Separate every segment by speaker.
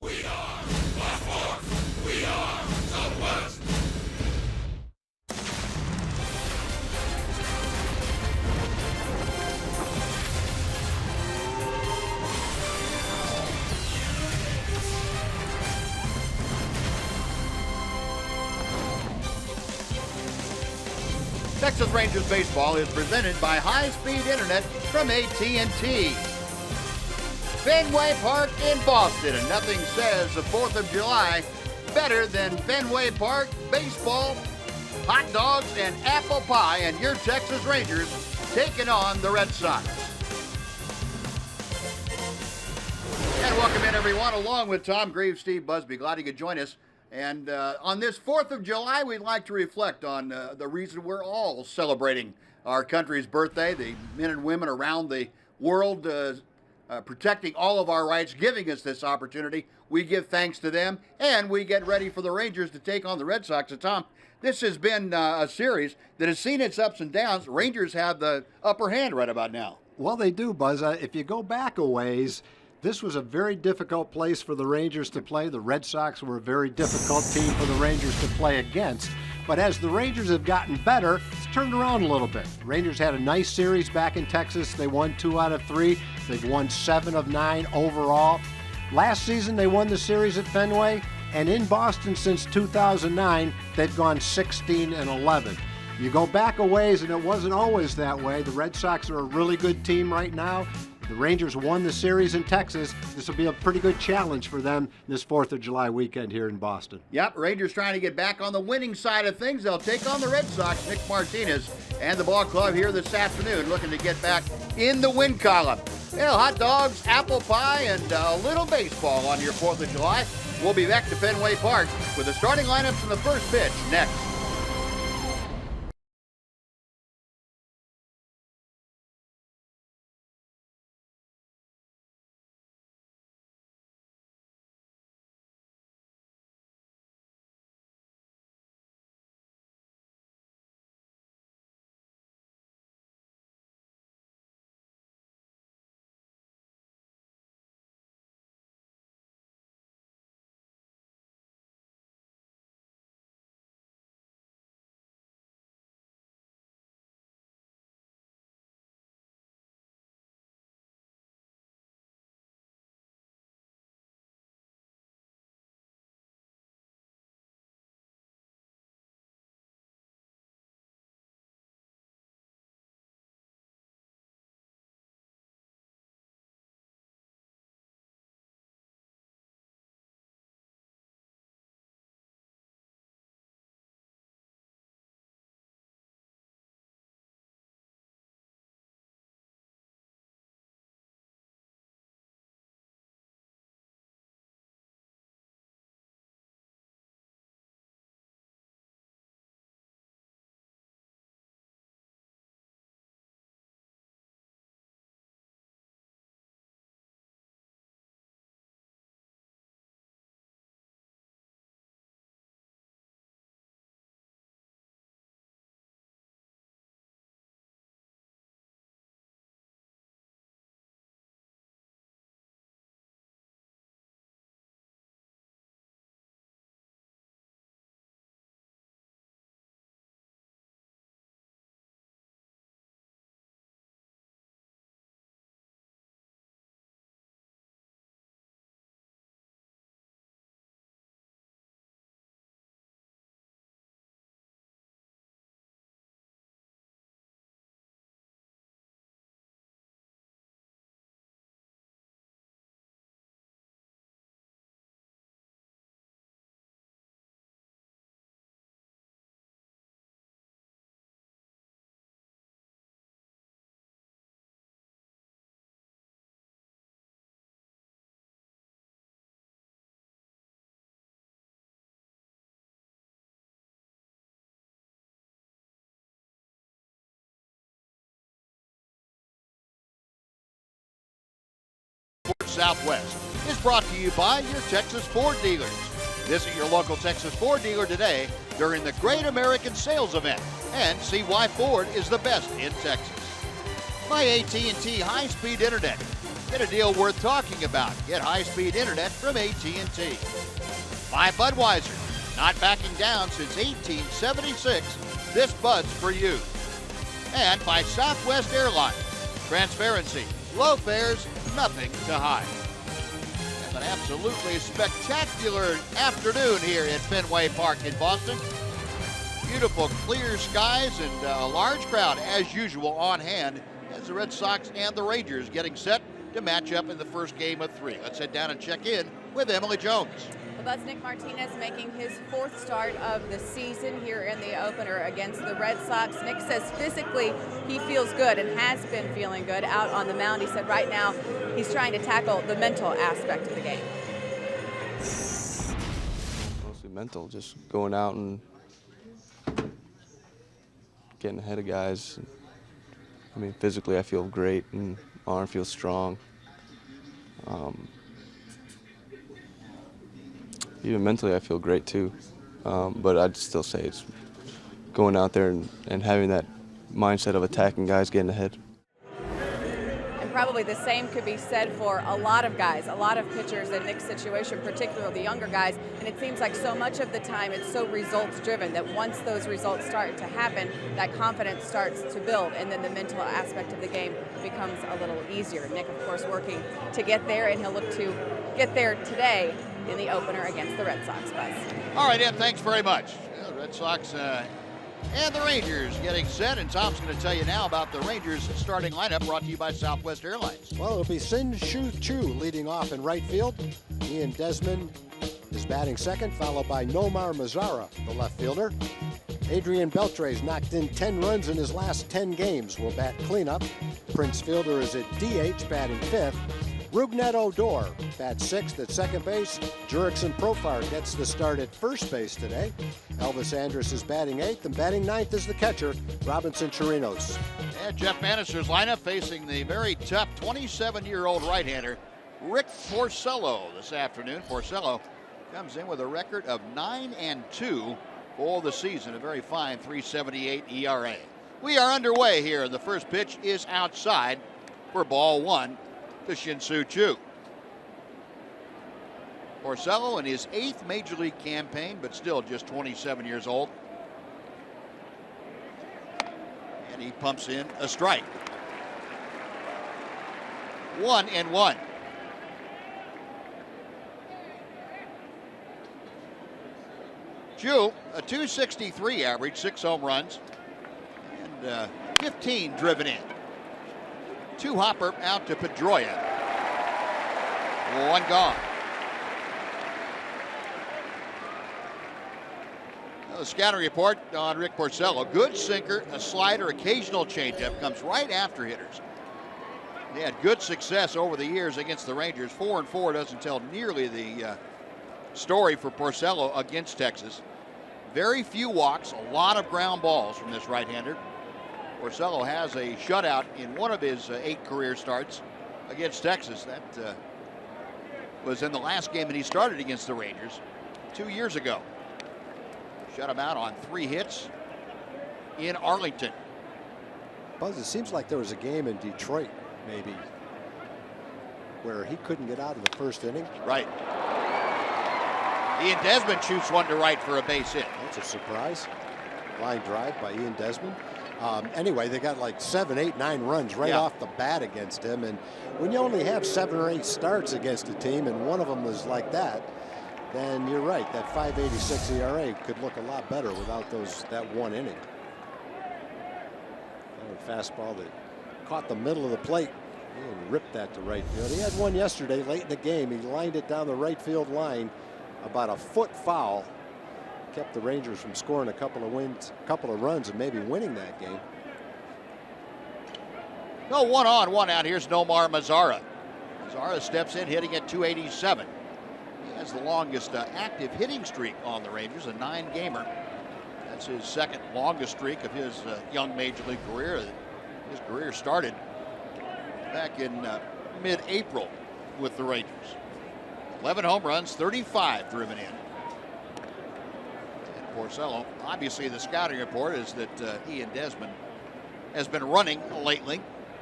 Speaker 1: We are Baltimore. We are Southwest.
Speaker 2: Texas Rangers baseball is presented by high-speed internet from AT&T. Fenway Park in Boston, and nothing says the 4th of July better than Fenway Park baseball, hot dogs, and apple pie, and your Texas Rangers taking on the Red Sox. And welcome in, everyone, along with Tom Greaves, Steve Busby. Glad you could join us. And on this 4th of July, we'd like to reflect on the reason we're all celebrating our country's birthday, the men and women around the world protecting all of our rights, giving us this opportunity. We give thanks to them, and we get ready for the Rangers to take on the Red Sox. And Tom, this has been a series that has seen its ups and downs. Rangers have the upper hand right about now.
Speaker 3: Well, they do, Buzz. If you go back a ways, this was a very difficult place for the Rangers to play. The Red Sox were a very difficult team for the Rangers to play against. But as the Rangers have gotten better, it's turned around a little bit. Rangers had a nice series back in Texas. They won 2 out of 3. They've won 7 of 9 overall. Last season, they won the series at Fenway. And in Boston since 2009, they've gone 16 and 11. You go back a ways, and it wasn't always that way. The Red Sox are a really good team right now. The Rangers won the series in Texas. This will be a pretty good challenge for them this 4th of July weekend here in Boston.
Speaker 2: Yep, Rangers trying to get back on the winning side of things. They'll take on the Red Sox. Nick Martinez and the ball club here this afternoon looking to get back in the win column. Well, hot dogs, apple pie, and a little baseball on your 4th of July. We'll be back to Fenway Park with the starting lineups and the first pitch next. Southwest is brought to you by your Texas Ford dealers. Visit your local Texas Ford dealer today during the Great American Sales Event and see why Ford is the best in Texas. By AT&T high-speed internet. Get a deal worth talking about. Get high-speed internet from AT&T. By Budweiser, not backing down since 1876. This Bud's for you. And by Southwest Airlines. Transparency, low fares, nothing to hide. It's an absolutely spectacular afternoon here at Fenway Park in Boston. Beautiful clear skies and a large crowd as usual on hand as the Red Sox and the Rangers getting set to match up in the first game of 3. Let's head down and check in with Emily Jones.
Speaker 4: Well, Nick Martinez making his 4th start of the season here in the opener against the Red Sox. Nick says physically he feels good and has been feeling good out on the mound. He said right now he's trying to tackle the mental aspect of the game.
Speaker 5: Mostly mental, just going out and getting ahead of guys. I mean, physically I feel great and my arm feels strong. Even mentally I feel great too. But I'd still say it's going out there and having that mindset of attacking guys, getting ahead.
Speaker 4: And probably the same could be said for a lot of guys, a lot of pitchers in Nick's situation, particularly the younger guys. And it seems like so much of the time it's so results driven that once those results start to happen, that confidence starts to build and then the mental aspect of the game becomes a little easier. Nick, of course, working to get there, and he'll look to get there today in the opener against the Red Sox. Buzz.
Speaker 2: All right, Em, thanks very much. The Red Sox and the Rangers getting set, and Tom's going to tell you now about the Rangers starting lineup brought to you by Southwest Airlines.
Speaker 3: Well, it'll be Sin-Shu Chu leading off in right field. Ian Desmond is batting second, followed by Nomar Mazara, the left fielder. Adrian Beltre's knocked in 10 runs in his last 10 games. Will bat cleanup. Prince Fielder is at DH, batting fifth. Rugnet Odor bats sixth at second base. Jurickson Profar gets the start at first base today. Elvis Andrus is batting eighth, and batting ninth is the catcher, Robinson Chirinos.
Speaker 2: And Jeff Bannister's lineup facing the very tough 27-year-old right-hander, Rick Porcello, this afternoon. Porcello comes in with a record of 9-2 for the season, a very fine 3.78 ERA. We are underway here. The first pitch is outside for ball 1. To Shin-Soo Choo. Porcello in his 8th Major League campaign, but still just 27 years old. And he pumps in a strike. 1-1. Choo, a .263 average, 6 home runs, and 15 driven in. 2 hopper out to Pedroia. 1 gone. Now the scouting report on Rick Porcello. Good sinker, a slider, occasional changeup. Comes right after hitters. They had good success over the years against the Rangers. 4-4 doesn't tell nearly the story for Porcello against Texas. Very few walks, a lot of ground balls from this right-hander. Porcello has a shutout in one of his 8 career starts against Texas. That was in the last game that he started against the Rangers 2 years ago. Shut him out on 3 hits in Arlington.
Speaker 3: Buzz, it seems like there was a game in Detroit, maybe, where he couldn't get out of the first inning.
Speaker 2: Right. Ian Desmond shoots one to right for a base hit.
Speaker 3: That's a surprise. Line drive by Ian Desmond. Anyway, they got like 7, 8, 9 runs right off the bat against him. And when you only have 7 or 8 starts against a team and one of them is like that, then you're right. That 5.86 ERA could look a lot better without that 1 inning. A fastball that caught the middle of the plate and ripped that to right field. He had one yesterday late in the game. He lined it down the right field line about a foot foul. Kept the Rangers from scoring a couple of runs and maybe winning that game.
Speaker 2: No, 1 on, 1 out. Here's Nomar Mazara. Mazara steps in, hitting at .287. He has the longest active hitting streak on the Rangers, a 9-gamer. That's his second longest streak of his young Major League career. His career started back in mid-April with the Rangers. 11 home runs, 35 driven in. Porcello. Obviously, the scouting report is that Ian Desmond has been running lately.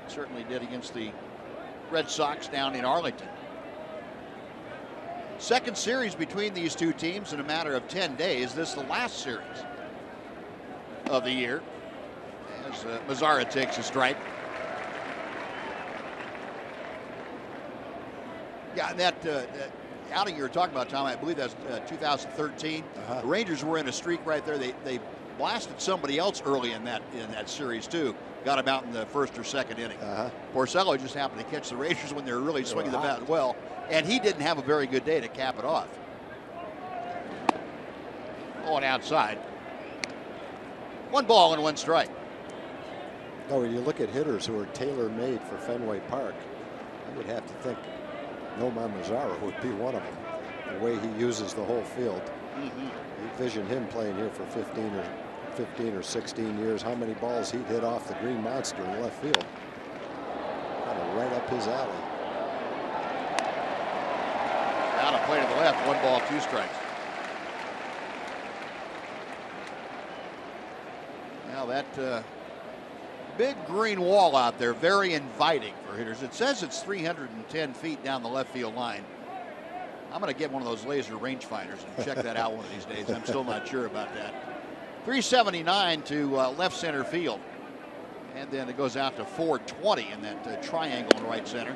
Speaker 2: Certainly did against the Red Sox down in Arlington. Second series between these two teams in a matter of 10 days. This is the last series of the year as Mazara takes a strike. Yeah, and that outing you were talking about, Tom, I believe that's 2013. The Rangers were in a streak right there. They blasted somebody else early in that series too. Got him out in the first or second inning. Porcello just happened to catch the Rangers when they were really swinging the bat well, and he didn't have a very good day to cap it off. Going outside. 1 ball and 1 strike.
Speaker 3: No, when you look at hitters who are tailor-made for Fenway Park, I would have to think Nomar Mazara would be one of them. The way he uses the whole field. You envision him playing here for 15 or 16 years. How many balls he'd hit off the Green Monster in left field? Kind of right up his alley.
Speaker 2: Out of play to the left. 1 ball, 2 strikes. Now that big green wall out there, very inviting for hitters. It says it's 310 feet down the left field line. I'm going to get one of those laser rangefinders and check that out one of these days. I'm still not sure about that. 379 to left center field. And then it goes out to 420 in that triangle in right center.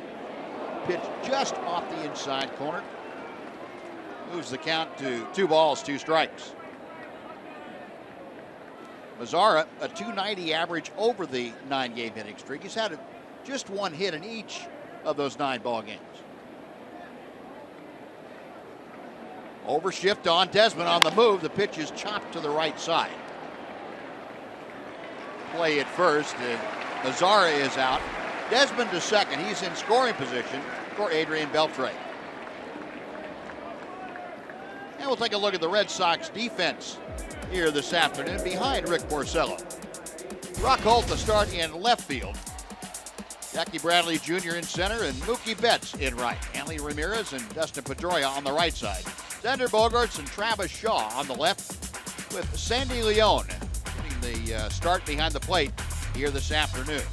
Speaker 2: Pitch just off the inside corner. Moves the count to 2 balls, 2 strikes. Mazara, a 290 average over the 9-game hitting streak. He's had just 1 hit in each of those 9 ball games. Overshift on Desmond on the move. The pitch is chopped to the right side. Play at first. Mazara is out. Desmond to second. He's in scoring position for Adrian Beltre. And we'll take a look at the Red Sox defense here this afternoon behind Rick Porcello. Brock Holt to start in left field. Jackie Bradley Jr. in center and Mookie Betts in right. Hanley Ramirez and Dustin Pedroia on the right side. Xander Bogaerts and Travis Shaw on the left, with Sandy Leone getting the start behind the plate here this afternoon.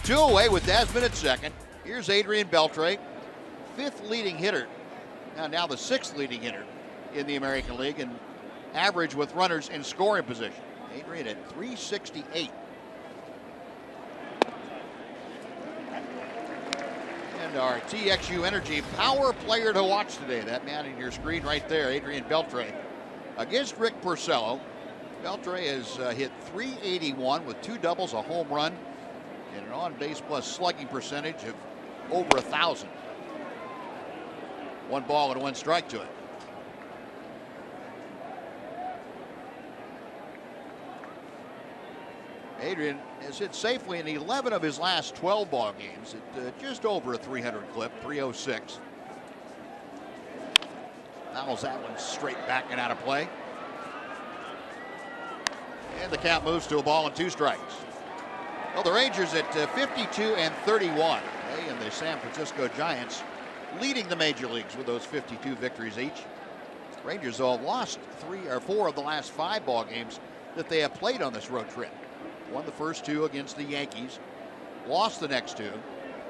Speaker 2: 2 away with Desmond at second. Here's Adrian Beltre, 5th leading hitter. Now the 6th leading hitter in the American League, and average with runners in scoring position. Adrian at 368. And our TXU Energy power player to watch today, that man in your screen right there, Adrian Beltre, against Rick Porcello. Beltre has hit .381 with 2 doubles, a home run, and an on-base plus slugging percentage of over 1,000. 1 ball and 1 strike to it. Adrian has hit safely in 11 of his last 12 ball games at just over a 300 clip, 306. Fouls that one straight back and out of play. And the count moves to 1 ball and 2 strikes. Well, the Rangers at 52-31. They and the San Francisco Giants leading the major leagues with those 52 victories each. Rangers all lost 3 or 4 of the last 5 ball games that they have played on this road trip. Won the first 2 against the Yankees, lost the next 2.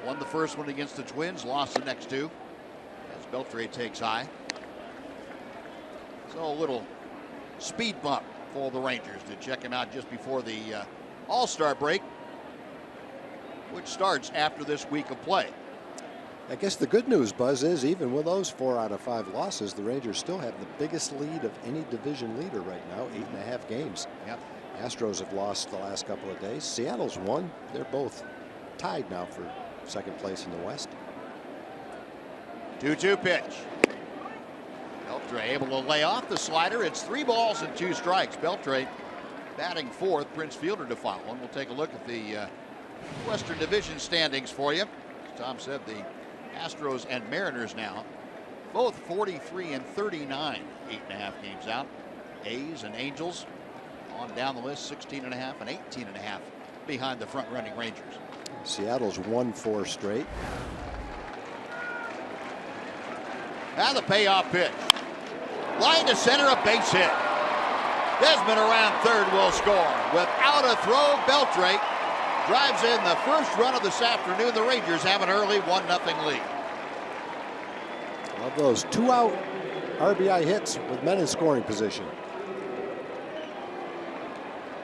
Speaker 2: Won the first one against the Twins, lost the next 2. As Beltre takes high. So a little speed bump for the Rangers to check him out just before the All-Star break, which starts after this week of play.
Speaker 3: I guess the good news, Buzz, is even with those 4 out of 5 losses, the Rangers still have the biggest lead of any division leader right now, 8.5 games.
Speaker 2: Yep.
Speaker 3: Astros have lost the last couple of days. Seattle's won. They're both tied now for second place in the West.
Speaker 2: 2-2 pitch. Beltre able to lay off the slider. It's 3 balls and 2 strikes. Beltre batting 4th. Prince Fielder to follow. And we'll take a look at the Western Division standings for you. As Tom said, the Astros and Mariners now both 43-39, 8.5 games out. A's and Angels on down the list, 16.5 and 18.5 behind the front-running Rangers.
Speaker 3: Seattle's won 4 straight.
Speaker 2: Now the payoff pitch. Line to center, a base hit. Desmond around third will score. Without a throw, Beltre drives in the first run of this afternoon. The Rangers have an early 1-0 lead.
Speaker 3: Love those 2-out RBI hits with men in scoring position.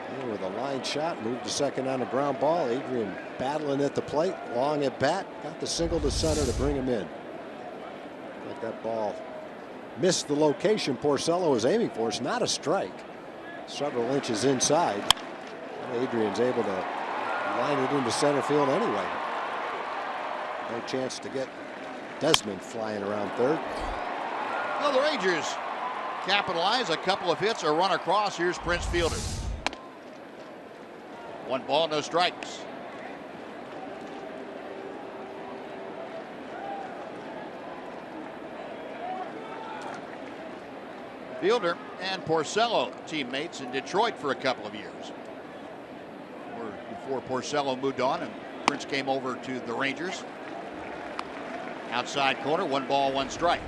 Speaker 3: Here with a line shot, moved to second on a ground ball. Adrian battling at the plate, long at bat, got the single to center to bring him in. Like that ball missed the location Porcello was aiming for. It's not a strike. Several inches inside. Adrian's able to line it into center field anyway. No chance to get Desmond flying around third.
Speaker 2: Well, the Rangers capitalize. A couple of hits, a run across. Here's Prince Fielder. 1 ball, no strikes. Fielder and Porcello teammates in Detroit for a couple of years. Before Porcello moved on and Prince came over to the Rangers. Outside corner, 1 ball, 1 strike.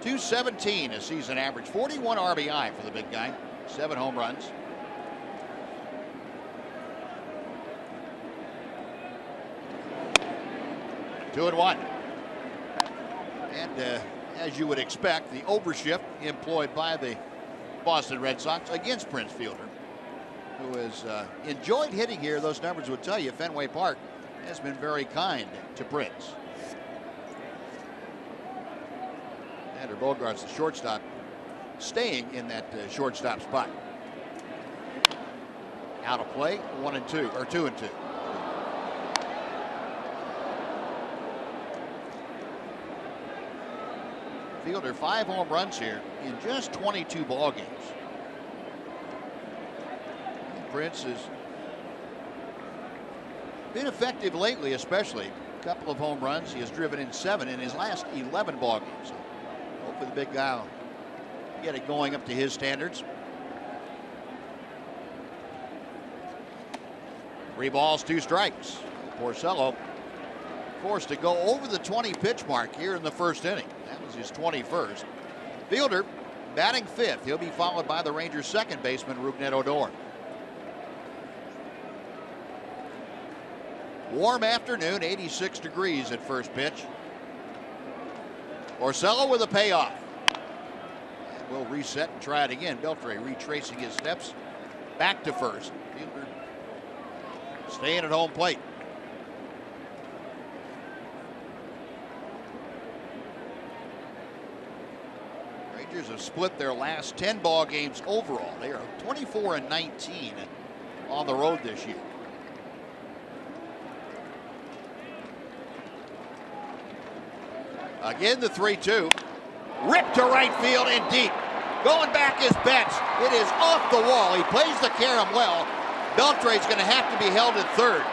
Speaker 2: .217 a season average, 41 RBI for the big guy, 7 home runs. Two and one. And as you would expect, the overshift employed by the Boston Red Sox against Prince Fielder, who has enjoyed hitting here. Those numbers would tell you Fenway Park has been very kind to Prince. Xander Bogaerts, the shortstop, staying in that shortstop spot. Out of play, 1 and 2, or 2 and 2. Fielder 5 home runs here in just 22 ball games. Prince has been effective lately, especially a couple of home runs. He has driven in 7 in his last 11 ball games. So hopefully the big guy will get it going up to his standards. 3 balls, 2 strikes. Porcello forced to go over the 20 pitch mark here in the first inning. That was his 21st. Fielder batting 5th. He'll be followed by the Rangers' second baseman, Rougned Odor. Warm afternoon, 86 degrees at first pitch. Porcello with a payoff. And we'll reset and try it again. Beltre retracing his steps back to first. Fielder staying at home plate. Rangers have split their last 10 ball games overall. They are 24-19 on the road this year. Again, the 3-2. Ripped to right field and deep. Going back is Betts. It is off the wall. He plays the carom well. Beltre's going to have to be held at third.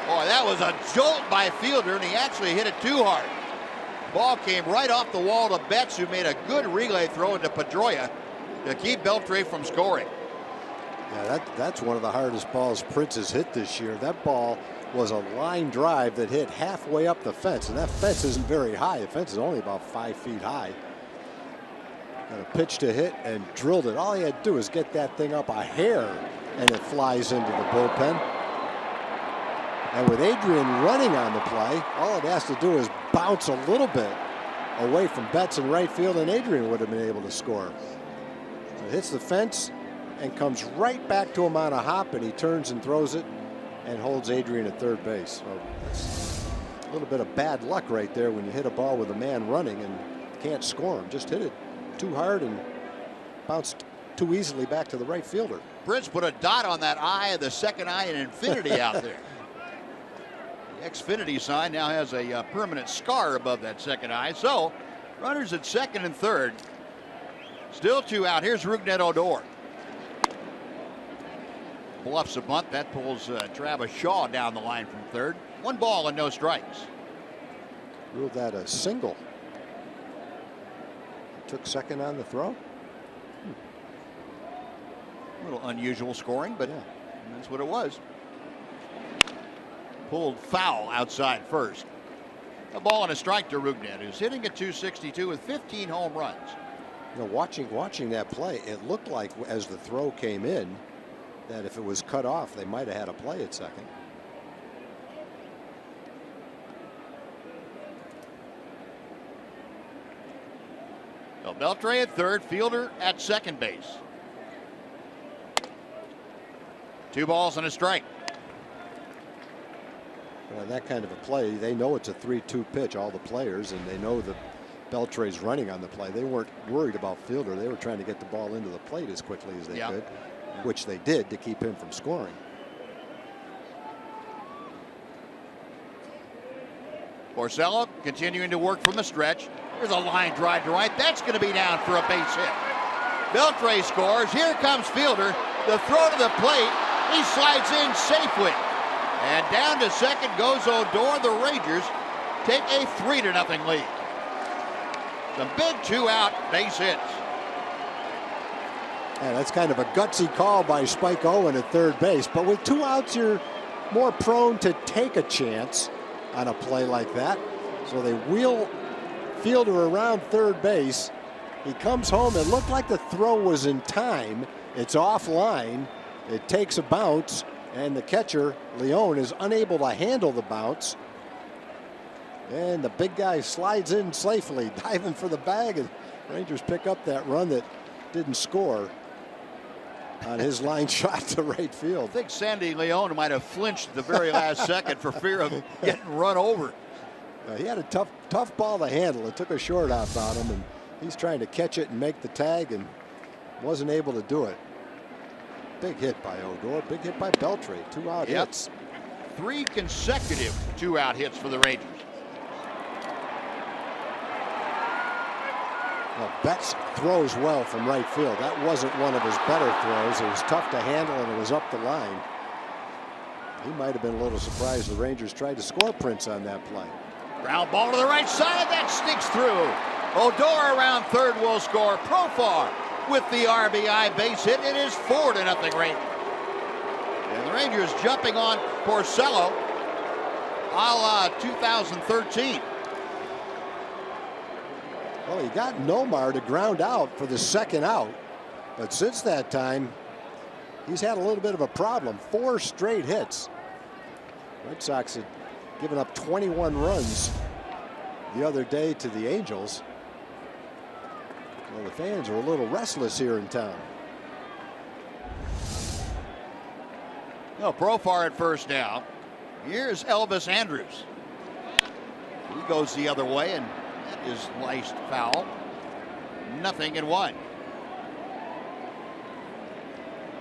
Speaker 2: Boy, that was a jolt by Fielder, and he actually hit it too hard. Ball came right off the wall to Betts, who made a good relay throw into Pedroia to keep Beltre from scoring.
Speaker 3: Yeah, that's one of the hardest balls Prince has hit this year. That ball was a line drive that hit halfway up the fence, and that fence isn't very high. The fence is only about 5 feet high. Got a pitch to hit and drilled it. All he had to do is get that thing up a hair, and it flies into the bullpen. And with Adrian running on the play, all it has to do is bounce a little bit away from Betts in right field, and Adrian would have been able to score. So it hits the fence and comes right back to him on a hop, and he turns and throws it and holds Adrian at third base. So it's a little bit of bad luck right there when you hit a ball with a man running and can't score him. Just hit it too hard and bounced too easily back to the right fielder.
Speaker 2: Prince put a dot on that eye, the second eye in infinity out there. The Xfinity sign now has a permanent scar above that second eye. So runners at second and third. Still 2 out. Here's Rougned Odor. Bluffs a bunt. That pulls Travis Shaw down the line from third. 1 ball and no strikes.
Speaker 3: Ruled that a single. Took second on the throw.
Speaker 2: A little unusual scoring, but yeah, that's what it was. Pulled foul outside first. A ball and a strike to Rougned, who's hitting at .262 with 15 home runs.
Speaker 3: You know, watching that play, it looked like as the throw came in that if it was cut off, they might have had a play at second.
Speaker 2: So Beltre at third, Fielder at second base. 2 balls and a strike.
Speaker 3: Well, that kind of a play, they know it's a 3-2 pitch, all the players, and they know that Beltre's running on the play. They weren't worried about Fielder. They were trying to get the ball into the plate as quickly as they could, which they did to keep him from scoring.
Speaker 2: Porcello continuing to work from the stretch. There's a line drive to right. That's going to be down for a base hit. Beltre scores. Here comes Fielder. The throw to the plate. He slides in safely. And down to second goes Odor. The Rangers take a 3-0 lead. Some big 2-out base hits.
Speaker 3: Yeah, that's kind of a gutsy call by Spike Owen at third base. But with 2 outs, you're more prone to take a chance on a play like that. So they wheel Fielder around third base. He comes home. It looked like the throw was in time. It's offline. It takes a bounce, and the catcher, Leone, is unable to handle the bounce. And the big guy slides in safely, diving for the bag, and Rangers pick up that run that didn't score on his line shot to right field.
Speaker 2: I think Sandy Leone might have flinched at the very last second for fear of getting run over.
Speaker 3: He had a tough ball to handle. It took a short off on him, and he's trying to catch it and make the tag and wasn't able to do it. Big hit by Odor, big hit by Beltre, 2-out hits.
Speaker 2: 3 consecutive 2-out hits for the Rangers.
Speaker 3: Well, Betts throws well from right field. That wasn't one of his better throws. It was tough to handle, and it was up the line. He might have been a little surprised the Rangers tried to score Prince on that play.
Speaker 2: Ground ball to the right side. That sneaks through. Odor around third will score. Profar with the RBI base hit. It is 4-0 Rangers. And the Rangers jumping on Porcello a la 2013.
Speaker 3: Well, he got Nomar to ground out for the second out. But since that time, he's had a little bit of a problem. 4 straight hits. Red Sox had given up 21 runs the other day to the Angels. Well, the fans are a little restless here in town.
Speaker 2: No, Profar at first now. Here's Elvis Andrus. He goes the other way, and that is laced foul. 0-1.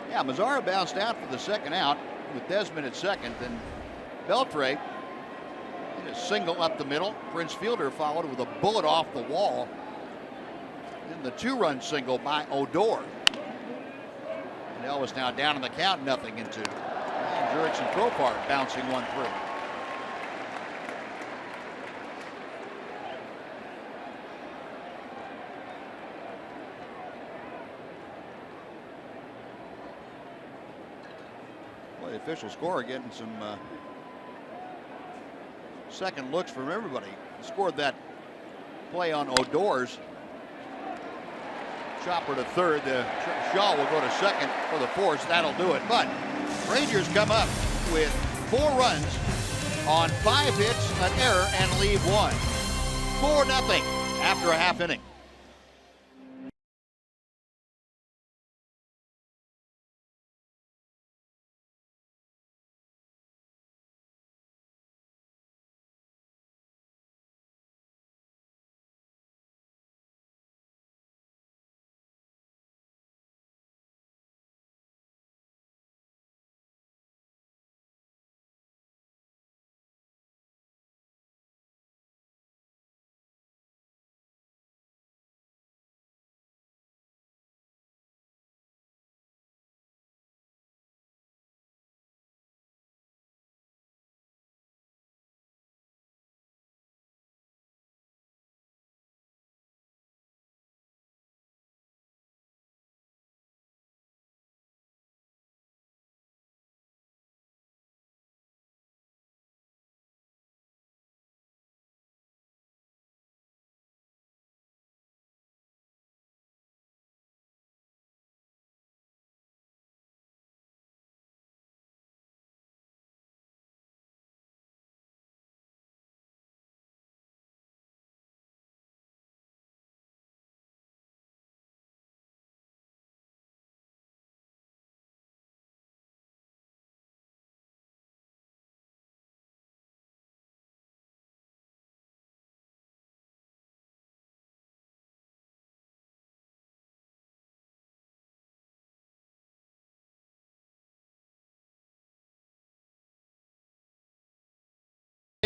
Speaker 2: Yeah, Mazzara bounced out for the second out with Desmond at second. Then Beltre hit a single up the middle. Prince Fielder followed with a bullet off the wall. Then the 2-run single by Odor. And Elvis now down in the count, 0-2. And Jurickson Profar bouncing one through. Well, the official scorer getting some second looks from everybody. He scored that play on Odor's. Chopper to third. Shaw will go to second for the force. That'll do it. But Rangers come up with 4 runs on 5 hits, an error, and leave 1. 4-0 after a half inning.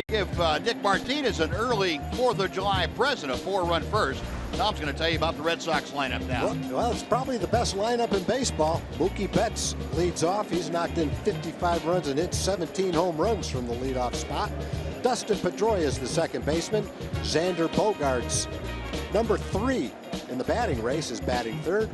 Speaker 2: Give Nick Martinez an early 4th of July present, a 4-run first. Tom's going to tell you about the Red Sox lineup now.
Speaker 3: Well, it's probably the best lineup in baseball. Mookie Betts leads off. He's knocked in 55 runs and hit 17 home runs from the leadoff spot. Dustin Pedroia is the second baseman. Xander Bogaerts, number 3 in the batting race, is batting third.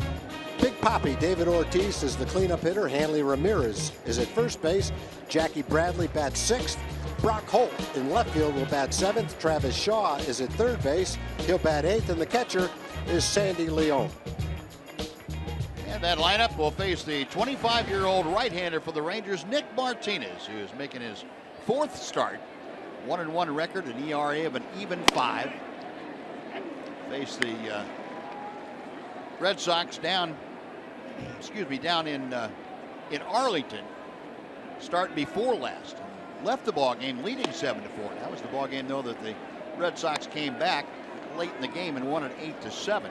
Speaker 3: Big Papi David Ortiz is the cleanup hitter. Hanley Ramirez is at first base. Jackie Bradley bats 6th. Brock Holt in left field will bat 7th. Travis Shaw is at third base. He'll bat 8th. And the catcher is Sandy Leon.
Speaker 2: And that lineup will face the 25-year-old right-hander for the Rangers, Nick Martinez, who is making his 4th start. 1-1 record, an ERA of an even 5. Face the Red Sox down in Arlington. Start before last. Left the ball game leading 7-4. That was the ball game, though, that the Red Sox came back late in the game and won it 8-7.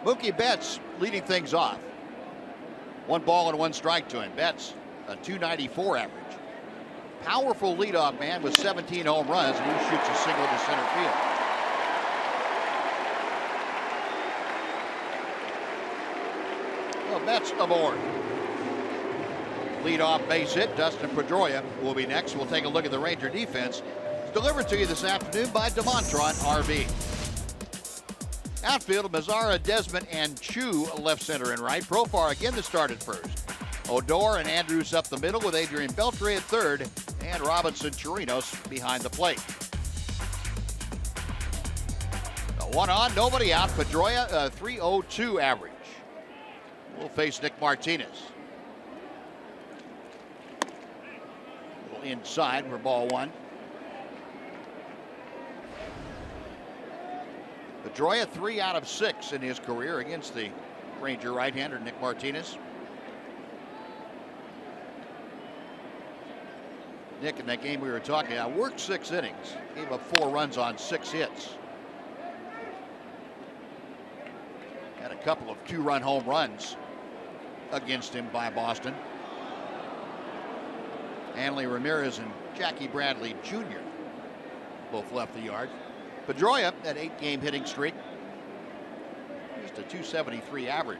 Speaker 2: Mookie Betts leading things off. 1 ball and 1 strike to him. Betts, a .294 average. Powerful leadoff man with 17 home runs, and he shoots a single to center field. Well, Betts aboard. Leadoff base hit. Dustin Pedroia will be next. We'll take a look at the Ranger defense. It's delivered to you this afternoon by DeMontron RV. Outfield, Mazzara, Desmond, and Chu left, center, and right. Profar again to start at first. Odor and Andrews up the middle with Adrian Beltre at third and Robinson Chirinos behind the plate. 1 on, nobody out. Pedroia, a .302 average. We'll face Nick Martinez. A little inside for ball 1. Pedroia 3 out of 6 in his career against the Ranger right-hander Nick Martinez. Nick, in that game we were talking about, worked 6 innings, gave up 4 runs on 6 hits. Had a couple of 2-run home runs against him by Boston. Hanley Ramirez and Jackie Bradley Jr. both left the yard. Pedroia, that 8-game hitting streak, just a .273 average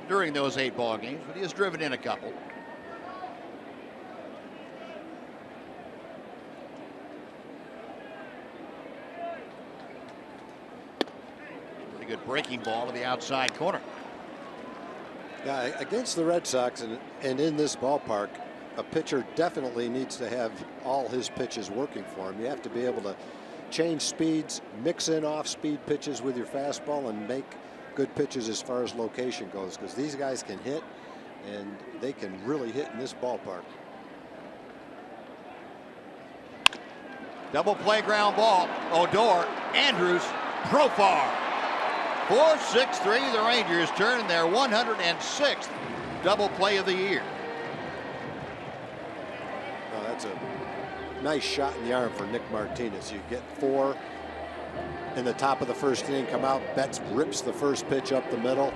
Speaker 2: during those 8 ball games, but he has driven in a couple. Pretty good breaking ball to the outside corner.
Speaker 3: Yeah, against the Red Sox and in this ballpark, a pitcher definitely needs to have all his pitches working for him. You have to be able to change speeds, mix in off-speed pitches with your fastball, and make good pitches as far as location goes, because these guys can hit, and they can really hit in this ballpark.
Speaker 2: Double play ground ball. Odor, Andrews, Profar. 4-6-3. The Rangers turn their 106th double play of the year.
Speaker 3: Oh, that's a nice shot in the arm for Nick Martinez. You get 4 in the top of the first inning, come out, Betts rips the first pitch up the middle,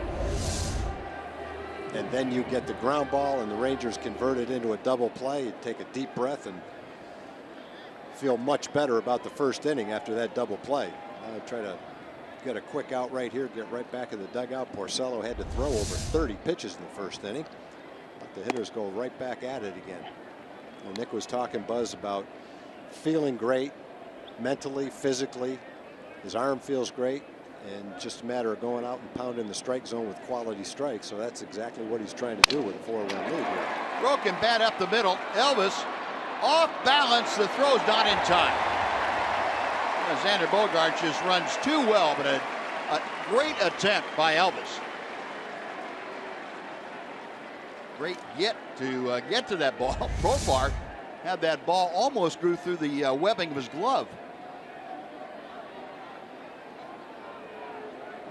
Speaker 3: and then you get the ground ball, and the Rangers convert it into a double play. You take a deep breath and feel much better about the first inning after that double play. Try to get a quick out right here, get right back in the dugout. Porcello had to throw over 30 pitches in the first inning, but the hitters go right back at it again. And Nick was talking, Buzz, about feeling great mentally, physically. His arm feels great, and just a matter of going out and pounding the strike zone with quality strikes. So that's exactly what he's trying to do with a 4-run lead here.
Speaker 2: Broken bat up the middle. Elvis off balance. The throw's not in time. Xander Bogaerts just runs too well, but a great attempt by Elvis. Great get to that ball. Profar had that ball almost grew through the webbing of his glove.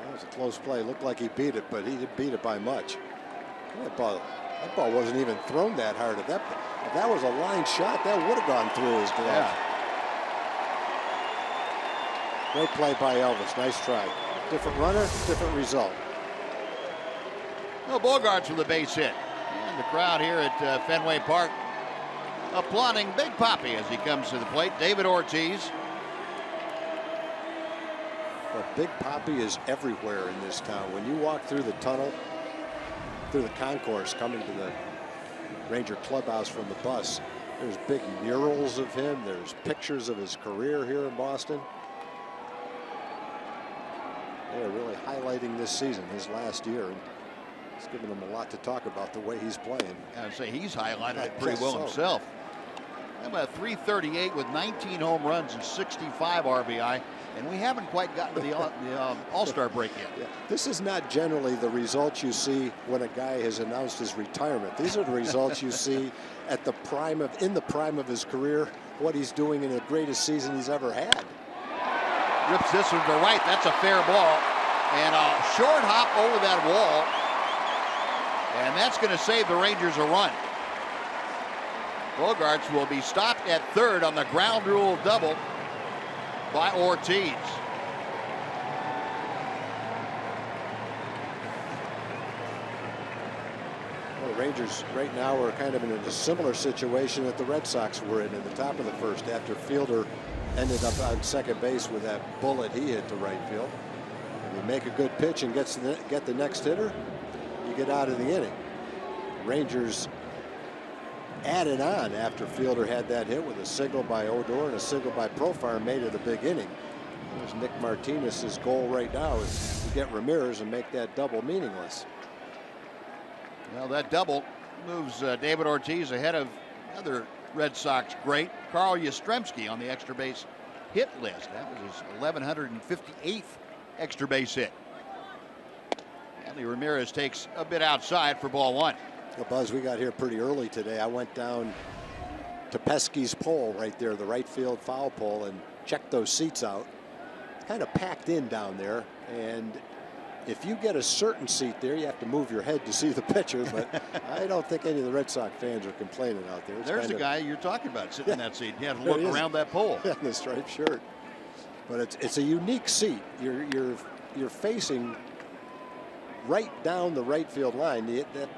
Speaker 3: That was a close play. Looked like he beat it, but he didn't beat it by much. That ball wasn't even thrown that hard. If that was a line shot, that would have gone through his glove.
Speaker 2: Yeah.
Speaker 3: Great play by Elvis. Nice try. Different runner, different result.
Speaker 2: No, Bogaerts with a base hit. And the crowd here at Fenway Park applauding Big Papi as he comes to the plate. David Ortiz.
Speaker 3: Well, Big Papi is everywhere in this town. When you walk through the tunnel, through the concourse coming to the Ranger clubhouse from the bus, there's big murals of him. There's pictures of his career here in Boston. They're really highlighting this season, his last year. And it's given him a lot to talk about the way he's playing.
Speaker 2: I'd say he's highlighted it pretty well himself. How about 338 with 19 home runs and 65 RBI, and we haven't quite gotten to the All-Star break yet.
Speaker 3: Yeah. This is not generally the results you see when a guy has announced his retirement. These are the results you see at the prime of his career, what he's doing in the greatest season he's ever had.
Speaker 2: Rips this one to right. That's a fair ball, and a short hop over that wall, and that's going to save the Rangers a run. Bogarts will be stopped at third on the ground rule double by Ortiz.
Speaker 3: Well, the Rangers right now are kind of in a similar situation that the Red Sox were in the top of the first after Fielder ended up on second base with that bullet he hit to right field. If you make a good pitch and get the next hitter, you get out of the inning. Rangers added on after Fielder had that hit with a single by Odor and a single by Profar, made it a big inning. There's Nick Martinez's goal right now is to get Ramirez and make that double meaningless.
Speaker 2: Well, that double moves David Ortiz ahead of another Red Sox great, Carl Yastrzemski, on the extra base hit list. That was his 1158th extra base hit. Andy Ramirez takes a bit outside for ball one.
Speaker 3: Well, Buzz, we got here pretty early today. I went down to Pesky's pole right there, the right field foul pole, and checked those seats out. Kind of packed in down there, and if you get a certain seat there, you have to move your head to see the pitcher, but I don't think any of the Red Sox fans are complaining out there.
Speaker 2: There's the guy you're talking about sitting in that seat. You have to look around that pole.
Speaker 3: Yeah, the striped shirt. But it's a unique seat. You're facing right down the right field line.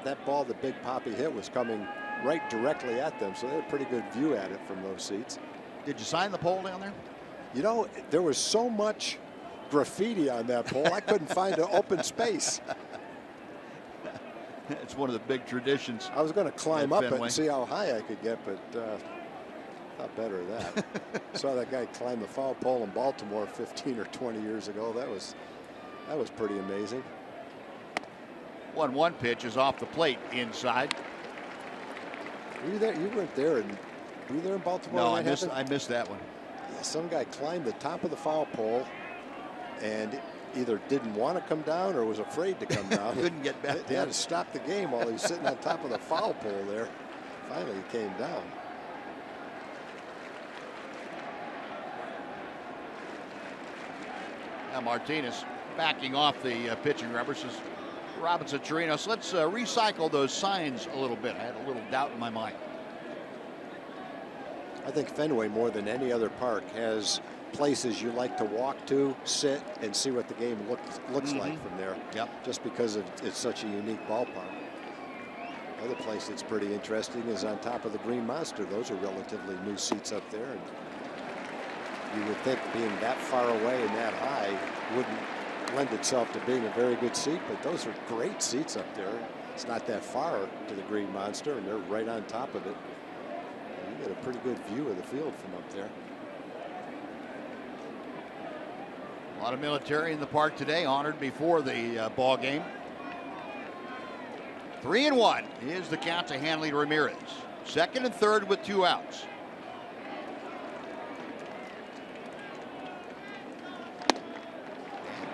Speaker 3: That ball that Big Papi hit was coming right directly at them, so they had a pretty good view at it from those seats.
Speaker 2: Did you sign the pole down there?
Speaker 3: You know, there was so much graffiti on that pole, I couldn't find an open space.
Speaker 2: It's one of the big traditions.
Speaker 3: I was going to climb up it and see how high I could get, but thought better of that. Saw that guy climb the foul pole in Baltimore 15 or 20 years ago. That was pretty amazing.
Speaker 2: 1-1 pitch is off the plate inside.
Speaker 3: Were you there? You weren't there. Were you there in Baltimore?
Speaker 2: No, I missed that one.
Speaker 3: Yeah, some guy climbed the top of the foul pole and either didn't want to come down or was afraid to come down.
Speaker 2: Couldn't get back.
Speaker 3: They had to stop the game while he was sitting on top of the foul pole there. Finally, he came down.
Speaker 2: Now Martinez backing off the pitching rubber, says Robinson Chirinos. Let's recycle those signs a little bit. I had a little doubt in my mind.
Speaker 3: I think Fenway, more than any other park, has places you like to walk to, sit, and see what the game looks like from there.
Speaker 2: Yep.
Speaker 3: Just because it's such a unique ballpark. Another place that's pretty interesting is on top of the Green Monster. Those are relatively new seats up there. And you would think being that far away and that high wouldn't lend itself to being a very good seat, but those are great seats up there. It's not that far to the Green Monster, and they're right on top of it. And you get a pretty good view of the field from up there.
Speaker 2: A lot of military in the park today, honored before the ball game. 3-1 is the count to Hanley Ramirez. Second and third with 2 outs.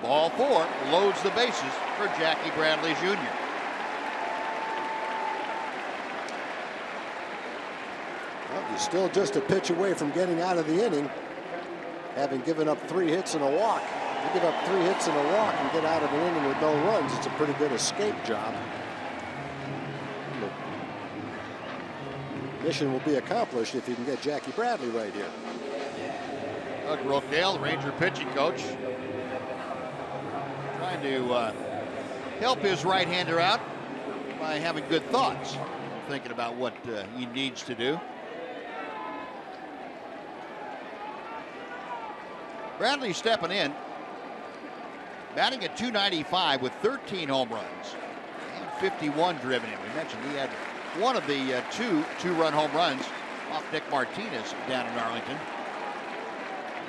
Speaker 2: Ball 4 loads the bases for Jackie Bradley Jr.
Speaker 3: Well, he's still just a pitch away from getting out of the inning, having given up 3 hits and a walk. You give up 3 hits and a walk and get out of an inning with no runs, it's a pretty good escape job. The mission will be accomplished if you can get Jackie Bradley right here.
Speaker 2: Doug Roquel, Ranger pitching coach, trying to help his right-hander out by having good thoughts, thinking about what he needs to do. Bradley stepping in, batting at .295 with 13 home runs and 51 driven in. We mentioned he had one of the two-run home runs off Nick Martinez down in Arlington.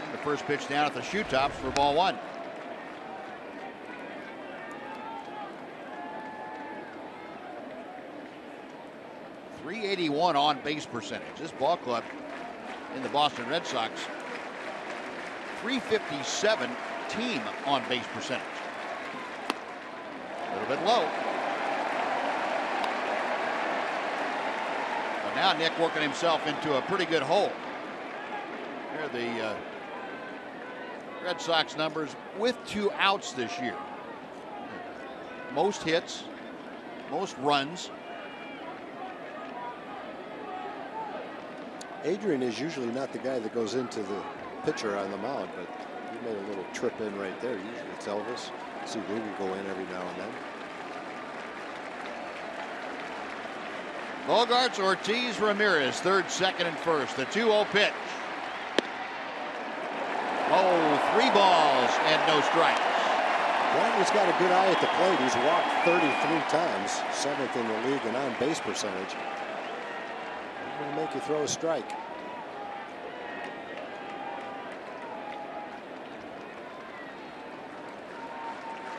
Speaker 2: And the first pitch down at the shoe tops for ball one. .381 on base percentage. This ball club in the Boston Red Sox, .357 team on base percentage. A little bit low. But now Nick working himself into a pretty good hole. Here are the Red Sox numbers with 2 outs this year. Most hits, most runs.
Speaker 3: Adrian is usually not the guy that goes into the pitcher on the mound, but he made a little trip in right there. Usually it's Elvis. See Ruby go in every now and then.
Speaker 2: Bogarts, Ortiz, Ramirez, third, second, and first. The 2-0 pitch. Oh, 3 balls and no strikes.
Speaker 3: Bradley's got a good eye at the plate. He's walked 33 times, 7th in the league in on base percentage. He's going to make you throw a strike.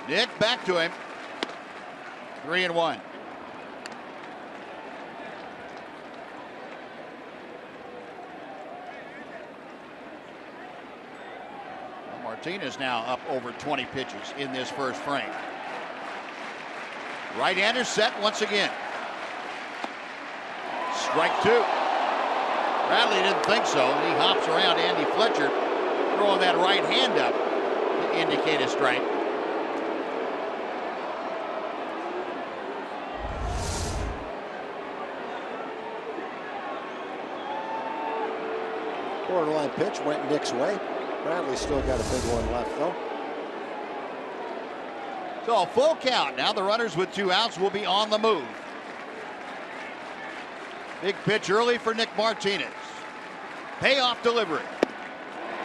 Speaker 2: Nick back to him. 3-1. Martinez now up over 20 pitches in this first frame. Right-hander set once again. Strike 2. Bradley didn't think so. He hops around Andy Fletcher, throwing that right hand up to indicate a strike.
Speaker 3: Borderline pitch went Nick's way. Bradley's still got a big one left, though.
Speaker 2: So a full count. Now the runners with 2 outs will be on the move. Big pitch early for Nick Martinez. Payoff delivery.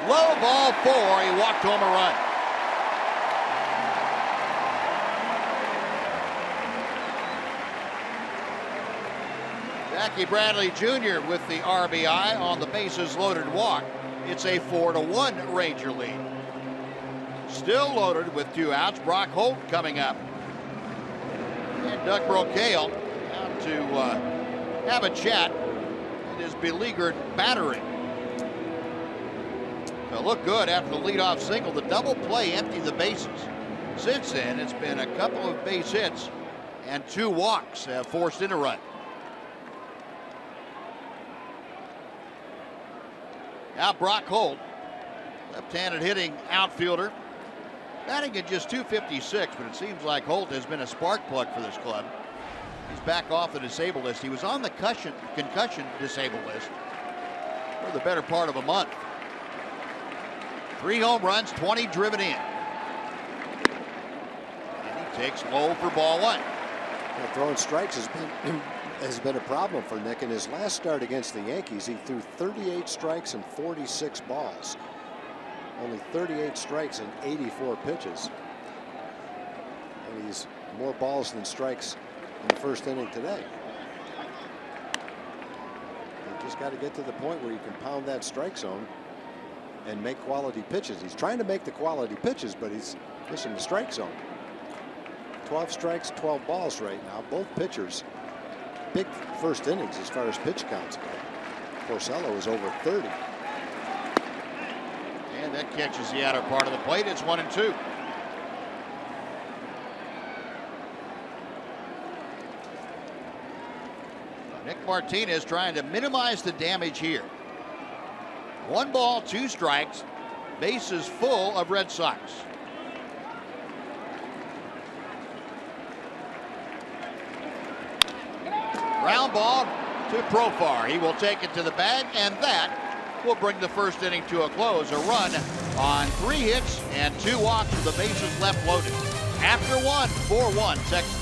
Speaker 2: Low ball 4. He walked home a run. Jackie Bradley Jr. with the RBI on the bases loaded walk. It's a 4-1 Ranger lead. Still loaded with 2 outs. Brock Holt coming up. And Doug Brocail out to have a chat in his beleaguered battery. They'll look good after the leadoff single. The double play emptied the bases. Since then, it's been a couple of base hits and 2 walks have forced in a run. Now Brock Holt, left-handed hitting outfielder, batting at just .256, but it seems like Holt has been a spark plug for this club. He's back off the disabled list. He was on the concussion disabled list for the better part of a month. 3 home runs, 20 driven in. And he takes low for ball 1.
Speaker 3: Well, throwing strikes has been a problem for Nick. In his last start against the Yankees, he threw 38 strikes and 46 balls. Only 38 strikes and 84 pitches. And he's more balls than strikes in the first inning today. You just got to get to the point where you can pound that strike zone and make quality pitches. He's trying to make the quality pitches, but he's missing the strike zone. 12 strikes, 12 balls right now. Both pitchers, big first innings as far as pitch counts go. Porcello is over 30.
Speaker 2: And that catches the outer part of the plate. It's 1-2. Nick Martinez trying to minimize the damage here. 1 ball, 2 strikes. Bases full of Red Sox. Ground ball to Profar. He will take it to the bag, and that will bring the first inning to a close. A run on 3 hits and 2 walks with the bases left loaded. After 1, 4-1 Texas.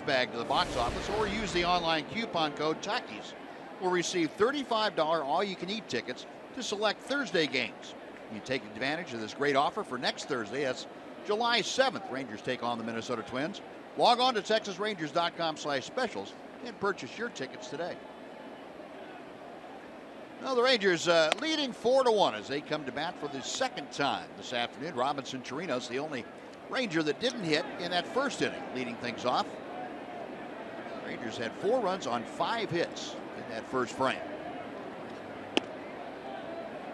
Speaker 2: bag to the box office or use the online coupon code Takis. Will receive $35 all-you-can-eat tickets to select Thursday games. You take advantage of this great offer for next Thursday. That's July 7th. Rangers take on the Minnesota Twins. Log on to TexasRangers.com/specials and purchase your tickets today. Now the Rangers leading 4-1 as they come to bat for the second time this afternoon. Robinson Chirinos, the only Ranger that didn't hit in that first inning, leading things off. Rangers had 4 runs on 5 hits in that first frame.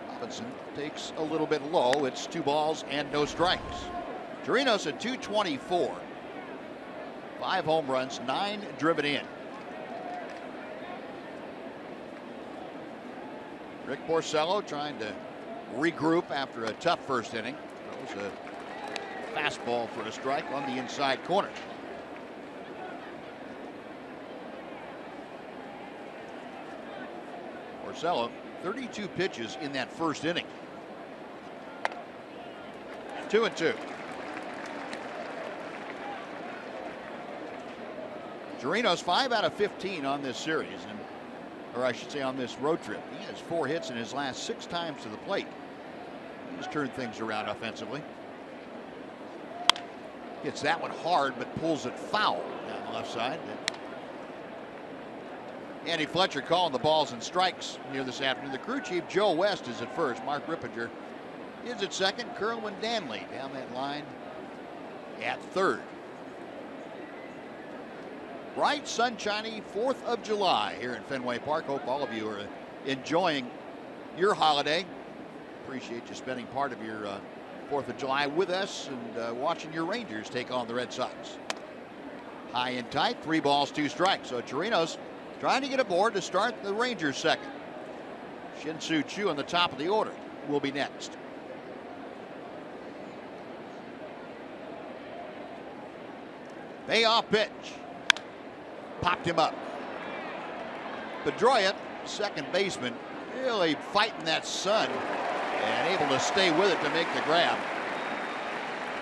Speaker 2: Robinson takes a little bit low. It's 2 balls and no strikes. Chirinos at .224. 5 home runs, 9 driven in. Rick Porcello trying to regroup after a tough first inning. Throws a fastball for a strike on the inside corner. Porcello, 32 pitches in that first inning. 2-2. Chirinos 5 out of 15 on this series, or I should say on this road trip. He has 4 hits in his last 6 times to the plate. He's turned things around offensively. Hits that one hard, but pulls it foul down the left side. Andy Fletcher calling the balls and strikes here this afternoon. The crew chief, Joe West, is at first. Mark Rippinger is at second. Kerwin Danley down that line at third. Bright, sunshiny 4th of July here in Fenway Park. Hope all of you are enjoying your holiday. Appreciate you spending part of your 4th of July with us and watching your Rangers take on the Red Sox. High and tight, 3 balls, 2 strikes. So Chirinos trying to get aboard to start the Rangers second. Shin-Soo Choo on the top of the order will be next. Payoff pitch. Popped him up. Pedroia, second baseman, really fighting that sun and able to stay with it to make the grab.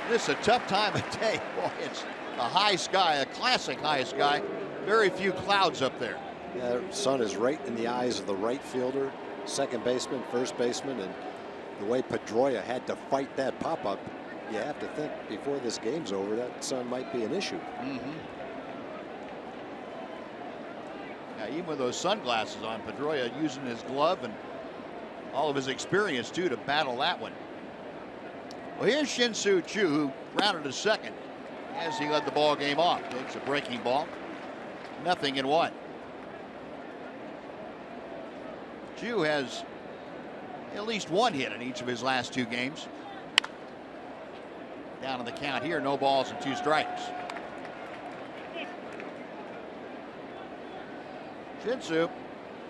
Speaker 2: This is a tough time of day. Boy, it's a high sky, a classic high sky. Very few clouds up there.
Speaker 3: Yeah, the sun is right in the eyes of the right fielder, second baseman, first baseman, and the way Pedroia had to fight that pop-up, you have to think before this game's over that sun might be an issue.
Speaker 2: Yeah, even with those sunglasses on, Pedroia using his glove and all of his experience too to battle that one. Well, here's Shin-Soo Choo, who rounded to second as he led the ball game off. Takes a breaking ball. 0-1. Choo has at least 1 hit in each of his last 2 games. Down on the count here, no balls and 2 strikes. Shin-Soo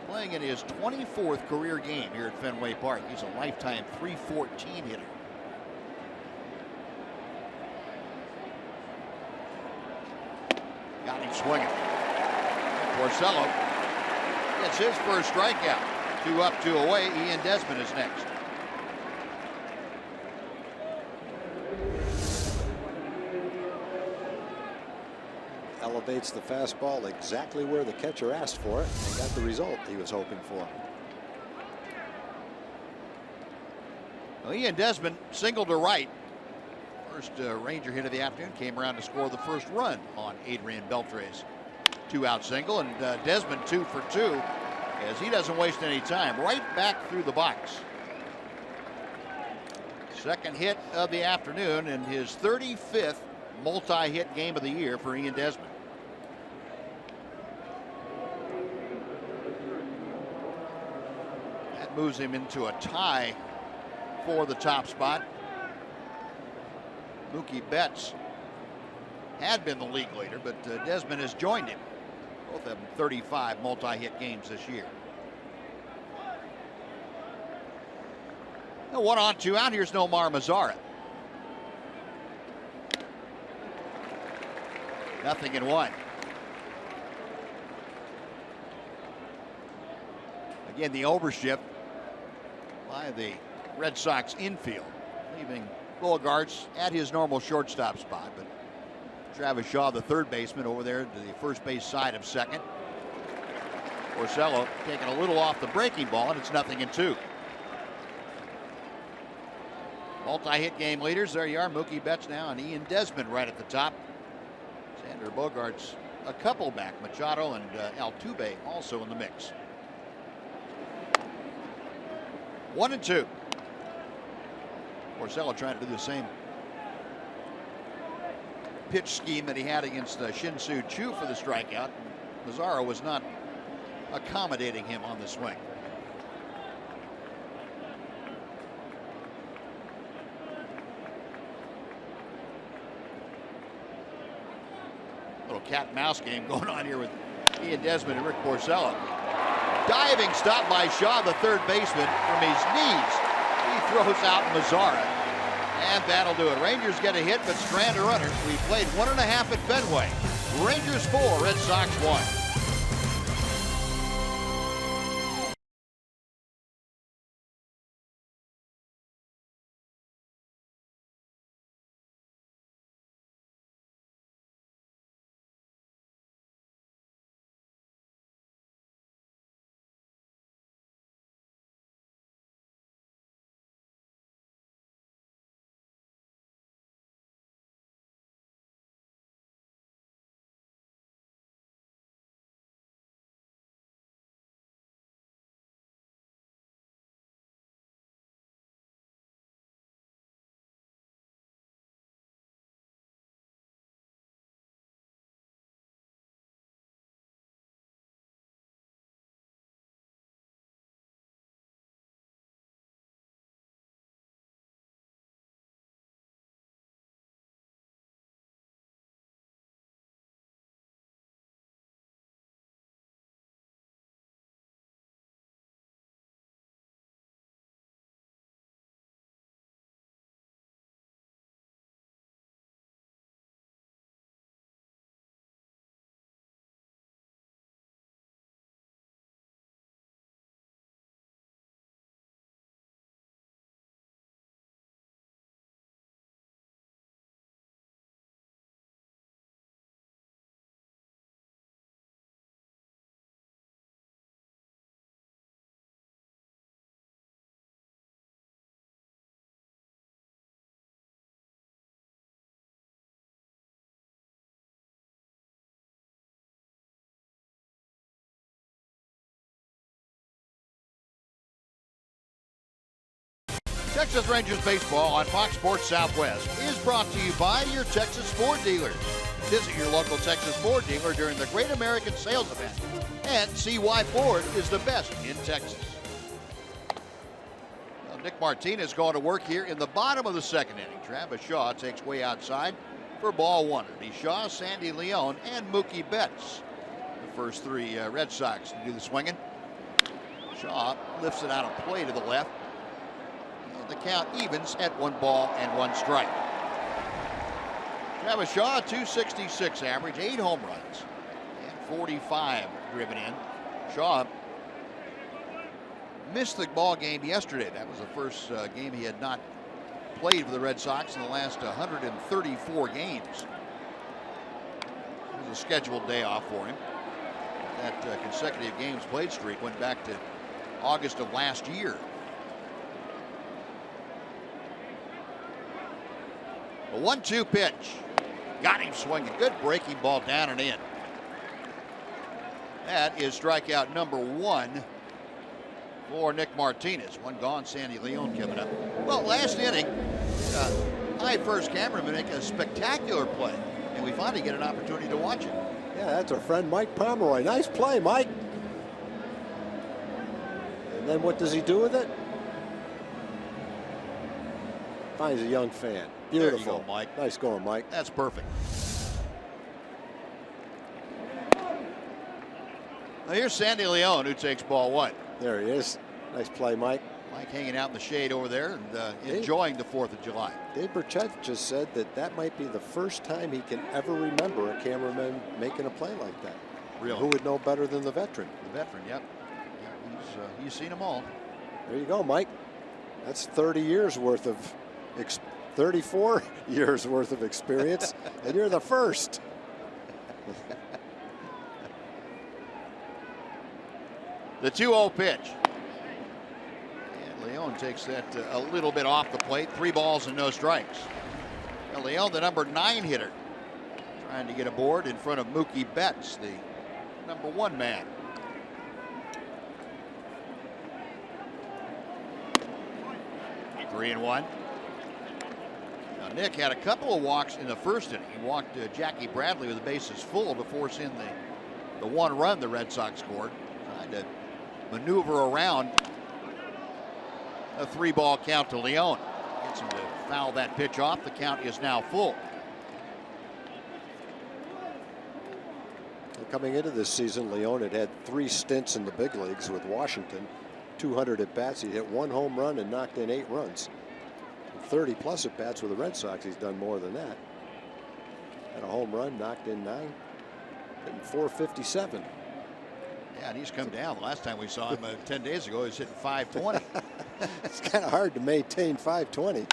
Speaker 2: playing in his 24th career game here at Fenway Park. He's a lifetime .314 hitter. Got him swinging. Porcello gets his first strikeout. 2 up, 2 away. Ian Desmond is next.
Speaker 3: Elevates the fastball exactly where the catcher asked for it and got the result he was hoping for.
Speaker 2: Well, Ian Desmond singled to right. First Ranger hit of the afternoon, came around to score the first run on Adrian Beltre's 2-out single, and Desmond 2 for 2 as he doesn't waste any time. Right back through the box. Second hit of the afternoon and his 35th multi-hit game of the year for Ian Desmond. That moves him into a tie for the top spot. Mookie Betts had been the league leader, but Desmond has joined him. Both of them 35 multi-hit games this year. Now 1 on, 2 out. Here's Nomar Mazara. 0-1. Again, the overshift by the Red Sox infield, leaving Bogarts at his normal shortstop spot, but Travis Shaw, the third baseman, over there to the first base side of second. Porcello taking a little off the breaking ball, and it's 0-2. Multi-hit game leaders. There you are. Mookie Betts now and Ian Desmond right at the top. Xander Bogaerts a couple back. Machado and Altuve also in the mix. 1-2. Porcello trying to do the same pitch scheme that he had against Shin-Soo Choo for the strikeout. Mazzaro was not accommodating him on the swing. Little cat and mouse game going on here with Ian Desmond and Rick Porcello. Diving stop by Shaw, the third baseman, from his knees. He throws out Mazzara, and that'll do it. Rangers get a hit, but strand a runner. We played 1.5 at Fenway. Rangers 4, Red Sox 1. Texas Rangers baseball on Fox Sports Southwest is brought to you by your Texas Ford dealers. Visit your local Texas Ford dealer during the Great American Sales Event and see why Ford is the best in Texas. Well, Nick Martinez going to work here in the bottom of the second inning. Travis Shaw takes way outside for ball one. It'll be Shaw, Sandy Leon, and Mookie Betts. The first three Red Sox to do the swinging. Shaw lifts it out of play to the left. The count evens at 1 ball and 1 strike. Travis Shaw, 266 average, 8 home runs, and 45 driven in. Shaw missed the ball game yesterday. That was the first game he had not played for the Red Sox in the last 134 games. It was a scheduled day off for him. That consecutive games played streak went back to August of last year. A 1-2 pitch. Got him swinging. Good breaking ball down and in. That is strikeout number 1 for Nick Martinez. One gone, Sandy Leon coming up. Well, last inning, high first cameraman make a spectacular play, and we finally get an opportunity to watch it.
Speaker 3: Yeah, that's our friend Mike Pomeroy. Nice play, Mike. And then what does he do with it? Finds a young fan. Beautiful.
Speaker 2: There you go, Mike.
Speaker 3: Nice going, Mike.
Speaker 2: That's perfect. Now here's Sandy Leon, who takes ball 1.
Speaker 3: There he is. Nice play, Mike.
Speaker 2: Mike hanging out in the shade over there and enjoying the 4th of July.
Speaker 3: Dave Burchett just said that might be the first time he can ever remember a cameraman making a play like that.
Speaker 2: Really?
Speaker 3: Who would know better than the veteran?
Speaker 2: The veteran, yep. Yeah, he's seen them all.
Speaker 3: There you go, Mike. That's 30 years worth of 34 years worth of experience, and you're the first.
Speaker 2: The 2-0 pitch. And Leon takes that a little bit off the plate. 3 balls and no strikes. Now Leon, the number 9 hitter, trying to get aboard in front of Mookie Betts, the number 1 man. Three and 1. Now Nick had a couple of walks in the first inning. He walked Jackie Bradley with the bases full to force in the 1 run the Red Sox scored. Trying to maneuver around a 3-ball count to Leon. Gets him to foul that pitch off. The count is now full.
Speaker 3: Coming into this season, Leon had 3 stints in the big leagues with Washington. 200 at bats. He hit 1 home run and knocked in 8 runs. 30 plus at bats with the Red Sox. He's done more than that. Had a home run, knocked in 9, hitting .457.
Speaker 2: Yeah, and he's come down. The last time we saw him 10 days ago, he was hitting .520.
Speaker 3: It's kind of hard to maintain .520.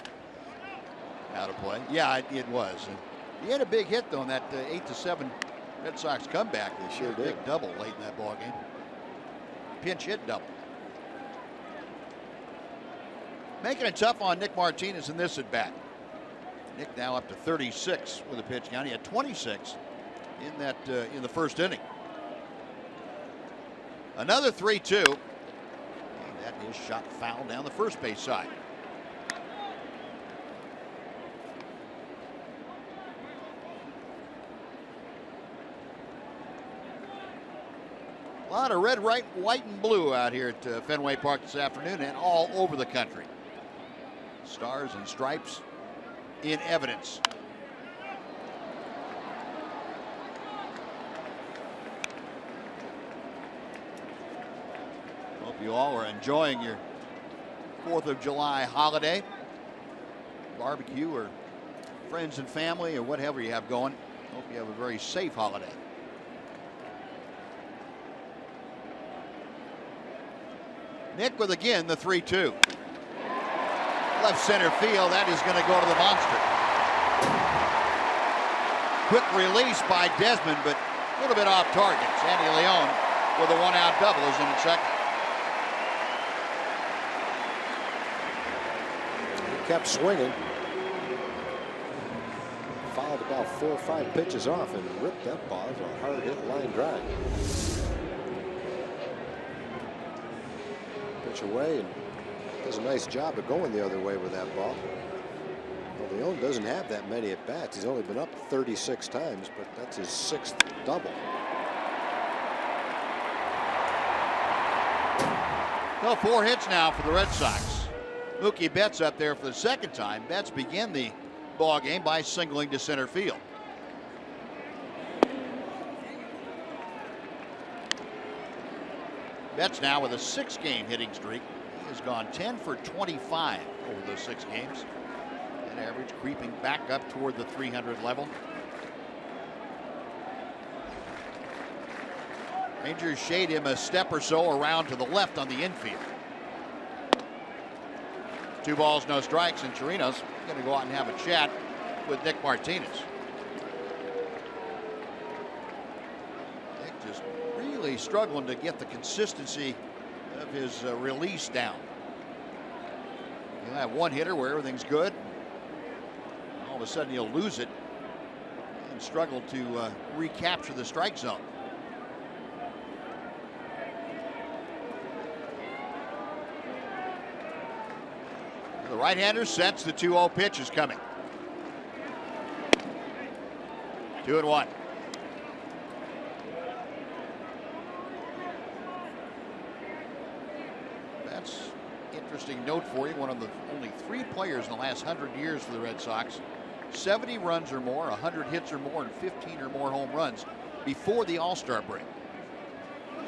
Speaker 2: Out of play. Yeah, it was. And he had a big hit though in that 8-7 Red Sox comeback.
Speaker 3: They sure did.
Speaker 2: Big double late in that ball game. Pinch hit double. Making it tough on Nick Martinez in this at bat. Nick now up to 36 with a pitch count. He had 26 in that in the first inning. Another 3-2. And that is shot foul down the first base side. A lot of red, white, and blue out here at Fenway Park this afternoon and all over the country. Stars and stripes in evidence. Hope you all are enjoying your 4th of July holiday. Barbecue or friends and family or whatever you have going. Hope you have a very safe holiday. Nick with again the 3-2. Left center field, that is going to go to the monster. Quick release by Desmond, but a little bit off target. Sandy Leon with a 1-out double is in at second.
Speaker 3: He kept swinging. Fouled about 4 or 5 pitches off and ripped that ball. It was a hard hit line drive. Pitch away and does a nice job of going the other way with that ball. Well, Leon doesn't have that many at bats. He's only been up 36 times, but that's his 6th double.
Speaker 2: Well, 4 hits now for the Red Sox. Mookie Betts up there for the 2nd time. Betts began the ball game by singling to center field. Betts now with a 6-game hitting streak. He has gone 10 for 25 over those 6 games. That average creeping back up toward the 300 level. Rangers shade him a step or so around to the left on the infield. 2 balls, no strikes, and Chirinos going to go out and have a chat with Nick Martinez. Nick just really struggling to get the consistency of his release down. You'll have one hitter where everything's good. All of a sudden he'll lose it and struggle to recapture the strike zone. The right-hander sets. The 2-0 pitch is coming. 2-1. That's interesting note for you. One of the only 3 players in the last 100 years for the Red Sox. 70 runs or more, 100 hits or more, and 15 or more home runs before the All-Star break.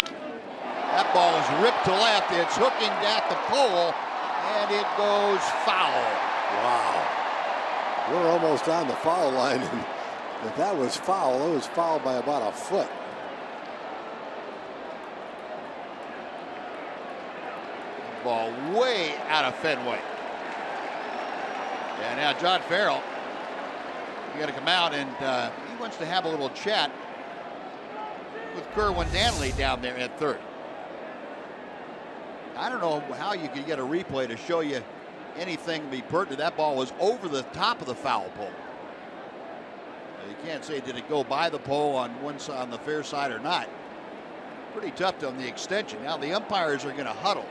Speaker 2: That ball is ripped to left. It's hooking at the pole, and it goes foul.
Speaker 3: Wow. We're almost on the foul line. If that was foul, it was fouled by about a foot.
Speaker 2: Ball way out of Fenway. And now John Farrell, you got to come out, and he wants to have a little chat with Kerwin Danley down there at third. I don't know how you could get a replay to show you anything to be pertinent. That ball was over the top of the foul pole. You can't say did it go by the pole on one side, on the fair side or not. Pretty tough on the extension. Now the umpires are going to huddle,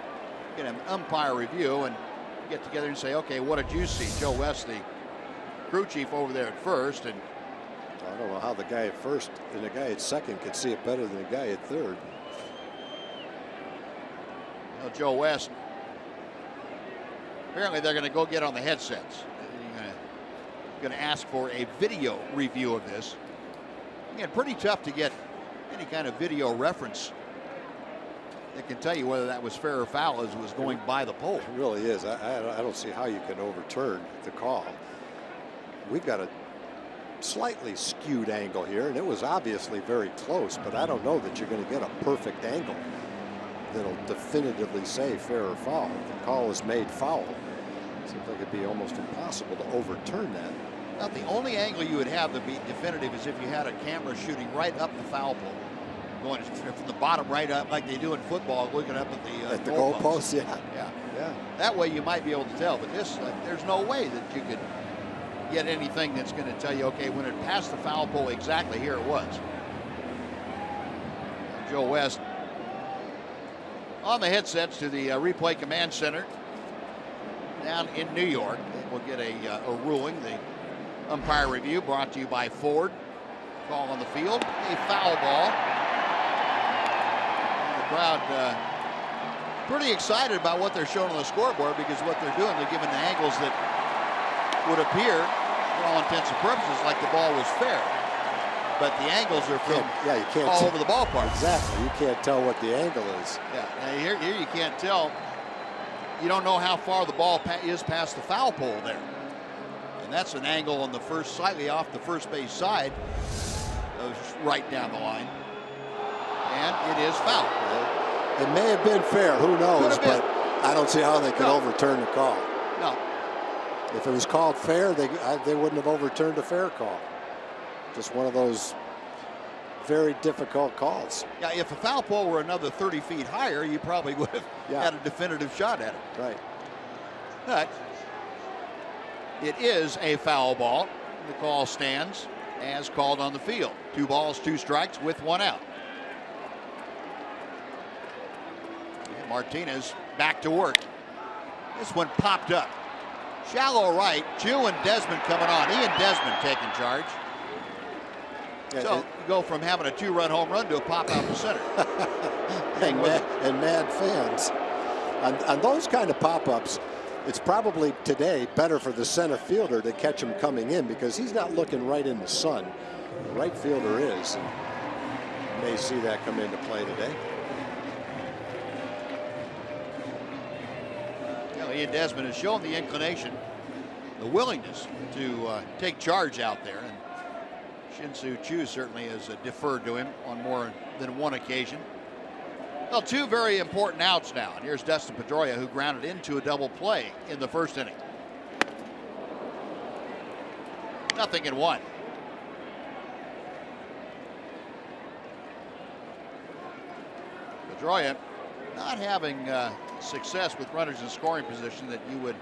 Speaker 2: get an umpire review, and get together and say, okay, what did you see? Joe West, the crew chief over there at first, and
Speaker 3: I don't know how the guy at first and the guy at second could see it better than the guy at third.
Speaker 2: well, Joe West, apparently they're going to go get on the headsets. Going to ask for a video review of this. Again, pretty tough to get any kind of video reference that can tell you whether that was fair or foul as it was going by the pole.
Speaker 3: It really is. I don't see how you can overturn the call. We've got a slightly skewed angle here, and it was obviously very close, but I don't know that you're going to get a perfect angle that'll definitively say fair or foul. If the call is made foul, it seems like it'd be almost impossible to overturn that.
Speaker 2: Now, the only angle you would have to be definitive is if you had a camera shooting right up the foul pole, going from the bottom right up like they do in football, looking up at the goal post.
Speaker 3: Yeah.
Speaker 2: That way you might be able to tell, but this, there's no way that you could get anything that's going to tell you, okay, when it passed the foul pole, exactly here it was. Joe West on the headsets to the replay command center down in New York. We'll get a ruling. The umpire review brought to you by Ford. Call on the field, a foul ball. The crowd pretty excited about what they're showing on the scoreboard, because what they're doing, they're giving the angles that would appear, for all intents and purposes, like the ball was fair. But the angles are from
Speaker 3: you can't
Speaker 2: all over the ballpark.
Speaker 3: Exactly. You can't tell what the angle is.
Speaker 2: Yeah. Now here you can't tell. You don't know how far the ball is past the foul pole there. And that's an angle on the first, slightly off the first base side, right down the line. And it is foul.
Speaker 3: It may have been fair, who knows, but I don't see how they could overturn the call.
Speaker 2: No.
Speaker 3: If it was called fair, they wouldn't have overturned a fair call. Just one of those very difficult calls.
Speaker 2: Yeah, if a foul pole were another 30 feet higher, you probably would have had a definitive shot at it.
Speaker 3: Right.
Speaker 2: But it is a foul ball. The call stands as called on the field. 2 balls, 2 strikes with 1 out. And Martinez back to work. This one popped up. Shallow right. Jew and Desmond coming on. Ian Desmond taking charge.
Speaker 3: Yeah,
Speaker 2: so you go from having a 2-run home run to a pop out to center.
Speaker 3: and mad fans. On those kind of pop-ups, it's probably today better for the center fielder to catch him coming in, because he's not looking right in the sun. The right fielder is. And you may see that come into play today.
Speaker 2: Ian Desmond has shown the inclination, the willingness to take charge out there. And Shin-Soo Choo certainly has deferred to him on more than one occasion. Well, 2 very important outs now. And here's Dustin Pedroia, who grounded into a double play in the first inning. 0-1. Pedroia not having success with runners in scoring position that you would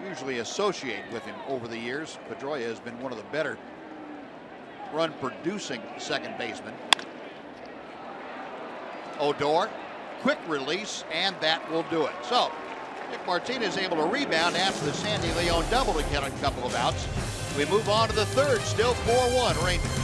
Speaker 2: usually associate with him over the years. Pedroia has been one of the better run-producing second basemen. Odor, quick release, and that will do it. So, Nick Martinez able to rebound after the Sandy Leon double to get a couple of outs. We move on to the third, still 4-1 Rangers.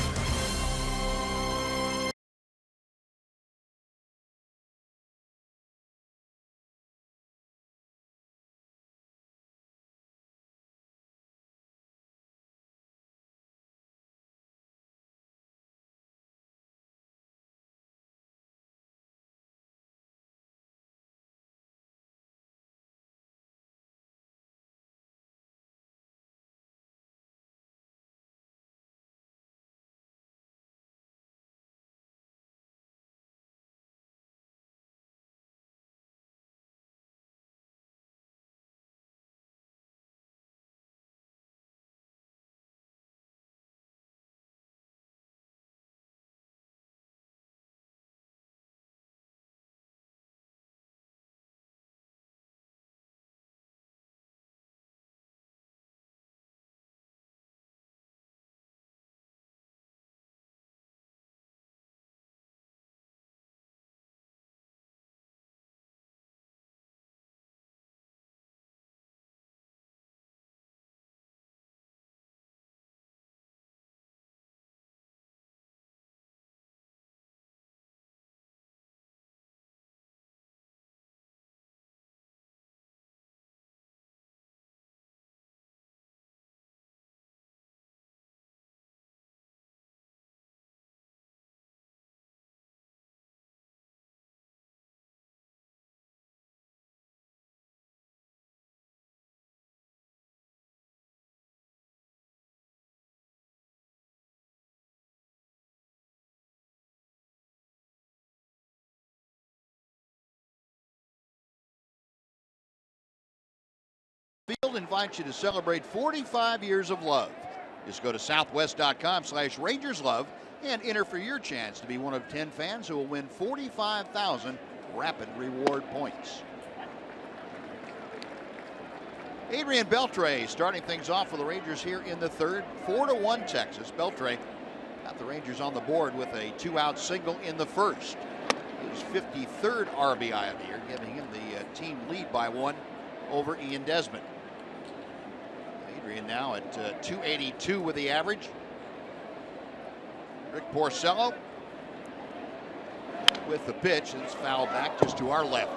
Speaker 2: Field invites you to celebrate 45 years of love. Just go to southwest.com/RangersLove and enter for your chance to be one of 10 fans who will win 45,000 rapid reward points. Adrian Beltre starting things off for the Rangers here in the third. 4-1 Texas. Beltre got the Rangers on the board with a 2-out single in the first. His 53rd RBI of the year, giving him the team lead by 1 over Ian Desmond. Adrian now at 282 with the average. Rick Porcello with the pitch, and it's fouled back just to our left.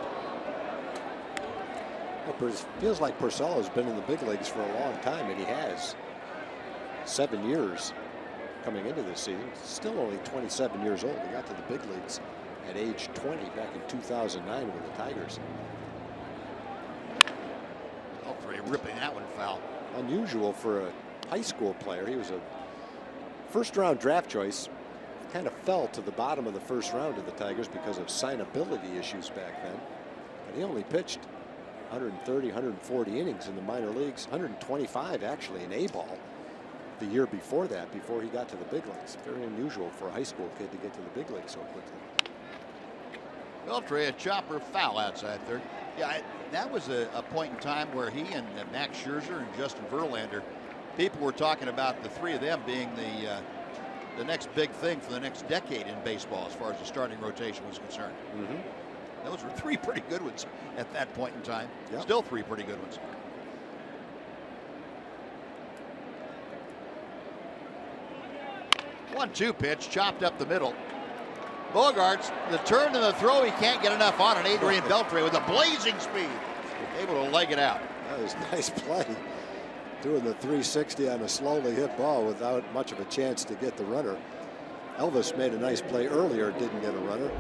Speaker 3: Well, it feels like Porcello's been in the big leagues for a long time, and he has. 7 years coming into this season. Still only 27 years old. He got to the big leagues at age 20 back in 2009 with the Tigers.
Speaker 2: Beltre ripping that one foul.
Speaker 3: Unusual for a high school player. He was a first-round draft choice. Kind of fell to the bottom of the first round of the Tigers because of signability issues back then. But he only pitched 130, 140 innings in the minor leagues, 125 actually in A-ball the year before that, before he got to the big leagues. Very unusual for a high school kid to get to the big leagues so quickly.
Speaker 2: Beltre, a chopper foul outside third. Yeah, that was a point in time where he and Max Scherzer and Justin Verlander, people were talking about the three of them being the next big thing for the next decade in baseball as far as the starting rotation was concerned. Those were 3 pretty good ones at that point in time. Yep. Still 3 pretty good ones. 1-2 pitch, chopped up the middle. Bogarts, the turn and the throw, he can't get enough on it. Adrian Beltre with a blazing speed, able to leg it out.
Speaker 3: That was a nice play. Doing the 360 on a slowly hit ball without much of a chance to get the runner. Elvis made a nice play earlier, didn't get a runner.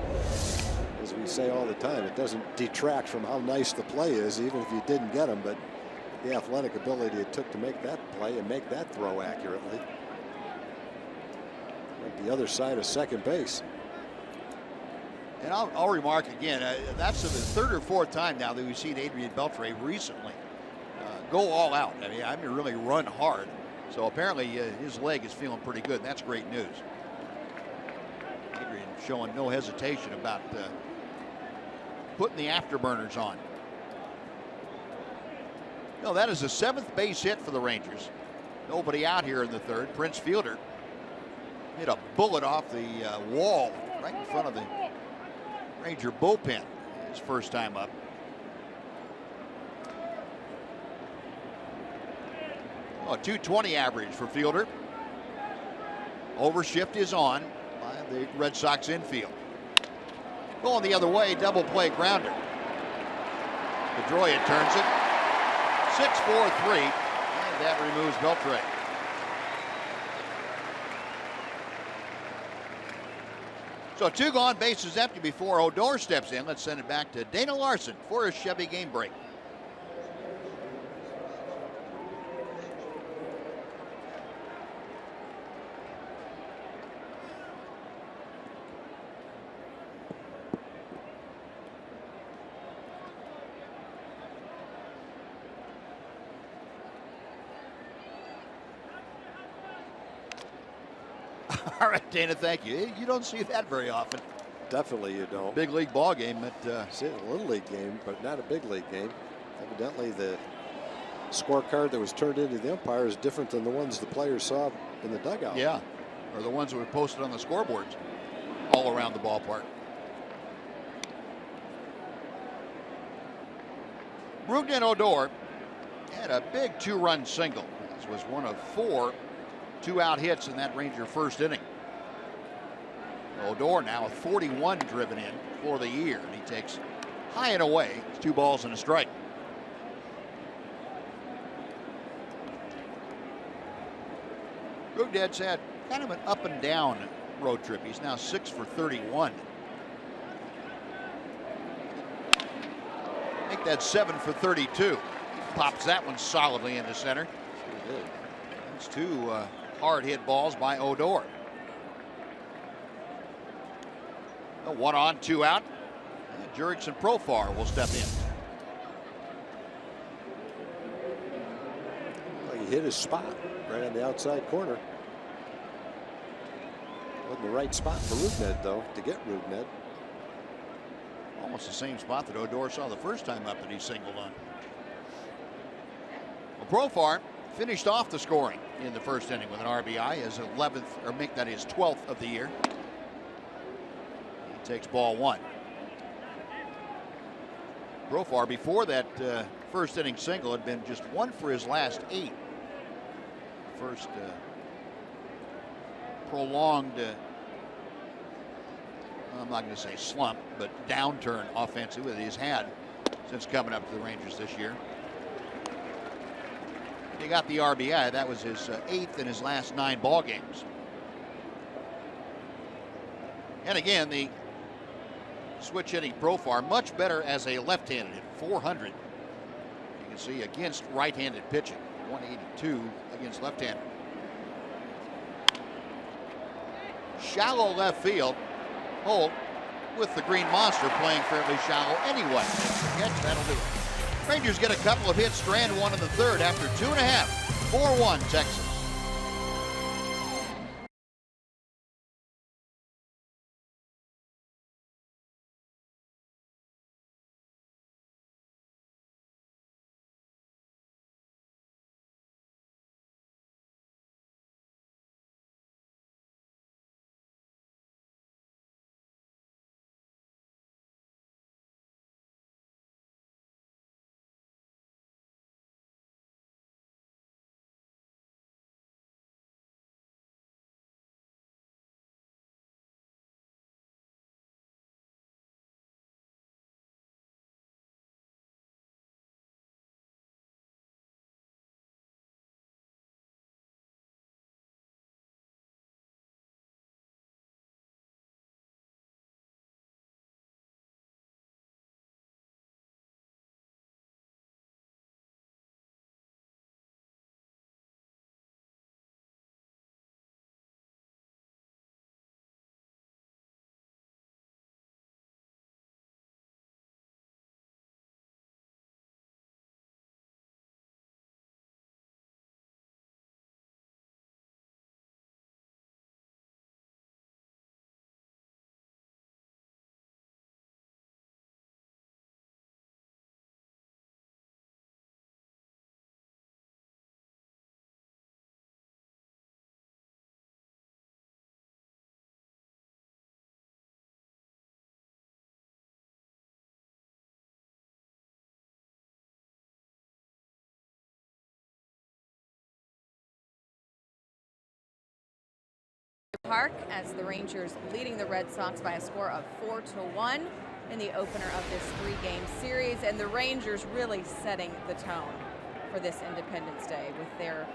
Speaker 3: As we say all the time, it doesn't detract from how nice the play is, even if you didn't get him, but the athletic ability it took to make that play and make that throw accurately. Went the other side of second base.
Speaker 2: And I'll remark again, that's the 3rd or 4th time now that we've seen Adrian Beltre recently go all out. I mean, really run hard. So apparently his leg is feeling pretty good. That's great news. Adrian showing no hesitation about putting the afterburners on. No, that is a 7th base hit for the Rangers. Nobody out here in the 3rd. Prince Fielder hit a bullet off the wall right in front of the Ranger bullpen. His first time up. A 220 average for Fielder. Overshift is on by the Red Sox infield. Going the other way, double play grounder. Pedroia turns it. 6-4-3, and that removes Beltre. So 2 gone, bases empty before Odor steps in. Let's send it back to Dana Larson for a Chevy game break. All right, Dana, thank you. You don't see that very often.
Speaker 3: Definitely you don't.
Speaker 2: Big league ball game.
Speaker 3: See a little league game, but not a big league game. Evidently the scorecard that was turned into the umpire is different than the ones the players saw in the dugout.
Speaker 2: Yeah, or the ones that were posted on the scoreboards all around the ballpark. Brugden Odor had a big 2-run single. This was one of 4 2-out hits in that Ranger first inning. Odor now with 41 driven in for the year, and he takes high and away. It's 2 balls and a strike. Brugden's had kind of an up and down road trip. He's now 6 for 31. Make that 7 for 32. Pops that one solidly into center.
Speaker 3: Sure did.
Speaker 2: It's 2 hard hit balls by Odor. 1 on, 2 out. Jurickson Profar will step in.
Speaker 3: He hit his spot right on the outside corner. Wasn't the right spot for Rougned, though, to get Rougned.
Speaker 2: Almost the same spot that Odor saw the first time up that he singled on. Well, Profar finished off the scoring in the first inning with an RBI, his 11th, or make that his 12th of the year. He takes ball one. Profar, before that first inning single, had been just 1 for his last 8. First prolonged, I'm not going to say slump, but downturn offensively that he's had since coming up to the Rangers this year. He got the RBI. That was his 8th in his last 9 ball games. And again, the switch hitting Profar much better as a left-handed hit, 400. You can see against right-handed pitching, 182 against left-handed. Shallow left field. Holt with the Green Monster playing fairly shallow anyway. Catch, that'll do it. Rangers get a couple of hits, strand one in the third after 2.5. 4-1 Texas.
Speaker 4: Park as the Rangers leading the Red Sox by a score of 4-1 in the opener of this 3-game series, and the Rangers really setting the tone for this Independence Day with their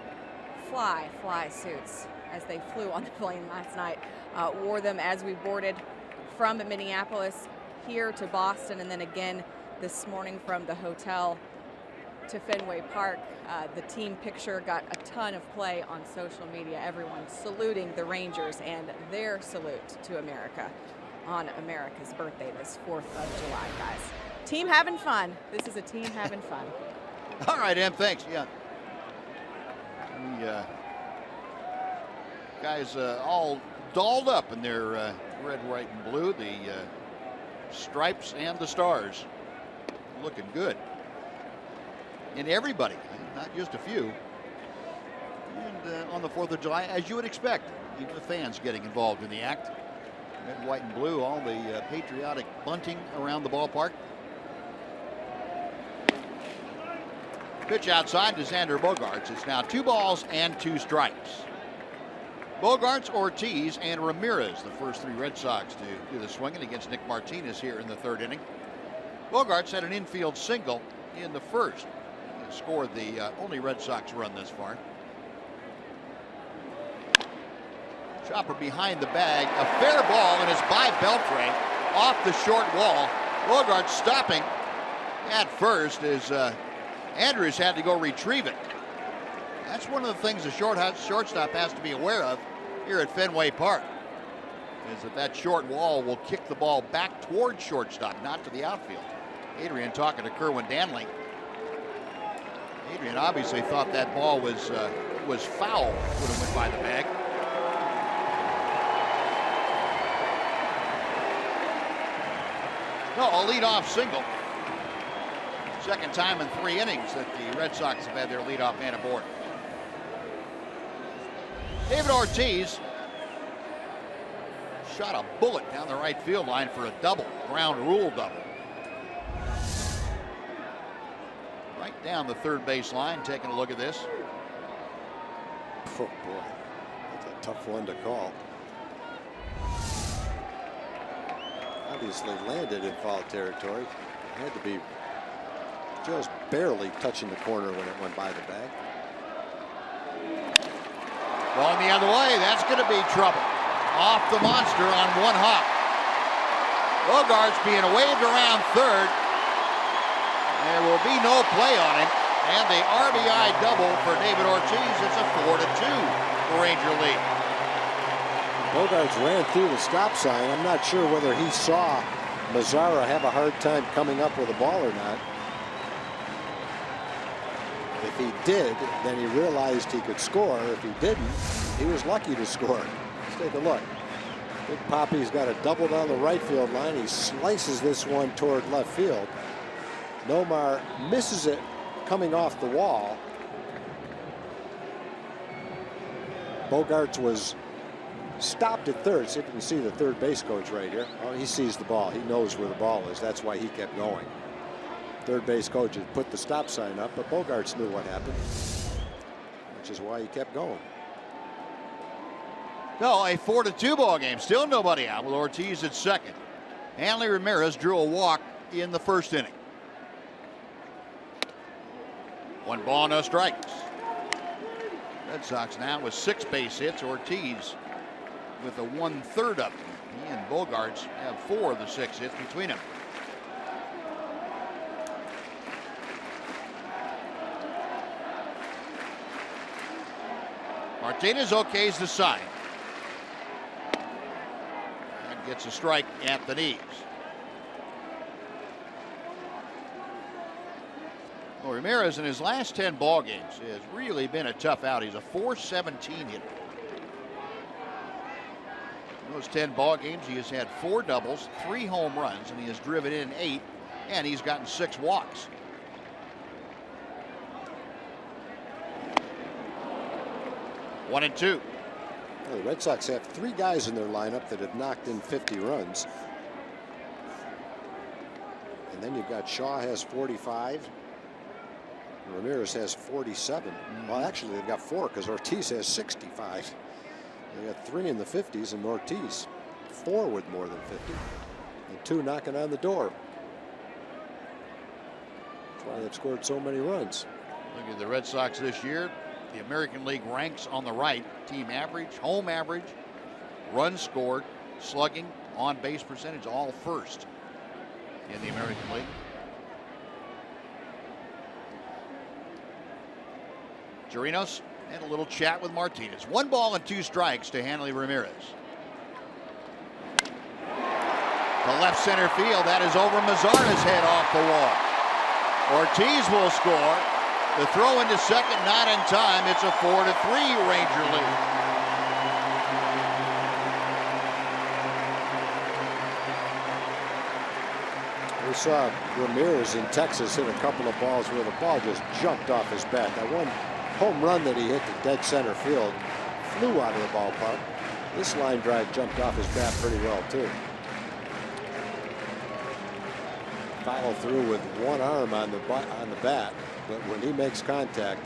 Speaker 4: fly suits as they flew on the plane last night. Wore them as we boarded from Minneapolis here to Boston, and then again this morning from the hotel to Fenway Park. The team picture got a ton of play on social media. Everyone saluting the Rangers and their salute to America on America's birthday this 4th of July, guys. Team having fun. This is a team having fun.
Speaker 2: All right, Em, thanks. Yeah. The guys all dolled up in their red, white, and blue. The stripes and the stars. Looking good. And everybody, not just a few. And on the 4th of July, as you would expect, even the fans getting involved in the act. Red, white, and blue, all the patriotic bunting around the ballpark. Pitch outside to Xander Bogaerts. It's now 2 balls and 2 strikes. Bogaerts, Ortiz, and Ramirez, the first 3 Red Sox to do the swinging against Nick Martinez here in the 3rd inning. Bogaerts had an infield single in the 1st. Scored the only Red Sox run this far. Chopper behind the bag, a fair ball, and it's by Beltre off the short wall. Bogaerts stopping at first as Andrews had to go retrieve it. That's one of the things the shortstop has to be aware of here at Fenway Park, is that short wall will kick the ball back toward shortstop, not to the outfield. Adrian talking to Kerwin Danley. Adrian obviously thought that ball was foul when it went by the bag. No, a leadoff single. Second time in 3 innings that the Red Sox have had their leadoff man aboard. David Ortiz shot a bullet down the right field line for a double, ground rule double. Right down the third base line, taking a look at this.
Speaker 3: Oh boy, that's a tough one to call. Obviously landed in foul territory. Had to be just barely touching the corner when it went by the bag.
Speaker 2: Going the other way, that's going to be trouble. Off the monster on one hop. Bogart's being waved around third. There will be no play on him. And the RBI double for David Ortiz. It's a 4-2 Ranger lead.
Speaker 3: Bogarts ran through the stop sign. I'm not sure whether he saw Mazzara have a hard time coming up with the ball or not. If he did, then he realized he could score. If he didn't, he was lucky to score. Let's take a look. Big Poppy's got a double down the right field line. He slices this one toward left field. Nomar misses it coming off the wall. Bogarts was stopped at third, so you can see the third base coach right here. Oh, he sees the ball. He knows where the ball is. That's why he kept going. Third base coach had put the stop sign up, but Bogarts knew what happened, which is why he kept going.
Speaker 2: No, a 4-2 ball game. Still nobody out with Ortiz at second. Hanley Ramirez drew a walk in the first inning. 1 ball, no strikes. Red Sox now with 6 base hits. Ortiz with a 1/3 of them. He and Bogarts have 4 of the 6 hits between them. Martinez okays the sign. And gets a strike at the knees. Well, Ramirez in his last 10 ball games has really been a tough out. He's a .417 hitter. In those 10 ball games, he has had 4 doubles, 3 home runs, and he has driven in 8, and he's gotten 6 walks. One and two.
Speaker 3: Well, the Red Sox have 3 guys in their lineup that have knocked in 50 runs. And then you've got Shaw has 45. Ramirez has 47. Well, actually, they've got 4 because Ortiz has 65. They got 3 in the 50s and Ortiz 4 with more than 50. And 2 knocking on the door. That's why they've scored so many runs.
Speaker 2: Look at the Red Sox this year. The American League ranks on the right. Team average, home average, runs scored, slugging, on base percentage, all first in the American League. Chirinos had a little chat with Martinez. 1 ball and 2 strikes to Hanley Ramirez. To left center field, that is over Mazzara's head off the wall. Ortiz will score. The throw into second, not in time. It's a 4-3 Ranger lead.
Speaker 3: We saw Ramirez in Texas hit a couple of balls where the ball just jumped off his bat. That one home run that he hit to dead center field flew out of the ballpark. This line drive jumped off his bat pretty well too. Follow through with one arm on the bat, but when he makes contact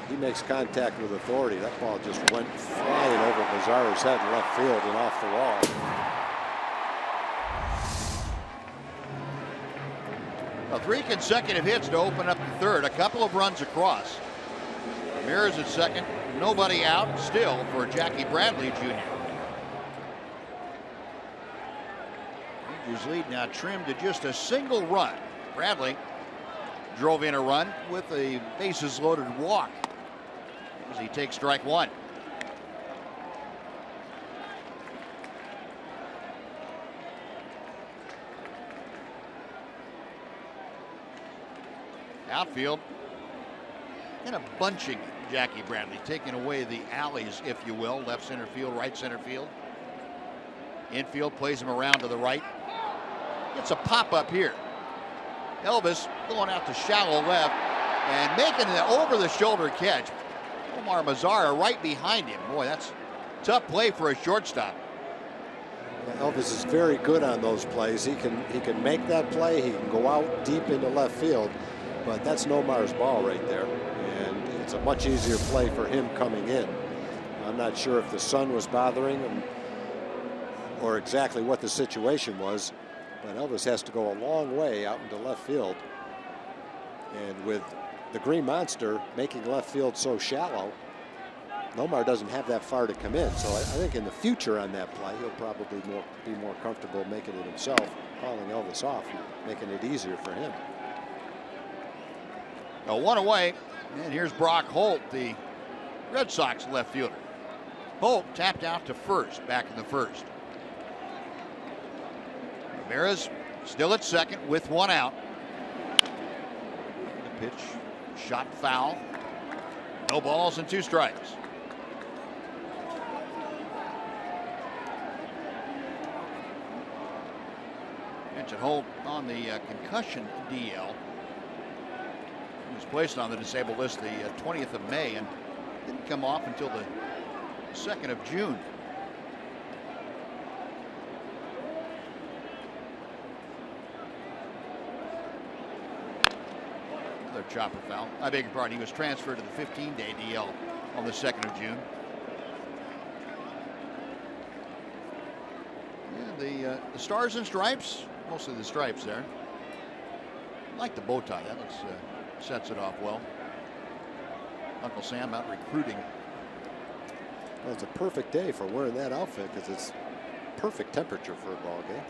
Speaker 3: with authority. That ball just went flying over Mazzara's head in left field and off the wall.
Speaker 2: Well, 3 consecutive hits to open up the third. A couple of runs across. Ramirez at second. Nobody out still for Jackie Bradley Jr. Rangers lead now trimmed to just a single run. Bradley drove in a run with a bases loaded walk as he takes strike 1. Outfield, kind of bunching Jackie Bradley, taking away the alleys, if you will, left center field, right center field. Infield plays him around to the right. Gets a pop-up here. Elvis going out to shallow left and making an over-the-shoulder catch. Omar Mazara right behind him. Boy, that's a tough play for a shortstop.
Speaker 3: Elvis is very good on those plays. He can make that play. He can go out deep into left field, but that's Nomar's ball right there, and it's a much easier play for him coming in. I'm not sure if the sun was bothering him or exactly what the situation was, but Elvis has to go a long way out into left field, and with the Green Monster making left field so shallow, Nomar doesn't have that far to come in. So I think in the future on that play, he'll probably be more comfortable making it himself, calling Elvis off, making it easier for him.
Speaker 2: A one away, and here's Brock Holt, the Red Sox left fielder. Holt tapped out to first, back in the first. Ramirez still at second with one out. The pitch, shot foul. No balls and 2 strikes. Mention Holt on the concussion DL. He was placed on the disabled list the 20th of May and didn't come off until the 2nd of June. Another chopper foul. I beg your pardon. He was transferred to the 15-day DL on the 2nd of June. Yeah, the stars and stripes. Mostly the stripes there. I like the bow tie. That looks sets it off well. Uncle Sam out recruiting.
Speaker 3: Well, it's a perfect day for wearing that outfit because it's perfect temperature for a ball game.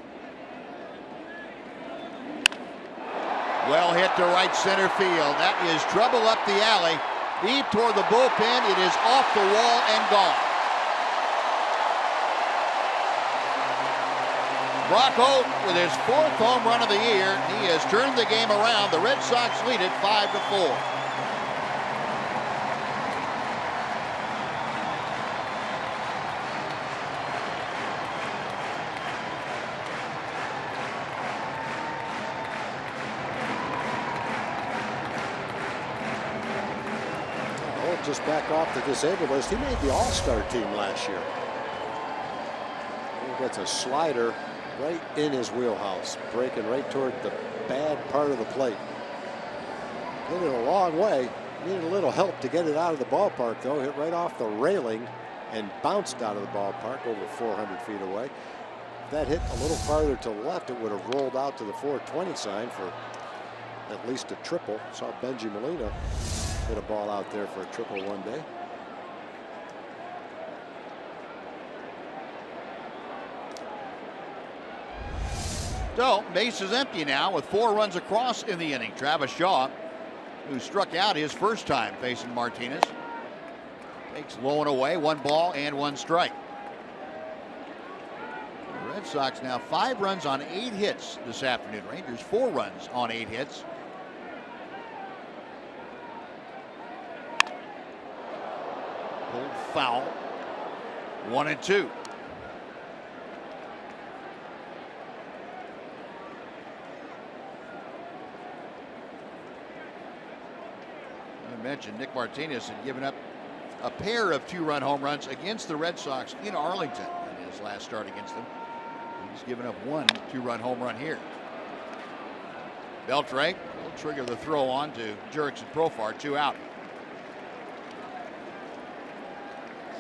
Speaker 2: Well hit to right center field. That is trouble up the alley. Deep toward the bullpen. It is off the wall and gone. Brock Holt with his 4th home run of the year. He has turned the game around. The Red Sox lead it 5-4.
Speaker 3: Holt just back off the disabled list. He made the All-Star team last year. He gets a slider right in his wheelhouse, breaking right toward the bad part of the plate. Hit it a long way. Needed a little help to get it out of the ballpark, though. Hit right off the railing and bounced out of the ballpark over 400 feet away. If that hit a little farther to the left, it would have rolled out to the 420 sign for at least a triple. Saw Benji Molina hit a ball out there for a triple one day.
Speaker 2: So, base is empty now with 4 runs across in the inning. Travis Shaw, who struck out his first time facing Martinez, takes low and away, 1 ball and 1 strike. The Red Sox now 5 runs on 8 hits this afternoon. Rangers 4 runs on 8 hits. Pulled foul. 1-2. Mentioned Nick Martinez had given up a pair of 2-run home runs against the Red Sox in Arlington in his last start against them. He's given up 1 2-run home run here. Beltre will trigger the throw on to Jurickson Profar, 2 out.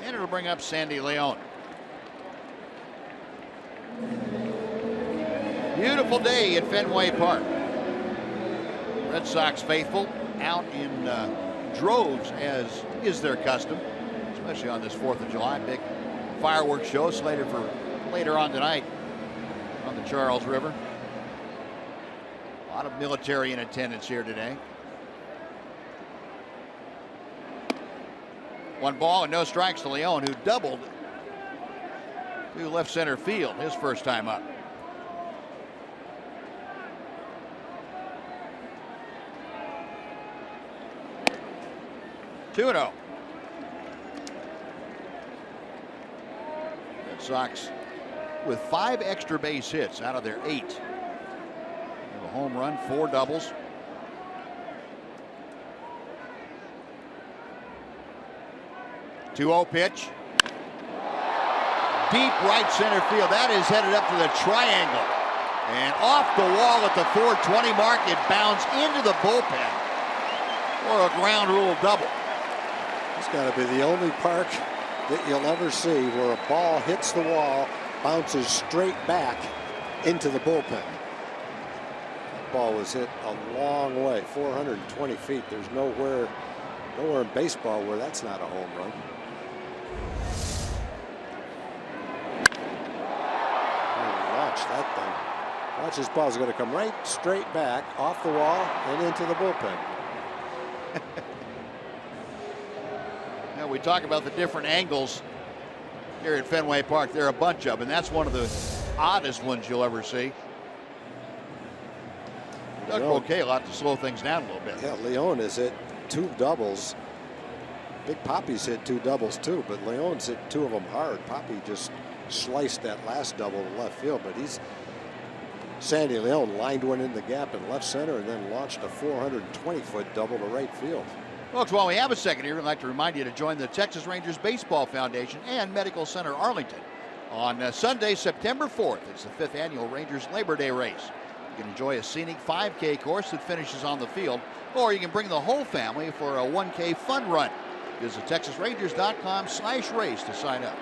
Speaker 2: And it'll bring up Sandy Leon. Beautiful day at Fenway Park. Red Sox faithful out in droves, as is their custom, especially on this 4th of July. Big fireworks show slated for later on tonight on the Charles River. A lot of military in attendance here today. 1 ball and no strikes to Leon, who doubled to left center field his first time up. 2-0. Red Sox with 5 extra base hits out of their 8. A home run, 4 doubles. Two-0 pitch. Deep right center field. That is headed up to the triangle. And off the wall at the 420 mark, it bounds into the bullpen for a ground rule double.
Speaker 3: It's got to be the only park that you'll ever see where a ball hits the wall, bounces straight back into the bullpen. That ball was hit a long way, 420 feet. There's nowhere in baseball where that's not a home run. Watch that thing. Watch, this ball's going to come right straight back off the wall and into the bullpen.
Speaker 2: Now we talk about the different angles here at Fenway Park. There are a bunch of them, and that's one of the oddest ones you'll ever see. Doug Bouquet a lot to slow things down a little bit.
Speaker 3: Yeah, Leon has hit 2 doubles. Big Papi's hit 2 doubles too, but Leon's hit 2 of them hard. Papi just sliced that last double to left field, but Sandy Leon lined one in the gap in left center and then launched a 420-foot double to right field.
Speaker 2: Folks, while we have a second here, we'd like to remind you to join the Texas Rangers Baseball Foundation and Medical Center Arlington on Sunday, September 4th. It's the 5th annual Rangers Labor Day race. You can enjoy a scenic 5K course that finishes on the field, or you can bring the whole family for a 1K fun run. Visit TexasRangers.com/race to sign up.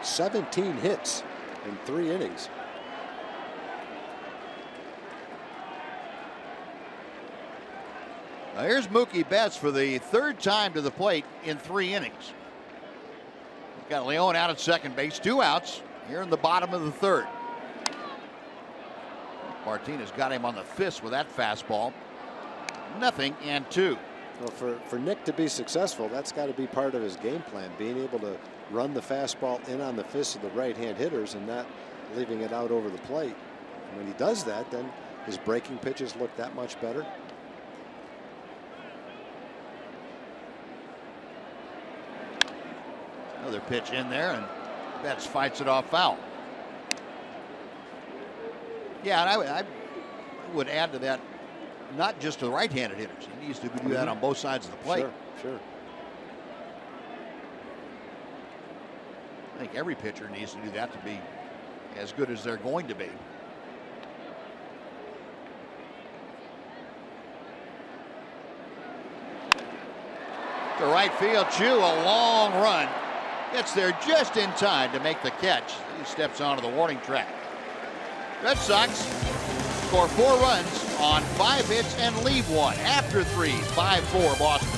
Speaker 3: 17 hits in 3 innings.
Speaker 2: Now here's Mookie Betts for the 3rd time to the plate in 3 innings. We've got Leon out at second base, 2 outs here in the bottom of the 3rd. Martinez got him on the fist with that fastball. 0-2.
Speaker 3: Well, for Nick to be successful, that's got to be part of his game plan, being able to run the fastball in on the fists of the right-hand hitters and not leaving it out over the plate. And when he does that, then his breaking pitches look that much better.
Speaker 2: Another pitch in there, and Betts fights it off foul. Yeah, and I would add to that, not just to the right-handed hitters. He needs to do that on both sides of the plate.
Speaker 3: Sure.
Speaker 2: I think every pitcher needs to do that to be as good as they're going to be. To right field, Chu, a long run. Gets there just in time to make the catch. He steps onto the warning track. Red Sox score 4 runs on 5 hits and leave 1 after 3, 5-4 Boston.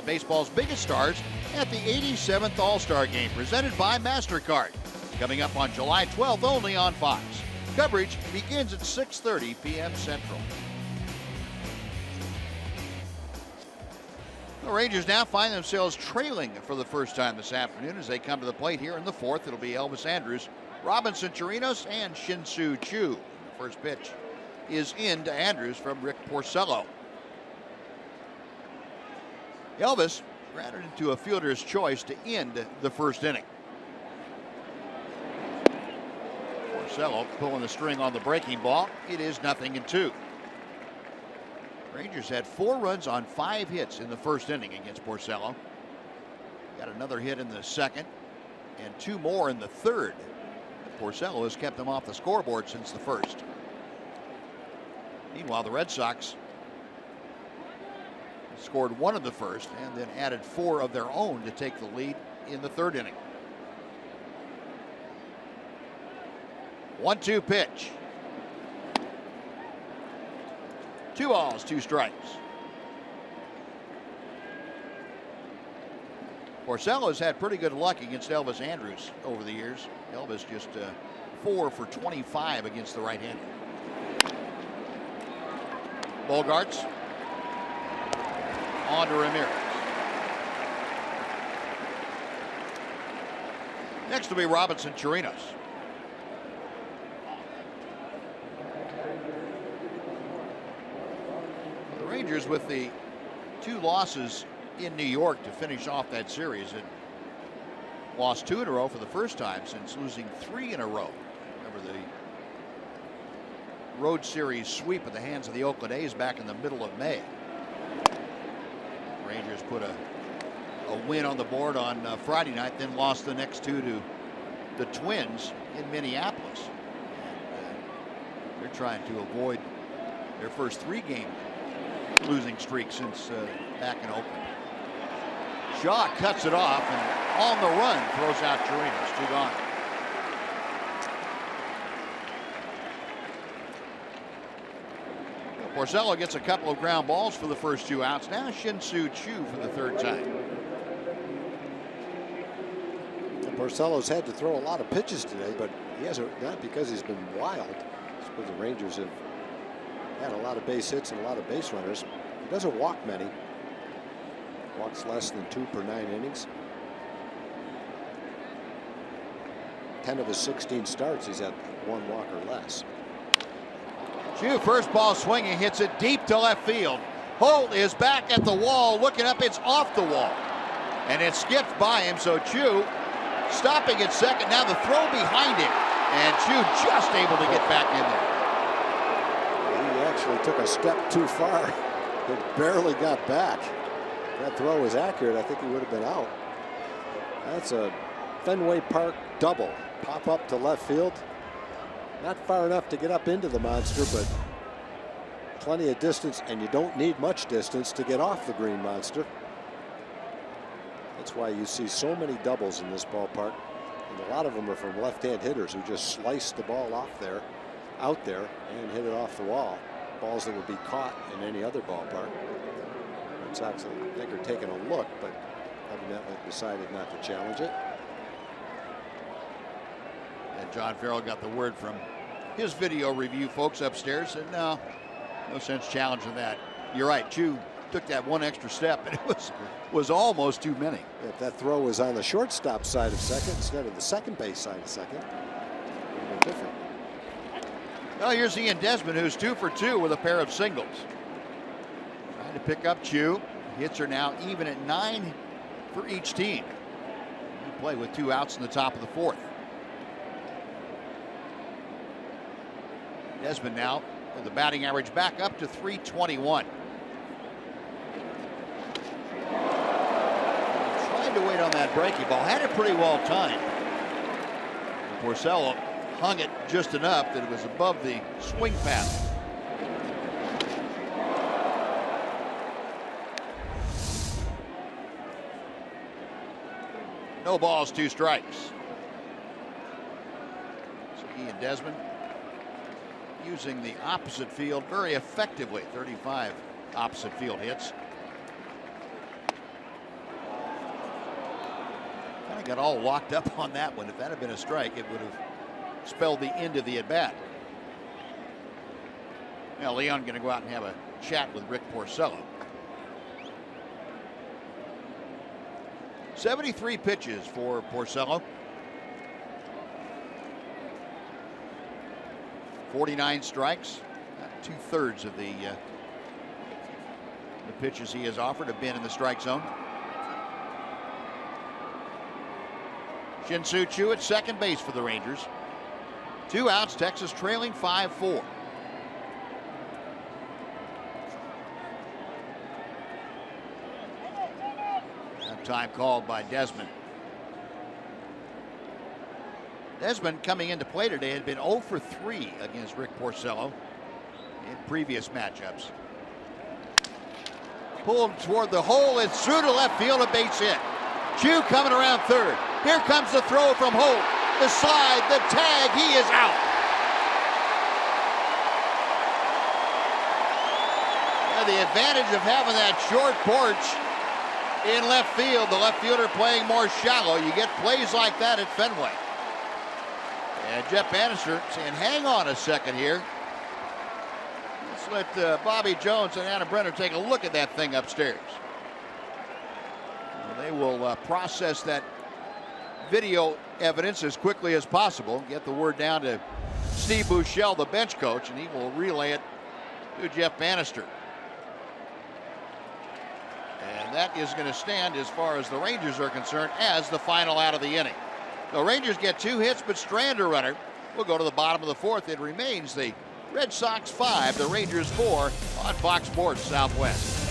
Speaker 2: baseball's biggest stars at the 87th All-Star Game, presented by MasterCard. Coming up on July 12th only on Fox. Coverage begins at 6:30 p.m. Central. The Rangers now find themselves trailing for the first time this afternoon as they come to the plate here in the fourth. It'll be Elvis Andrus, Robinson Chirinos, and Shin-Soo Choo. The first pitch is in to Andrus from Rick Porcello. Elvis grounded into a fielder's choice to end the first inning. Porcello pulling the string on the breaking ball. It is 0-2. Rangers had 4 runs on 5 hits in the first inning against Porcello. Got another hit in the second and 2 more in the third. Porcello has kept them off the scoreboard since the first. Meanwhile, the Red Sox scored 1 in the first and then added 4 of their own to take the lead in the third inning. 1-2 pitch. 2 balls, 2 strikes. Porcello has had pretty good luck against Elvis Andrus over the years. Elvis just 4 for 25 against the right-hander. Bogarts on to Ramirez. Next will be Robinson Chirinos. The Rangers, with the 2 losses in New York to finish off that series, and lost 2 in a row for the first time since losing 3 in a row. Remember the road series sweep at the hands of the Oakland A's back in the middle of May. Rangers put a win on the board on Friday night, then lost the next 2 to the Twins in Minneapolis. And, they're trying to avoid their first 3-game losing streak since back in Oakland. Shaw cuts it off and on the run throws out Chirinos. 2 gone. Porcello gets a couple of ground balls for the first 2 outs. Now Shin-Soo Choo for the 3rd time.
Speaker 3: Porcello's had to throw a lot of pitches today, but he hasn't, not because he's been wild. It's because the Rangers have had a lot of base hits and a lot of base runners. He doesn't walk many. Walks less than 2 per 9 innings. 10 of his 16 starts, he's had 1 walk or less.
Speaker 2: Choo, first ball swinging, hits it deep to left field. Holt is back at the wall, looking up, it's off the wall. And it skipped by him, so Choo stopping at second. Now the throw behind him, and Choo just able to get back in there.
Speaker 3: He actually took a step too far. It barely got back. If that throw was accurate, I think he would have been out. That's a Fenway Park double. Pop up to left field. Not far enough to get up into the monster, but plenty of distance, and you don't need much distance to get off the green monster. That's why you see so many doubles in this ballpark, and a lot of them are from left-hand hitters who just slice the ball out there, and hit it off the wall. Balls that would be caught in any other ballpark. Red Sox, I think, are taking a look, but evidently decided not to challenge it.
Speaker 2: And John Farrell got the word from his video review folks upstairs, and no sense challenging that. You're right, Choo took that 1 extra step, and it was almost too many.
Speaker 3: If that throw was on the shortstop side of second instead of the second base side of second, it would be different.
Speaker 2: Well, here's Ian Desmond, who's 2 for 2 with a pair of singles. Trying to pick up Choo. Hits are now even at 9 for each team. We play with 2 outs in the top of the 4th. Desmond now with the batting average back up to .321. Trying to wait on that breaking ball. Had it pretty well timed. Porcello hung it just enough that it was above the swing path. No balls, 2 strikes. So Ian Desmond using the opposite field very effectively. 35 opposite field hits. Kind of got all locked up on that one. If that had been a strike, it would have spelled the end of the at-bat. Now Leon going to go out and have a chat with Rick Porcello. 73 pitches for Porcello. 49 strikes. About 2/3 of the pitches he has offered have been in the strike zone. Shin-Soo Choo at second base for the Rangers. 2 outs, Texas trailing 5-4. Time called by Desmond. Desmond coming into play today had been 0 for 3 against Rick Porcello in previous matchups. Pulled toward the hole, it's through to left field, a base hit. Choo coming around third. Here comes the throw from Holt. The slide, the tag, he is out. Yeah, the advantage of having that short porch in left field, the left fielder playing more shallow. You get plays like that at Fenway. And Jeff Bannister saying, hang on a second here. Let's let Bobby Jones and Anna Brenner take a look at that thing upstairs. Well, they will process that video evidence as quickly as possible. Get the word down to Steve Buechele, the bench coach, and he will relay it to Jeff Bannister. And that is going to stand, as far as the Rangers are concerned, as the final out of the inning. The Rangers get 2 hits, but strand a runner. We'll go to the bottom of the 4th. It remains the Red Sox 5, the Rangers 4 on Fox Sports Southwest.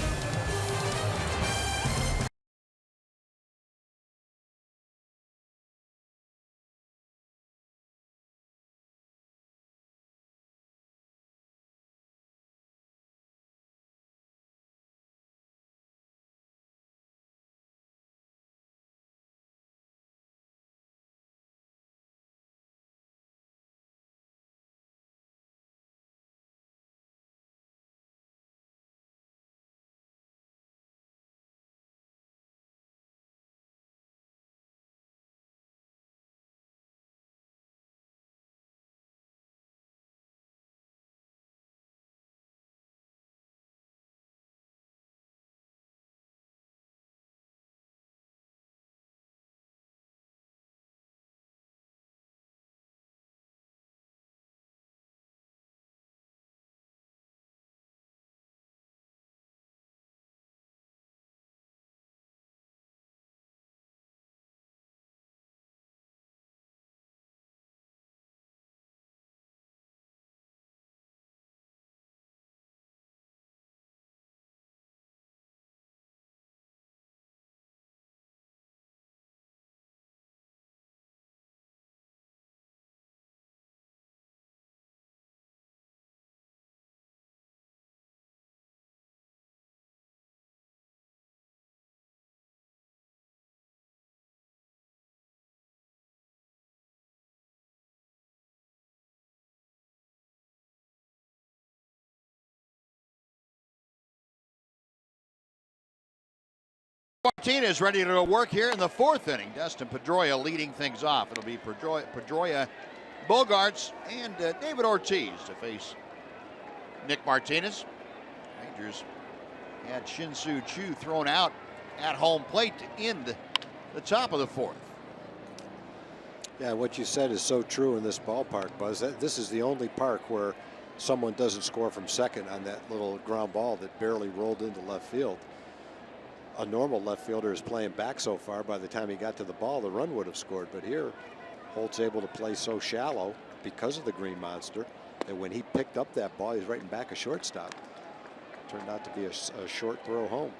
Speaker 2: Martinez ready to work here in the 4th inning. Dustin Pedroia leading things off. It'll be Pedroia, Bogarts, and David Ortiz to face Nick Martinez. Rangers had Shin-Soo Choo thrown out at home plate to end the top of the 4th.
Speaker 3: Yeah, what you said is so true in this ballpark, Buzz. This is the only park where someone doesn't score from second on that little ground ball that barely rolled into left field. A normal left fielder is playing back so far. By the time he got to the ball, the run would have scored. But here, Holt's able to play so shallow because of the green monster that when he picked up that ball, he's right in back of shortstop. Turned out to be a short throw home.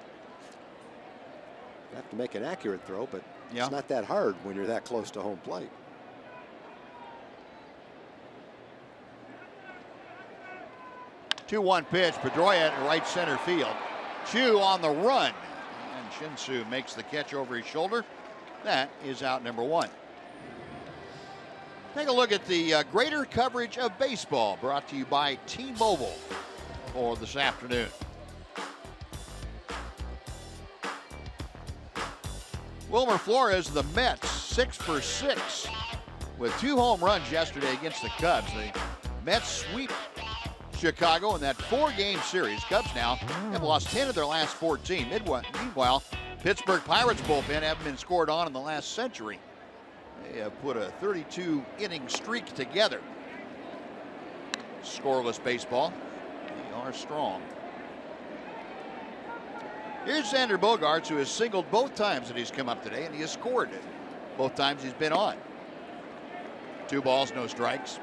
Speaker 3: You have to make an accurate throw, but it's not that hard when you're that close to home plate.
Speaker 2: Two-one pitch. Pedroia at right center field. Choo on the run. And Shin-Soo makes the catch over his shoulder. That is out number 1. Take a look at the greater coverage of baseball brought to you by T-Mobile for this afternoon. Wilmer Flores, the Mets 6 for 6 with 2 home runs yesterday against the Cubs. The Mets sweep Chicago in that 4-game series. Cubs now have lost 10 of their last 14. Meanwhile, Pittsburgh Pirates bullpen haven't been scored on in the last century. They have put a 32-inning streak together. Scoreless baseball. They are strong. Here's Xander Bogaerts, who has singled both times that he's come up today, and he has scored both times he's been on. 2 balls, no strikes.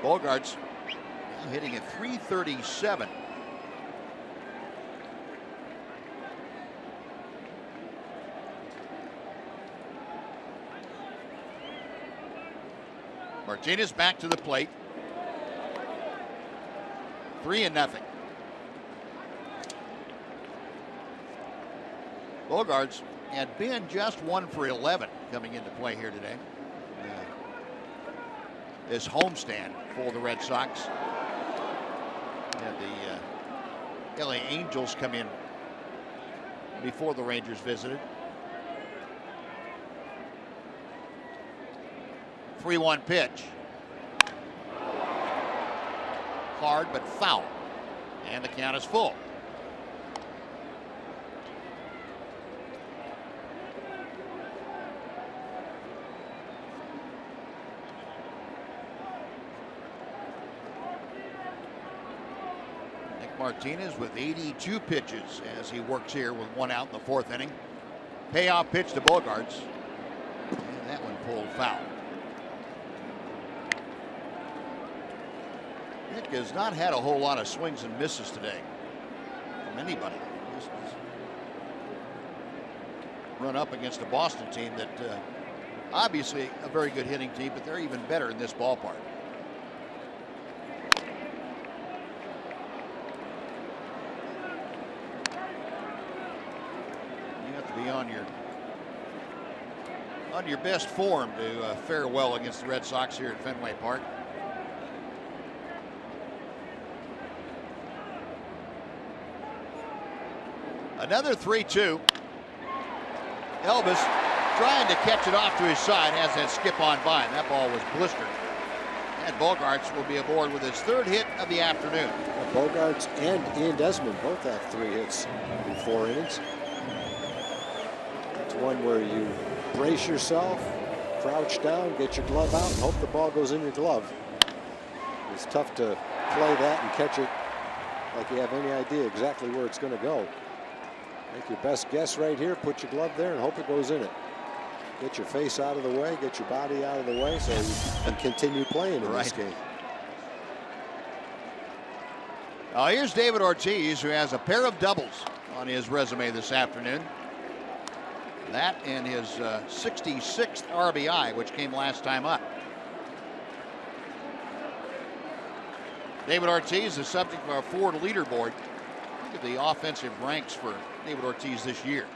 Speaker 2: Bogaerts hitting at .337. Martinez back to the plate. 3-0. Bogaerts had been just 1 for 11 coming into play here today. This homestand for the Red Sox. Had the LA Angels come in before the Rangers visited. 3-1 pitch. Hard but foul. And the count is full. Martinez with 82 pitches as he works here with 1 out in the 4th inning. Payoff pitch to Bogaerts. And that one pulled foul. Nick has not had a whole lot of swings and misses today from anybody. Just run up against a Boston team that obviously a very good hitting team, but they're even better in this ballpark. Be on your best form to fare well against the Red Sox here at Fenway Park. Another 3-2. Elvis trying to catch it off to his side, has that skip on by, and that ball was blistered. And Bogaerts will be aboard with his 3rd hit of the afternoon.
Speaker 3: Well, Bogaerts and Ian Desmond both have 3 hits in 4 innings. One where you brace yourself, crouch down, get your glove out, and hope the ball goes in your glove. It's tough to play that and catch it like you have any idea exactly where it's going to go. Make your best guess right here, put your glove there, and hope it goes in it. Get your face out of the way, get your body out of the way so you can continue playing in this game.
Speaker 2: Here's David Ortiz, who has a pair of doubles on his resume this afternoon. That and his 66th RBI, which came last time up. David Ortiz, the subject of our Ford leaderboard. Look at the offensive ranks for David Ortiz this year.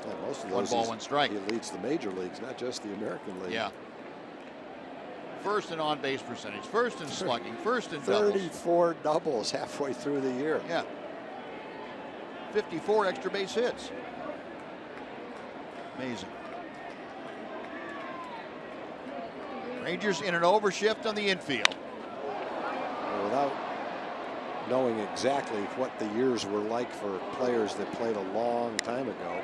Speaker 3: Well, most of
Speaker 2: One
Speaker 3: those
Speaker 2: ball, 1 strike.
Speaker 3: He leads the major leagues, not just the American League.
Speaker 2: Yeah. 1st in on-base percentage, 1st in slugging, 1st in doubles.
Speaker 3: 34 doubles halfway through the year.
Speaker 2: Yeah. 54 extra base hits. Amazing. Rangers in an overshift on the infield.
Speaker 3: Well, without knowing exactly what the years were like for players that played a long time ago,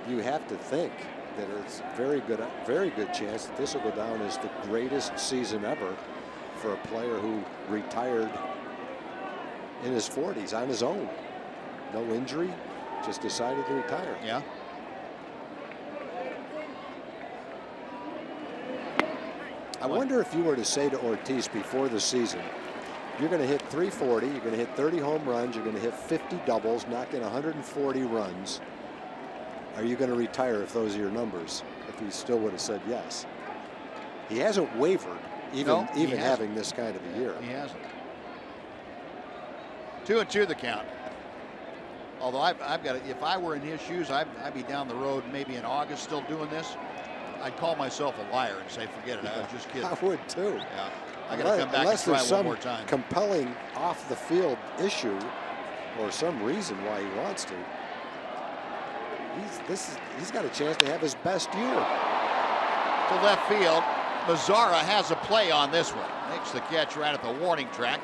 Speaker 3: you have to think that it's very good chance that this will go down as the greatest season ever for a player who retired in his 40s on his own. No injury, just decided to retire.
Speaker 2: Yeah.
Speaker 3: I wonder if you were to say to Ortiz before the season, you're going to hit 340, you're going to hit 30 home runs, you're going to hit 50 doubles, knock in 140 runs. Are you going to retire if those are your numbers? If he still would have said yes. He hasn't wavered, even having this kind of a year.
Speaker 2: He hasn't. 2-2 the count. Although I've got if I were in his shoes, I'd be down the road maybe in August still doing this. I'd call myself a liar and say, forget it. I was just kidding.
Speaker 3: I would too.
Speaker 2: Yeah. I got to come back and try one more time.
Speaker 3: Compelling off the field issue, or some reason why he wants to. He's got a chance to have his best year.
Speaker 2: To left field. Mazzara has a play on this one. Makes the catch right at the warning track.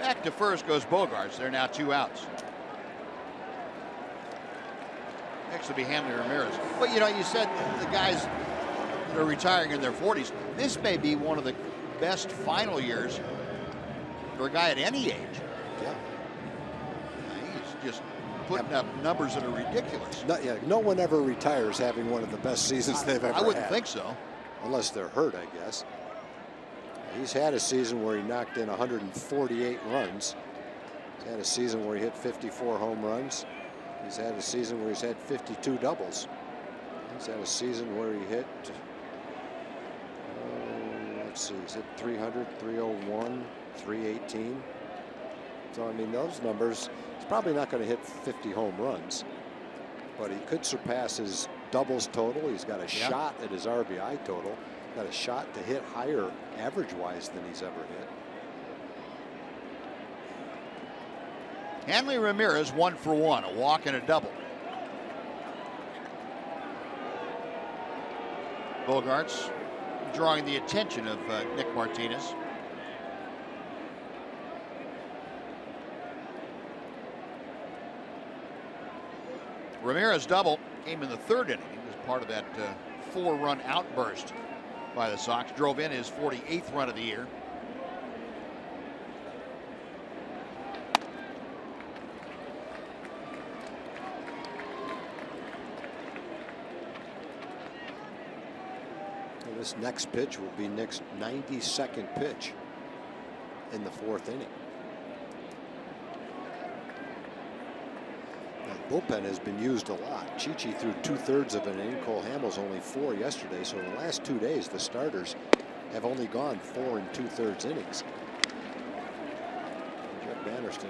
Speaker 2: Back to first goes Bogarts. They're now 2 outs. Next will be Hanley Ramirez. But you know, you said the guys that are retiring in their 40s. This may be one of the best final years for a guy at any age.
Speaker 3: Yeah.
Speaker 2: He's just putting up numbers that are ridiculous.
Speaker 3: No one ever retires having one of the best seasons they've ever had.
Speaker 2: I wouldn't think so.
Speaker 3: Unless they're hurt, I guess. He's had a season where he knocked in 148 runs. He's had a season where he hit 54 home runs. He's had a season where he's had 52 doubles. He's had a season where he hit, let's see, he's hit 300, 301, 318. So, I mean, those numbers, he's probably not going to hit 50 home runs, but he could surpass his doubles total. He's got a shot at his RBI total. Got a shot to hit higher average-wise than he's ever hit.
Speaker 2: Hanley Ramirez 1 for 1, a walk and a double. Bogarts drawing the attention of Nick Martinez. Ramirez double came in the 3rd inning. He was part of that 4-run outburst by the Sox. Drove in his 48th run of the year.
Speaker 3: And this next pitch will be Nick's 92nd pitch in the 4th inning. The bullpen has been used a lot. Chichi threw 2/3 of an inning. Cole Hamels only 4 yesterday. So in the last 2 days, the starters have only gone 4 2/3 innings. Jeff Bannerston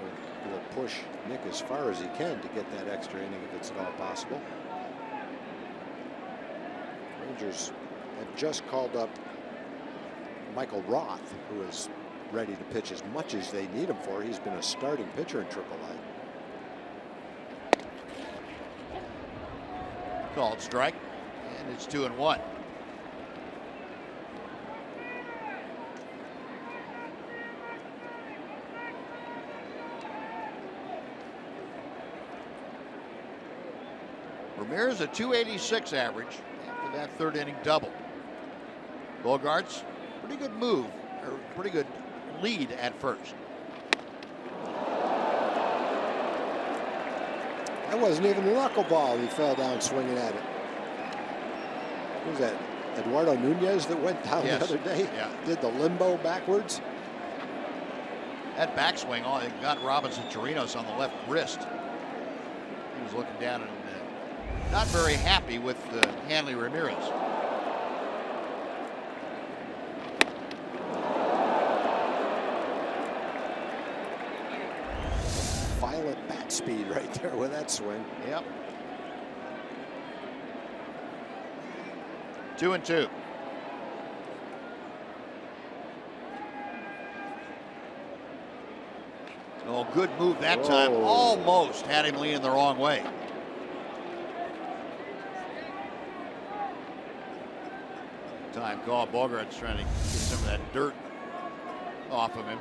Speaker 3: will push Nick as far as he can to get that extra inning if it's at all possible. Rangers have just called up Michael Roth, who is ready to pitch as much as they need him for. He's been a starting pitcher in AAA.
Speaker 2: Called strike, and it's 2-1. Ramirez a 286 average after that 3rd inning double. Bogarts, pretty good move, or pretty good lead at first.
Speaker 3: That wasn't even a knuckleball. He fell down swinging at it. Who was that? Eduardo Nunez that went down the other day?
Speaker 2: Yeah.
Speaker 3: Did the limbo backwards?
Speaker 2: That backswing, it got Robinson Chirinos on the left wrist. He was looking down and not very happy with Hanley Ramirez.
Speaker 3: Violent bat speed right there with that swing.
Speaker 2: Yep. 2-2. Oh, good move that time. Almost had him leaning the wrong way. Time call. Bogart's trying to get some of that dirt off of him.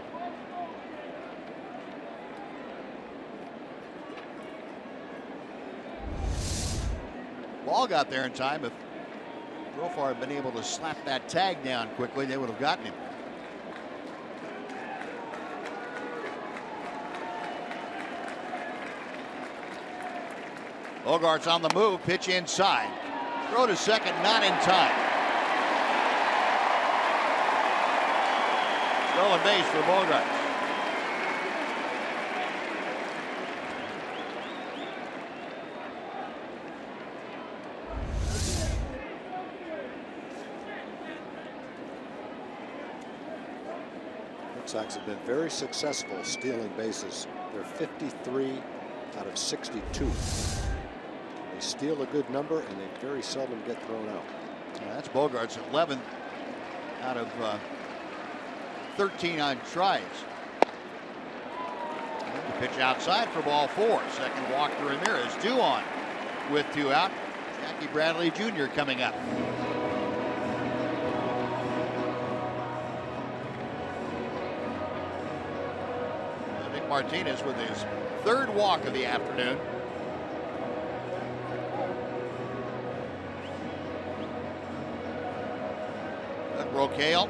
Speaker 2: Ball got there in time. If Profar had been able to slap that tag down quickly, they would have gotten him. Bogarts on the move, pitch inside. Throw to second, not in time. Stolen base for Bogarts.
Speaker 3: Red Sox have been very successful stealing bases. They're 53 out of 62. They steal a good number, and they very seldom get thrown out.
Speaker 2: Yeah, that's Bogarts, 11th out of 13 on tries. Pitch outside for ball 4. Second walk to Ramirez. 2 on with 2 out. Jackie Bradley Jr. coming up. Nick Martinez with his 3rd walk of the afternoon. Doug Brocale.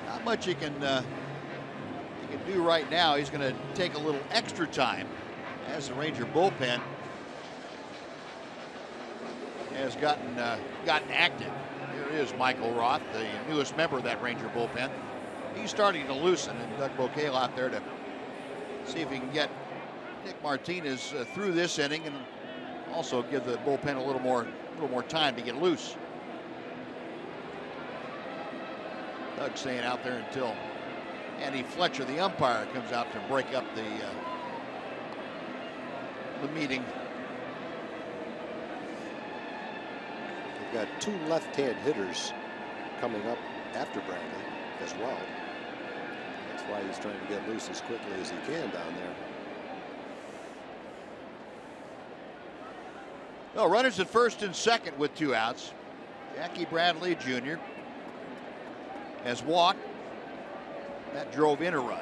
Speaker 2: Not much he can do right now. He's going to take a little extra time as the Ranger bullpen has gotten active. Here is Michael Roth, the newest member of that Ranger bullpen. He's starting to loosen, and Doug Brocale out there to see if he can get Nick Martinez through this inning and also give the bullpen a little more time to get loose. Doug staying out there until Andy Fletcher, the umpire, comes out to break up the meeting.
Speaker 3: They've got 2 left-hand hitters coming up after Bradley as well. That's why he's trying to get loose as quickly as he can down there.
Speaker 2: Well, runners at first and second with 2 outs. Jackie Bradley Jr. has walked. That drove in a run.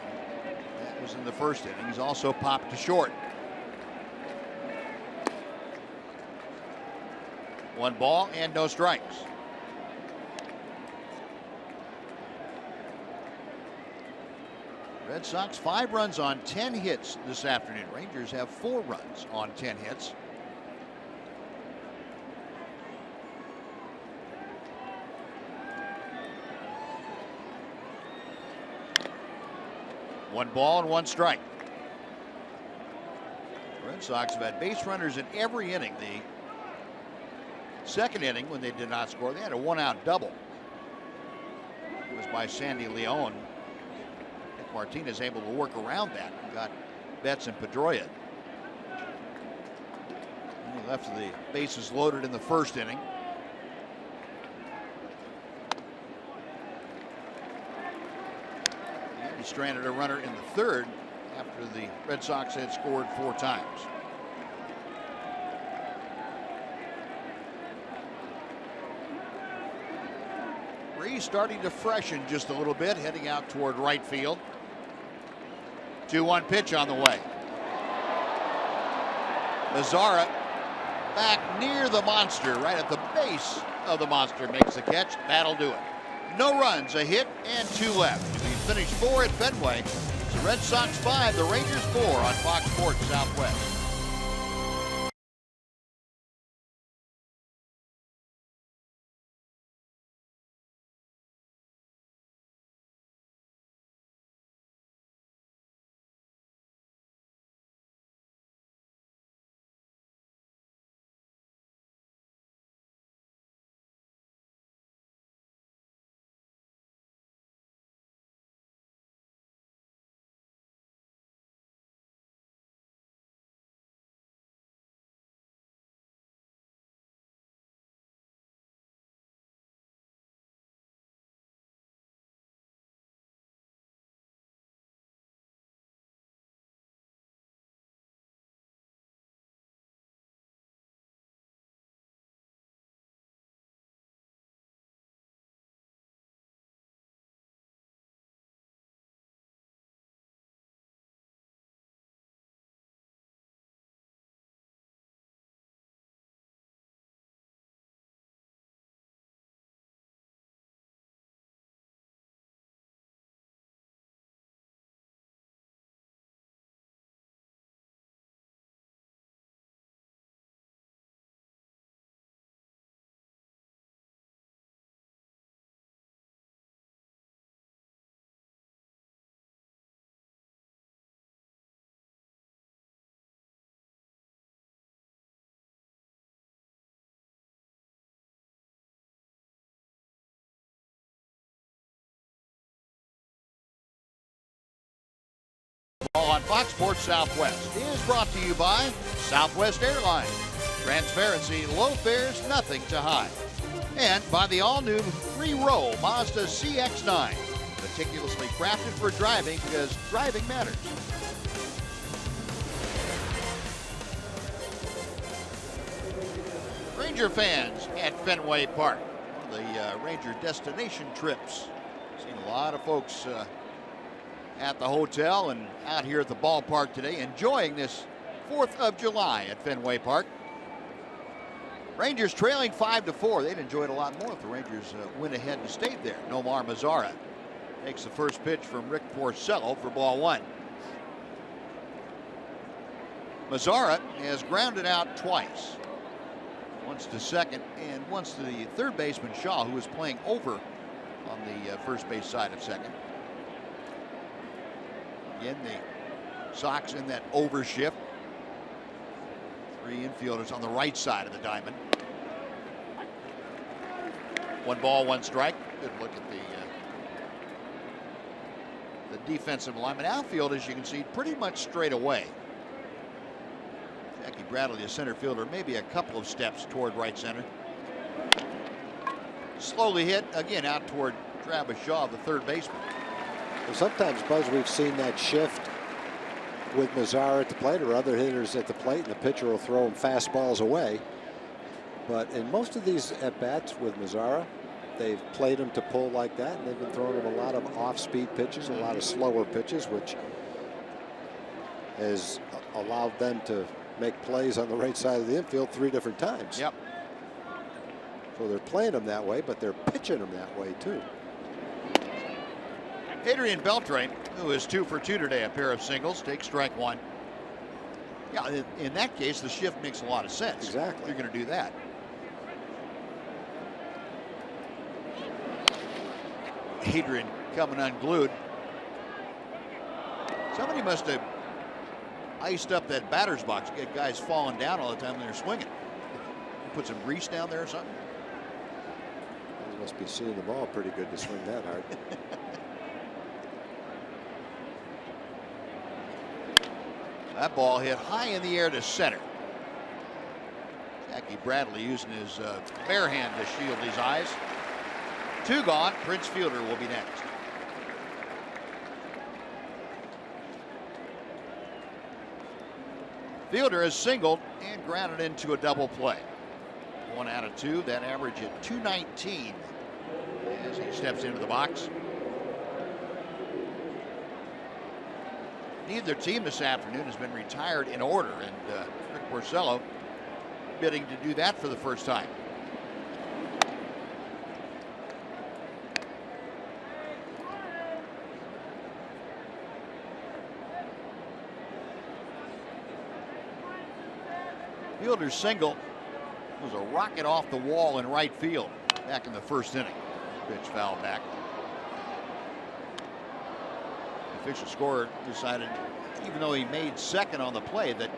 Speaker 2: That was in the first inning. He's also popped to short. 1 ball and no strikes. Red Sox 5 runs on 10 hits this afternoon. Rangers have 4 runs on 10 hits. One ball and 1 strike. Red Sox have had base runners in every inning. The second inning, when they did not score, they had a 1-out double. It was by Sandy Leon. Nick Martinez able to work around that and got Betts and Pedroia. He left the bases loaded in the first inning. He stranded a runner in the 3rd after the Red Sox had scored 4 times. Breeze starting to freshen just a little bit, heading out toward right field. 2-1 pitch on the way. Mazzara back near the monster, right at the base of the monster, makes the catch. That'll do it. No runs, a hit, and 2 left. We finished 4 at Fenway. It's the Red Sox 5, the Rangers 4 on Fox Sports Southwest. On Fox Sports Southwest is brought to you by Southwest Airlines. Transparency, low fares, nothing to hide. And by the all-new 3-row Mazda CX-9. The meticulously crafted for driving because driving matters. Ranger fans at Fenway Park. One of the Ranger destination trips. Seen a lot of folks at the hotel and out here at the ballpark today enjoying this 4th of July at Fenway Park. Rangers trailing 5-4. They'd enjoy it a lot more if the Rangers went ahead and stayed there. Nomar Mazara takes the first pitch from Rick Porcello for ball 1. Mazara has grounded out twice. Once to second and once to the third baseman Shaw, who was playing over on the first base side of second. Again, the Sox in that over shift. 3 infielders on the right side of the diamond. 1 ball, 1 strike. Good look at the defensive lineman. Outfield, as you can see, pretty much straight away. Jackie Bradley, a center fielder, maybe a couple of steps toward right center. Slowly hit again out toward Travis Shaw, the third baseman.
Speaker 3: Well, sometimes, Buzz, we've seen that shift with Mazara at the plate or other hitters at the plate, and the pitcher will throw him fastballs away. But in most of these at-bats with Mazara, they've played him to pull like that, and they've been throwing him a lot of off-speed pitches, a lot of slower pitches, which has allowed them to make plays on the right side of the infield 3 different times.
Speaker 2: Yep.
Speaker 3: So they're playing him that way, but they're pitching him that way too.
Speaker 2: Adrian Beltre, who is 2 for 2 today, a pair of singles, takes strike 1. Yeah, in that case, the shift makes a lot of sense.
Speaker 3: Exactly.
Speaker 2: You're going to do that. Adrian coming unglued. Somebody must have iced up that batter's box. Get guys falling down all the time when they're swinging. Put some grease down there or something.
Speaker 3: He must be seeing the ball pretty good to swing that hard.
Speaker 2: That ball hit high in the air to center. Jackie Bradley using his bare hand to shield his eyes. 2 gone. Prince Fielder will be next. Fielder has singled and grounded into a double play. 1 out of 2. That average at 219 as he steps into the box. Neither team this afternoon has been retired in order, and Rick Porcello bidding to do that for the first time. Fielder's single was a rocket off the wall in right field back in the first inning. Pitch foul back. The official scorer decided, even though he made second on the play, that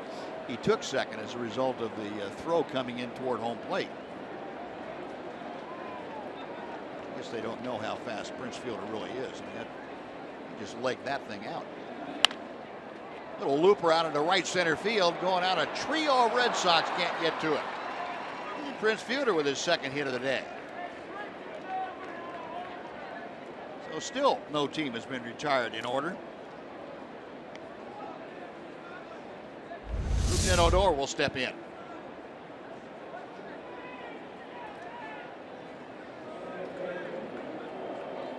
Speaker 2: he took second as a result of the throw coming in toward home plate. I guess they don't know how fast Prince Fielder really is. I mean, he just legged that thing out. Little looper out into right center field, going out. A trio of Red Sox can't get to it. And Prince Fielder with his second hit of the day. So still no team has been retired in order. Rougned Odor will step in.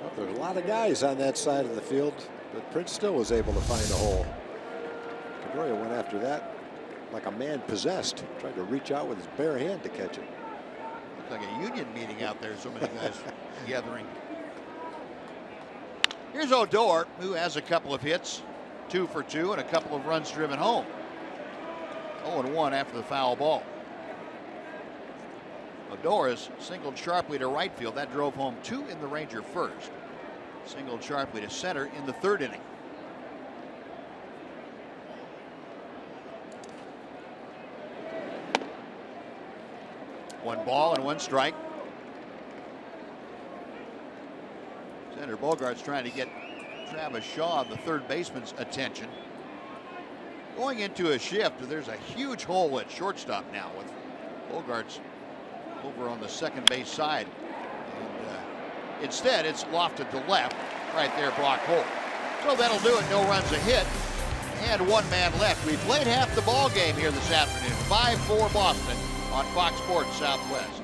Speaker 3: Well, there's a lot of guys on that side of the field, but Prince still was able to find a hole. Pedroia went after that like a man possessed, tried to reach out with his bare hand to catch it.
Speaker 2: Looks like a union meeting out there, so many guys gathering. Here's Odor, who has a couple of hits, 2 for 2, and a couple of runs driven home. 0-1 after the foul ball. Odor has singled sharply to right field. That drove home 2 in the Ranger first. Singled sharply to center in the third inning. One ball and 1 strike. Xander Bogaerts trying to get Travis Shaw, the third baseman's attention. Going into a shift, there's a huge hole at shortstop now with Bogaerts over on the second base side. And instead, it's lofted to left. right there, Brock Holt. So that'll do it. No runs, a hit, and 1 man left. We played half the ball game here this afternoon. 5-4 Boston on Fox Sports Southwest.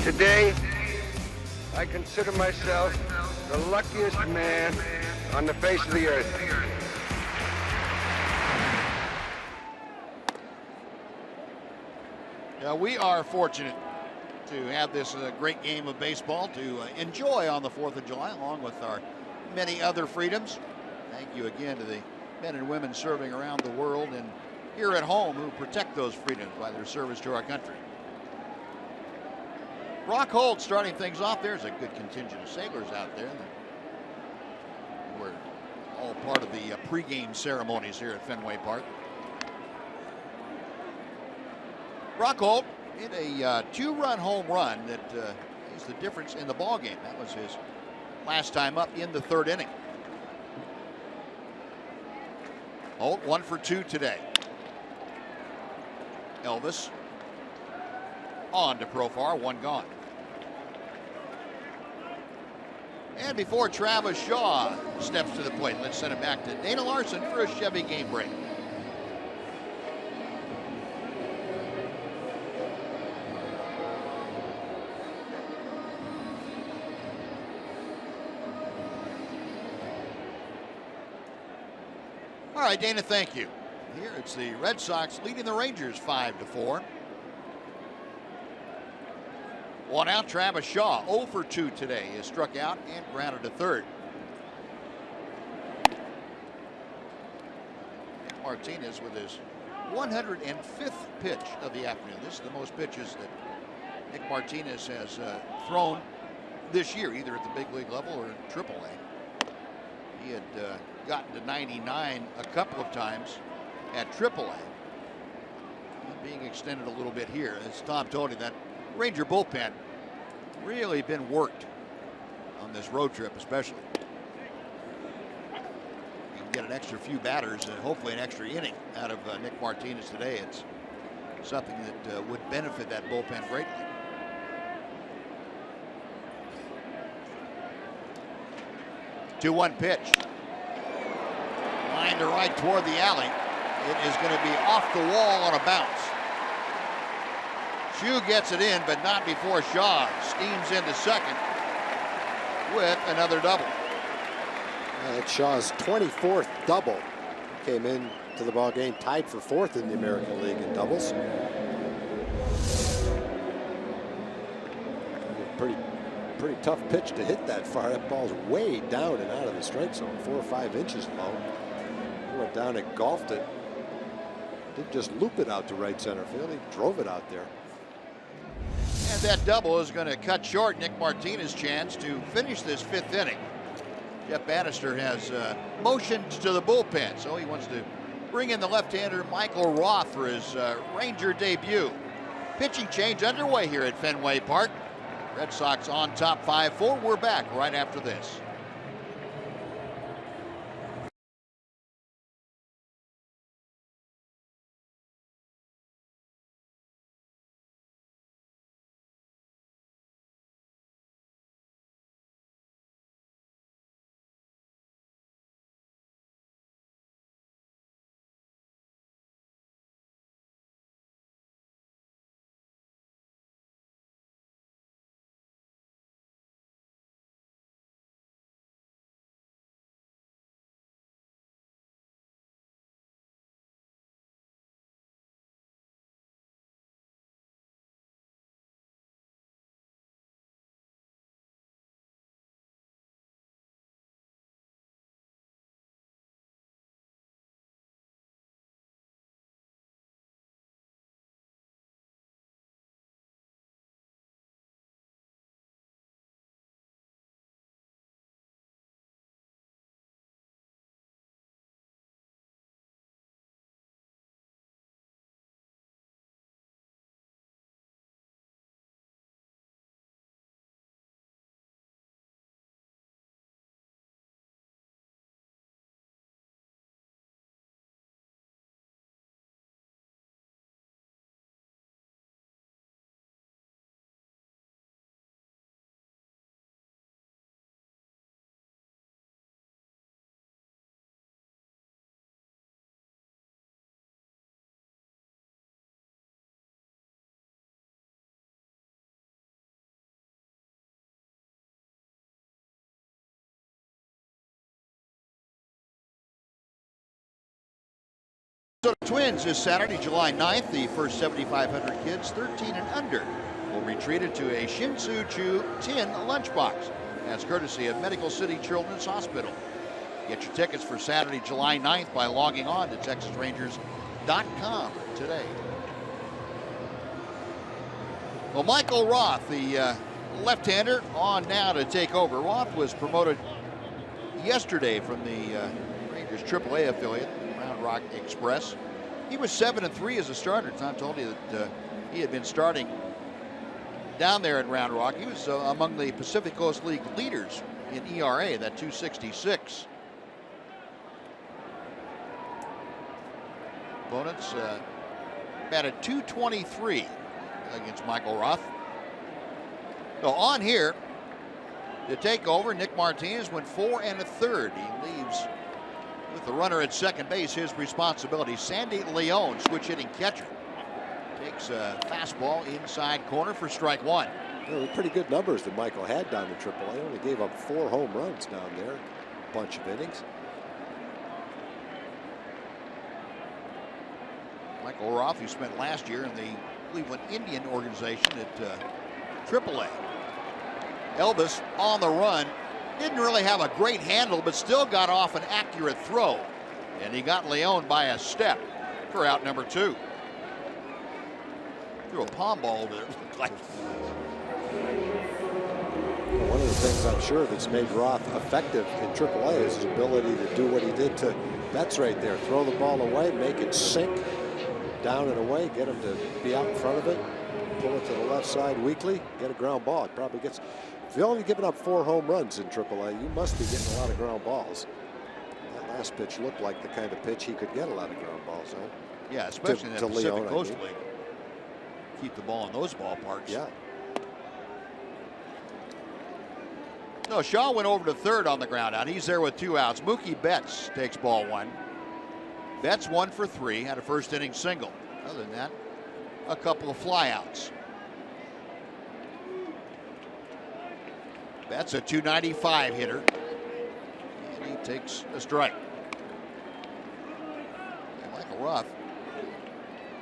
Speaker 6: Today, I consider myself the luckiest man on the face of the earth.
Speaker 2: We are fortunate to have this great game of baseball to enjoy on the 4th of July, along with our many other freedoms. Thank you again to the men and women serving around the world and here at home who protect those freedoms by their service to our country. Brock Holt starting things off. There's a good contingent of sailors out there. We're all part of the pregame ceremonies here at Fenway Park. Brock Holt hit a 2-run home run that is the difference in the ball game. That was his last time up in the 3rd inning. Holt 1 for 2 today. Elvis on to Profar, 1 gone. And before Travis Shaw steps to the plate, let's send it back to Dana Larson for a Chevy game break. All right, Dana, thank you. Here it's the Red Sox leading the Rangers 5-4. 1 out, Travis Shaw, 0 for 2 today. He is struck out and grounded to 3rd. Nick Martinez with his 105th pitch of the afternoon. This is the most pitches that Nick Martinez has thrown this year, either at the big league level or in AAA. He had gotten to 99 a couple of times at AAA. And being extended a little bit here. As Tom told you, that Ranger bullpen really been worked on this road trip, especially. You can get an extra few batters and hopefully an extra inning out of Nick Martinez today. It's something that would benefit that bullpen greatly. Two-one pitch. Line to right toward the alley. It is going to be off the wall on a bounce. Shue gets it in, but not before Shaw steams into second with another double.
Speaker 3: It's Shaw's 24th double. Came in to the ball game tied for 4th in the American League in doubles. Pretty tough pitch to hit that far. That ball's way down and out of the strike zone, 4 or 5 inches low. He went down and golfed it Didn't just loop it out to right center field. He drove it out there.
Speaker 2: And that double is going to cut short Nick Martinez's chance to finish this 5th inning. Jeff Bannister has motioned to the bullpen, so he wants to bring in the left-hander Michael Roth for his Ranger debut. Pitching change underway here at Fenway Park. Red Sox on top 5-4. We're back right after this. So the Twins this Saturday, July 9th, the first 7,500 kids 13 and under will be treated to a Shin-Soo Choo tin lunchbox. That's courtesy of Medical City Children's Hospital. Get your tickets for Saturday, July 9th by logging on to TexasRangers.com today. Well, Michael Roth, the left-hander, on now to take over. Roth was promoted yesterday from the Rangers AAA affiliate, Round Rock Express. He was 7-3 as a starter. Tom told you that he had been starting down there at Round Rock. He was among the Pacific Coast League leaders in ERA, that 266. Opponents batted 223 against Michael Roth. So on here to take over, Nick Martinez went 4 1/3. He leaves with the runner at second base, his responsibility. Sandy Leon, switch hitting catcher, takes a fastball inside corner for strike one.
Speaker 3: Well, pretty good numbers that Michael had down in AAA. Only gave up 4 home runs down there, a bunch of innings.
Speaker 2: Michael Roth, who spent last year in the Cleveland Indian organization at AAA. Elvis on the run. Didn't really have a great handle, but still got off an accurate throw. And he got Leon by a step for out number 2. Threw a palm ball over there.
Speaker 3: Well, one of the things I'm sure that's made Roth effective in AAA is his ability to do what he did to Betts right there. Throw the ball away, make it sink down and away, get him to be out in front of it, pull it to the left side weakly, get a ground ball. It probably gets, if you're only giving up 4 home runs in AAA, you must be getting a lot of ground balls. That last pitch looked like the kind of pitch he could get a lot of ground balls on.
Speaker 2: Yeah, especially in the Pacific Coast League. Keep the ball in those ballparks.
Speaker 3: Yeah.
Speaker 2: No, Shaw went over to third on the ground out. He's there with 2 outs. Mookie Betts takes ball 1. Betts 1 for 3, had a first inning single. Other than that, a couple of flyouts. Betts a 295 hitter, and he takes a strike. And Michael Roth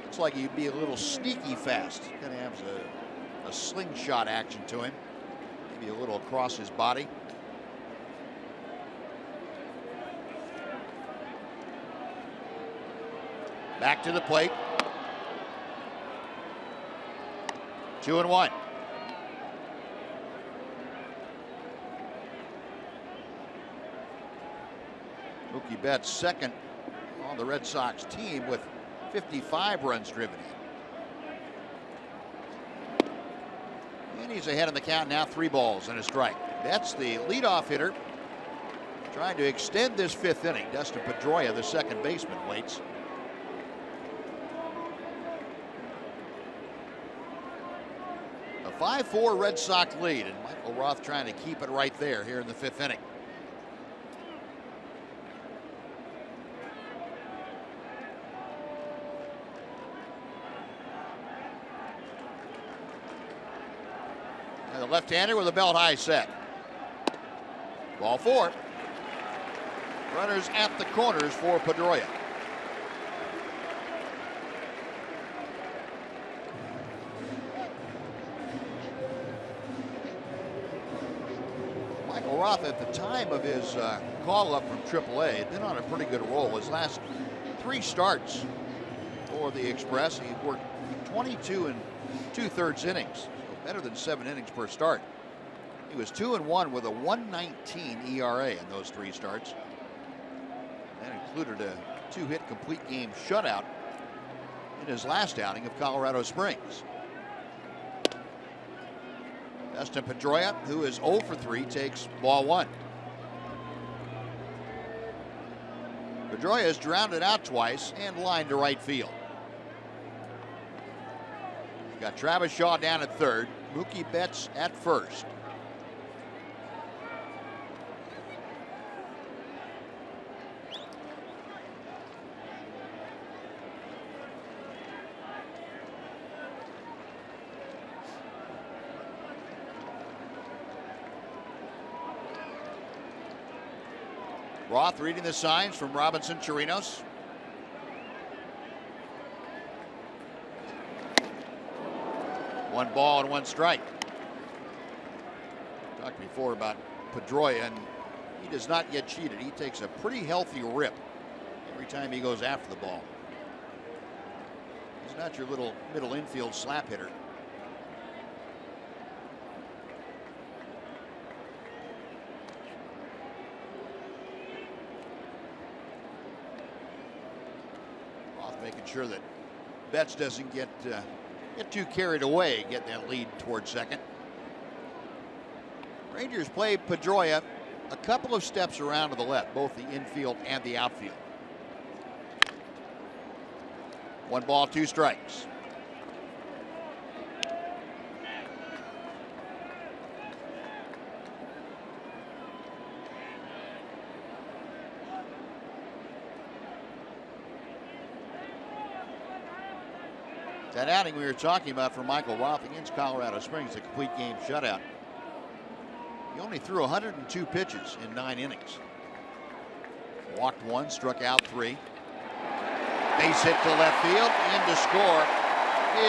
Speaker 2: looks like he'd be a little sneaky fast. Kind of has a slingshot action to him, maybe a little across his body. Back to the plate. 2-1. Mookie Betts second on the Red Sox team with 55 runs driven in. And he's ahead in the count now, 3 balls and a strike. Betts, the leadoff hitter, trying to extend this 5th inning. Dustin Pedroia, the second baseman, waits. A 5-4 Red Sox lead, and Michael Roth trying to keep it right there here in the 5th inning. And the left-hander with a belt high set. Ball 4. Runners at the corners for Pedroia. Michael Roth, at the time of his call up from AAA, had been on a pretty good roll. His last 3 starts for the Express, he worked 22 2/3 innings, so better than 7 innings per start. He was 2-1 with a 1.19 ERA in those 3 starts. That included a 2-hit complete game shutout in his last outing of Colorado Springs. Dustin Pedroia, who is 0 for 3, takes ball 1. Pedroia has grounded out twice and lined to right field. Got Travis Shaw down at third, Mookie Betts at first. Roth reading the signs from Robinson Chirinos. One ball and 1 strike. Talked before about Pedroia, and he does not get cheated. He takes a pretty healthy rip every time he goes after the ball. He's not your little middle infield slap hitter. Roth making sure that Betts doesn't get too carried away, getting that lead towards second. Rangers play Pedroia a couple of steps around to the left, both the infield and the outfield. 1 ball, 2 strikes. That outing we were talking about for Michael Roth against Colorado Springs, a complete game shutout. He only threw 102 pitches in 9 innings. Walked 1, struck out 3. Base hit to left field. In to score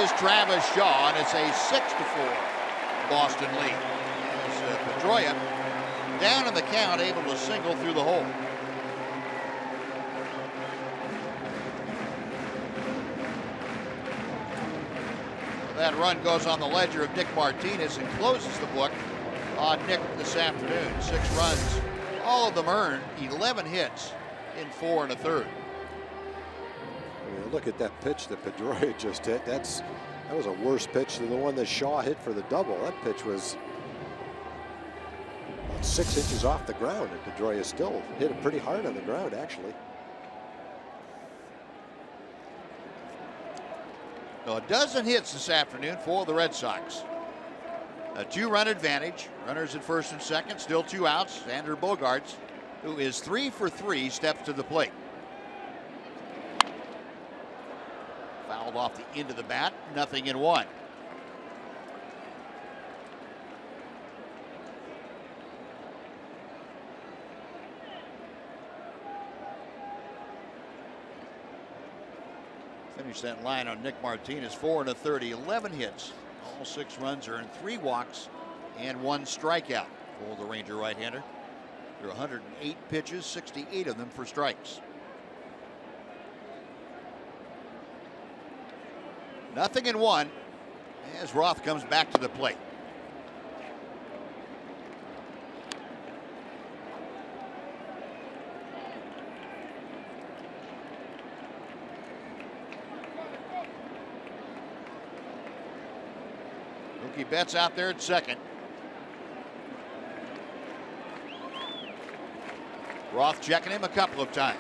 Speaker 2: is Travis Shaw, and it's a 6-4 Boston lead. As Pedroia down in the count, able to single through the hole. That run goes on the ledger of Nick Martinez and closes the book on Nick this afternoon. 6 runs, all of them earned, 11 hits in 4 1/3.
Speaker 3: I mean, look at that pitch that Pedroia just hit. That was a worse pitch than the one that Shaw hit for the double. That pitch was about 6 inches off the ground, and Pedroia still hit it pretty hard on the ground, actually.
Speaker 2: So a dozen hits this afternoon for the Red Sox. A 2-run advantage. Runners at first and second, still 2 outs. Xander Bogaerts, who is 3 for 3, steps to the plate. Fouled off the end of the bat, 0-1. Finish that line on Nick Martinez, 4 1/3, 11 hits. All 6 runs earned, 3 walks, and 1 strikeout for the Ranger right-hander. There are 108 pitches, 68 of them for strikes. 0-1 as Roth comes back to the plate. Mookie Betts out there at second. Roth checking him a couple of times.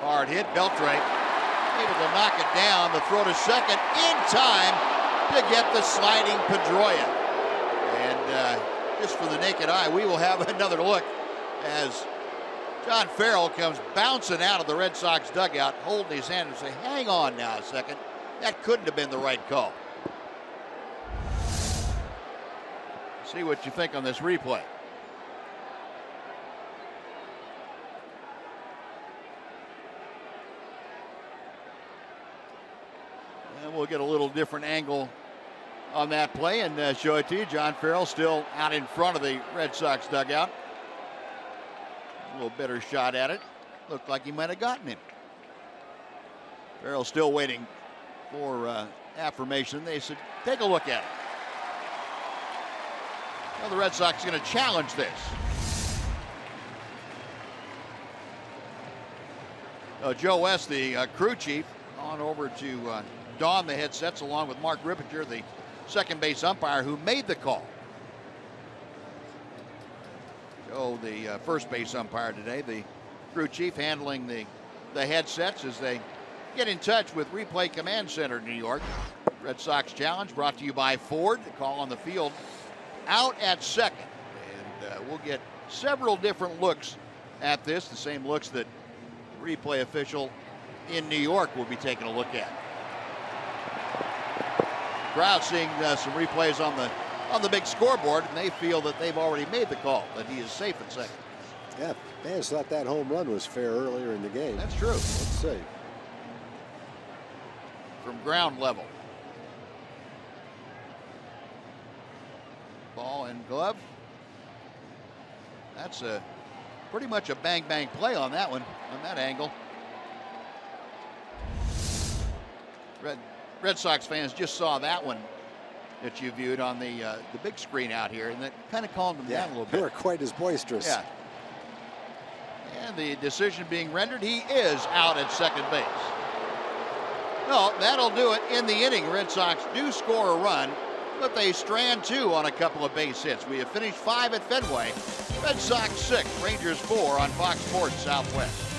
Speaker 2: Hard hit, Beltre able to knock it down. The throw to second in time to get the sliding Pedroia. And just for the naked eye, we will have another look as John Farrell comes bouncing out of the Red Sox dugout, holding his hand and say, hang on now a second. That couldn't have been the right call. See what you think on this replay. And we'll get a little different angle on that play and show it to you. John Farrell still out in front of the Red Sox dugout. A little better shot at it. Looked like he might have gotten him. Farrell still waiting for affirmation. They said, take a look at it. Well, the Red Sox are going to challenge this. Joe West, the crew chief, on over to don the headsets along with Mark Rippinger, the second base umpire who made the call. Joe, the first base umpire today, the crew chief handling the headsets as they get in touch with Replay Command Center in New York. Red Sox challenge brought to you by Ford. The call on the field out at second. And we'll get several different looks at this, the same looks that the replay official in New York will be taking a look at. Crowd seeing some replays on the big scoreboard, and they feel that they've already made the call, that he is safe at second.
Speaker 3: Yeah, fans thought that home run was fair earlier in the game.
Speaker 2: That's true.
Speaker 3: Let's see.
Speaker 2: From ground level. Ball and glove. That's pretty much a bang-bang play on that one, on that angle. Red Sox fans just saw that one that you viewed on the big screen out here, and that kind of calmed them down a little bit.
Speaker 3: They were quite as boisterous.
Speaker 2: Yeah. And the decision being rendered, he is out at second base. Well, that'll do it in the inning. Red Sox do score a run, but they strand two on a couple of base hits. We have finished 5 at Fenway. Red Sox 6, Rangers 4 on Fox Sports Southwest.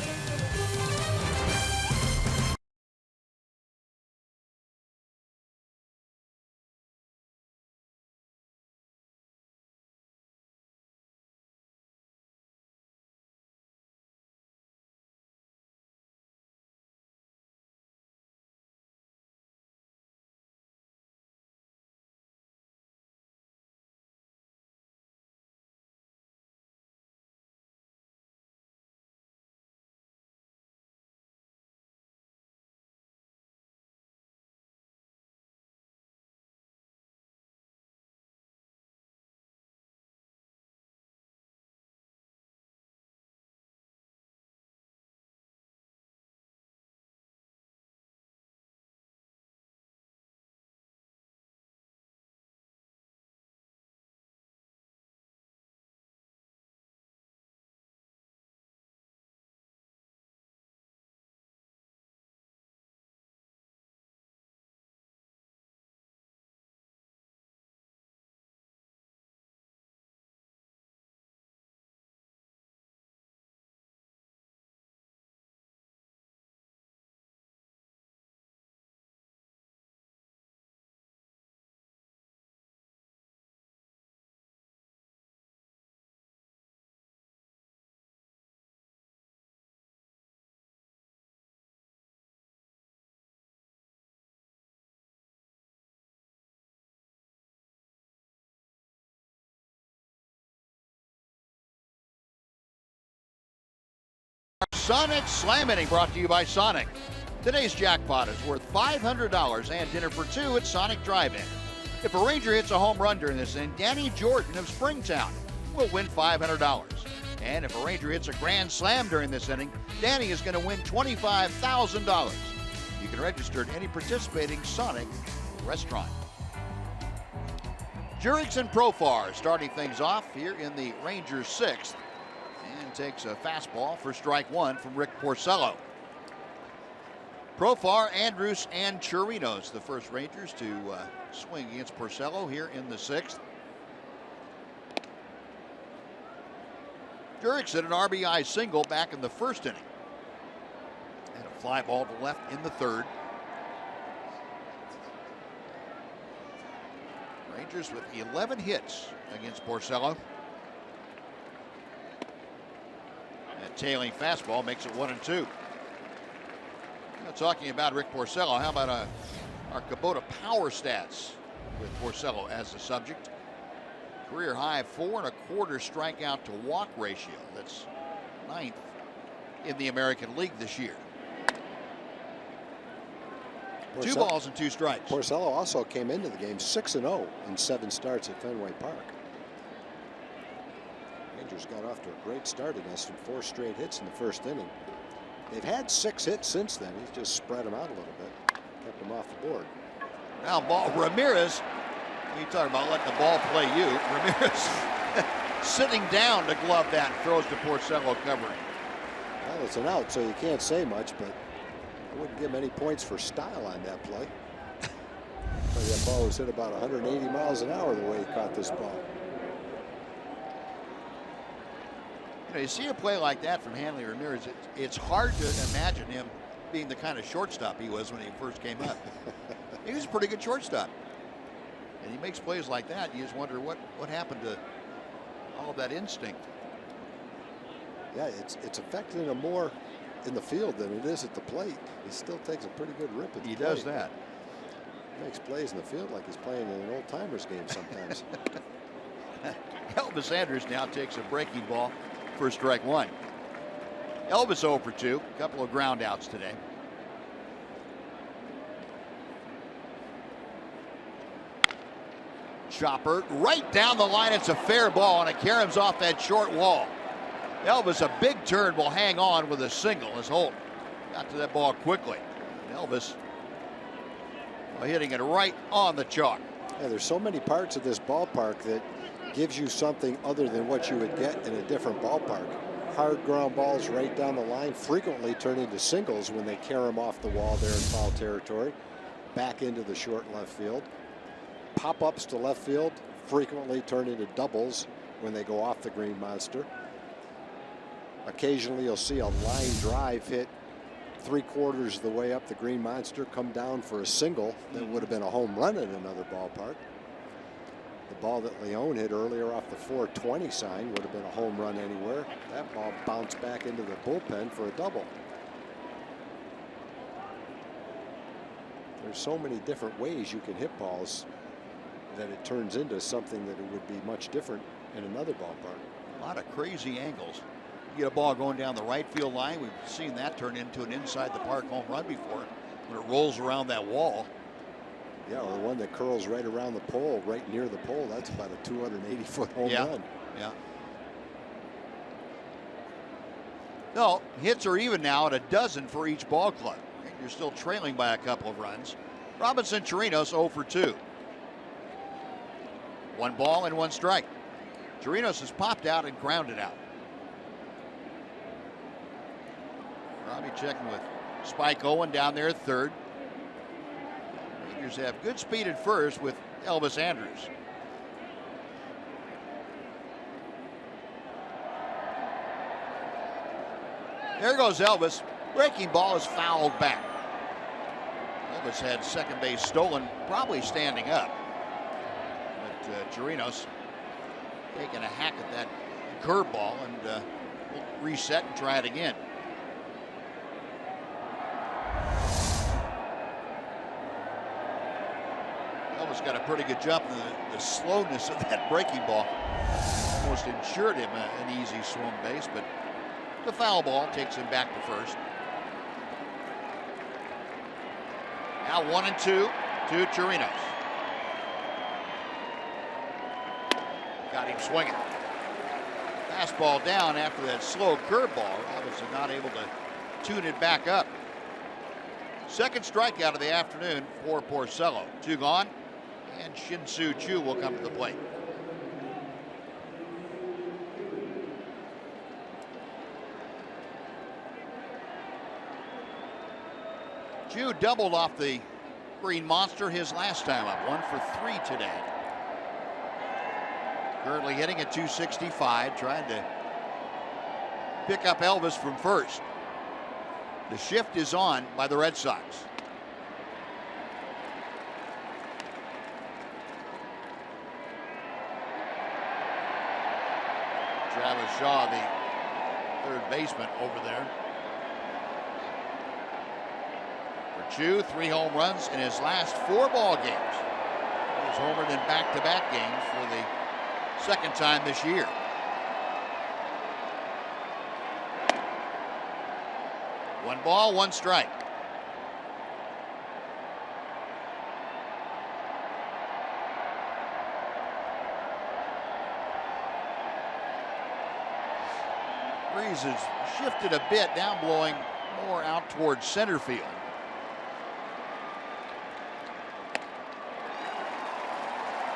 Speaker 2: Sonic Slam Inning brought to you by Sonic. Today's jackpot is worth $500 and dinner for two at Sonic Drive-In. If a Ranger hits a home run during this inning, Danny Jordan of Springtown will win $500. And if a Ranger hits a grand slam during this inning, Danny is going to win $25,000. You can register at any participating Sonic restaurant. Jurickson Profar starting things off here in the Rangers' 6th, and takes a fastball for strike one from Rick Porcello. Profar, Andrus, and Chirinos, the first Rangers to swing against Porcello here in the 6th. Jurickson an RBI single back in the first inning. And a fly ball to left in the 3rd. Rangers with 11 hits against Porcello. That tailing fastball makes it 1-2. Talking about Rick Porcello, how about our Kubota power stats with Porcello as the subject? Career high 4 1/4 strikeout to walk ratio. That's 9th in the American League this year. 2 balls and 2 strikes.
Speaker 3: Porcello also came into the game 6-0 in 7 starts at Fenway Park. Rangers got off to a great start against him, 4 straight hits in the first inning. They've had 6 hits since then. He's just spread them out a little bit, kept them off the board.
Speaker 2: Now ball, Ramirez, you talk about letting the ball play you. Ramirez sitting down to glove that and throws to Porcello covering.
Speaker 3: Well, it's an out, so you can't say much, but I wouldn't give him any points for style on that play. That ball was hit about 180 miles an hour the way he caught this ball.
Speaker 2: You know, you see a play like that from Hanley Ramirez, it's hard to imagine him being the kind of shortstop he was when he first came up. He was a pretty good shortstop. And he makes plays like that. You just wonder what happened to all of that instinct.
Speaker 3: Yeah, it's affecting him more in the field than it is at the plate. He still takes a pretty good rip at the plate.
Speaker 2: He does that.
Speaker 3: He makes plays in the field like he's playing in an old-timers game sometimes.
Speaker 2: Elvis Andrus now takes a breaking ball for strike one. Elvis 0 for 2, a couple of ground outs today. Chopper right down the line. It's a fair ball, and it caroms off that short wall. Elvis, a big turn, will hang on with a single as Holt got to that ball quickly. And Elvis hitting it right on the chalk.
Speaker 3: Yeah, there's so many parts of this ballpark that gives you something other than what you would get in a different ballpark. Hard ground balls right down the line frequently turn into singles when they carry them off the wall there in foul territory, back into the short left field. Pop-ups to left field frequently turn into doubles when they go off the green monster. Occasionally you'll see a line drive hit 3/4 of the way up the green monster, come down for a single that would have been a home run in another ballpark. The ball that Leone hit earlier off the 420 sign would have been a home run anywhere. That ball bounced back into the bullpen for a double. There's so many different ways you can hit balls that it turns into something that it would be much different in another ballpark.
Speaker 2: A lot of crazy angles. You get a ball going down the right field line. We've seen that turn into an inside the park home run before when it rolls around that wall.
Speaker 3: Yeah, or the one that curls right around the pole, right near the pole. That's about a 280-foot home run.
Speaker 2: Yeah. No, hits are even now at a dozen for each ball club. You're still trailing by a couple of runs. Robinson Chirinos 0 for 2. 1 ball and 1 strike. Chirinos has popped out and grounded out. Robbie checking with Spike Owen down there at third. Rangers have good speed at first with Elvis Andrus. There goes Elvis. Breaking ball is fouled back. Elvis had second base stolen, probably standing up. But Chirinos taking a hack at that curveball and will reset and try it again. Elvis got a pretty good jump. The slowness of that breaking ball almost ensured him an easy swing base, but the foul ball takes him back to first. Now 1-2 to Chirinos. Got him swinging. Fastball down after that slow curveball. Robinson not able to tune it back up. Second strikeout of the afternoon for Porcello. 2 gone, and Shin-Soo Choo will come to the plate. Choo doubled off the Green Monster his last time up. 1 for 3 today. Currently hitting at .265, trying to pick up Elvis from first. The shift is on by the Red Sox. Travis Shaw, the third baseman, over there. For Choo, 3 home runs in his last 4 ball games. He's homered in back-to-back games for the second time this year. One ball, 1 strike. Breeze has shifted a bit, now blowing more out towards center field.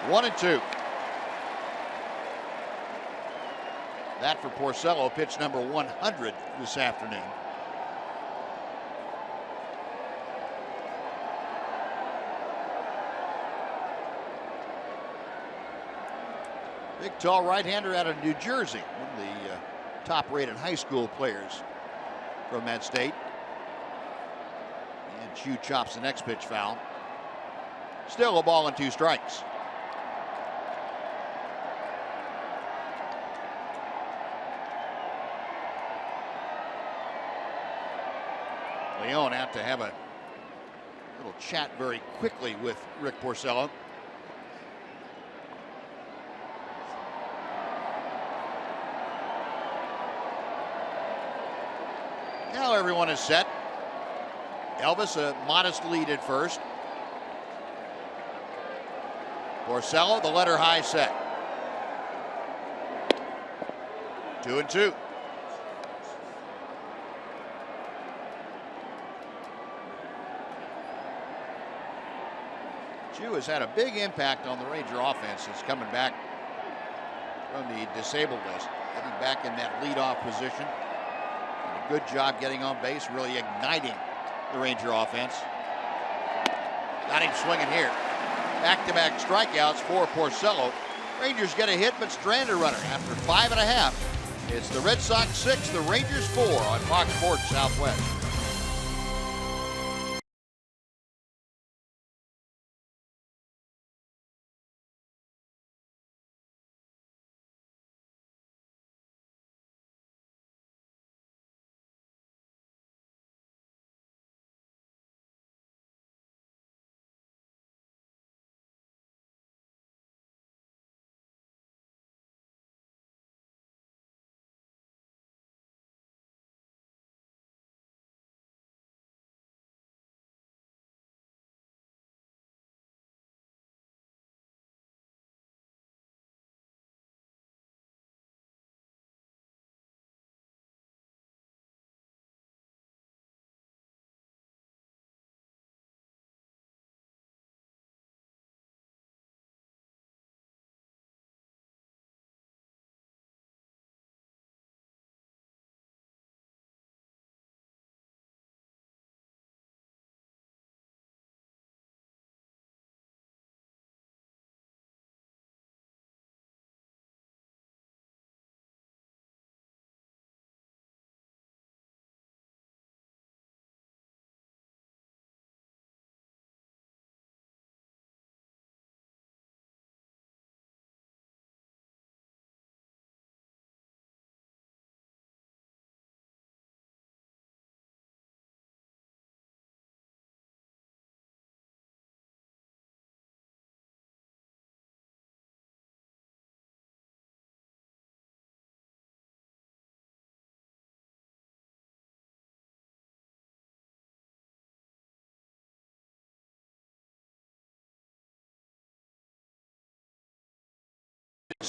Speaker 2: One and 2. That for Porcello, pitch number 100 this afternoon. Big, tall right-hander out of New Jersey, one of the top-rated high school players from that state. And Choo chops the next pitch foul. Still a ball and 2 strikes. Leone out to have a little chat very quickly with Rick Porcello. Now everyone is set. Elvis a modest lead at first. Porcello, the letter high set. 2 and 2. Choo has had a big impact on the Ranger offense since coming back from the disabled list. Getting back in that leadoff position. Good job getting on base, really igniting the Ranger offense. Got him swinging here. Back-to-back strikeouts for Porcello. Rangers get a hit, but strand a runner after 5.5. It's the Red Sox 6, the Rangers 4 on Fox Sports Southwest.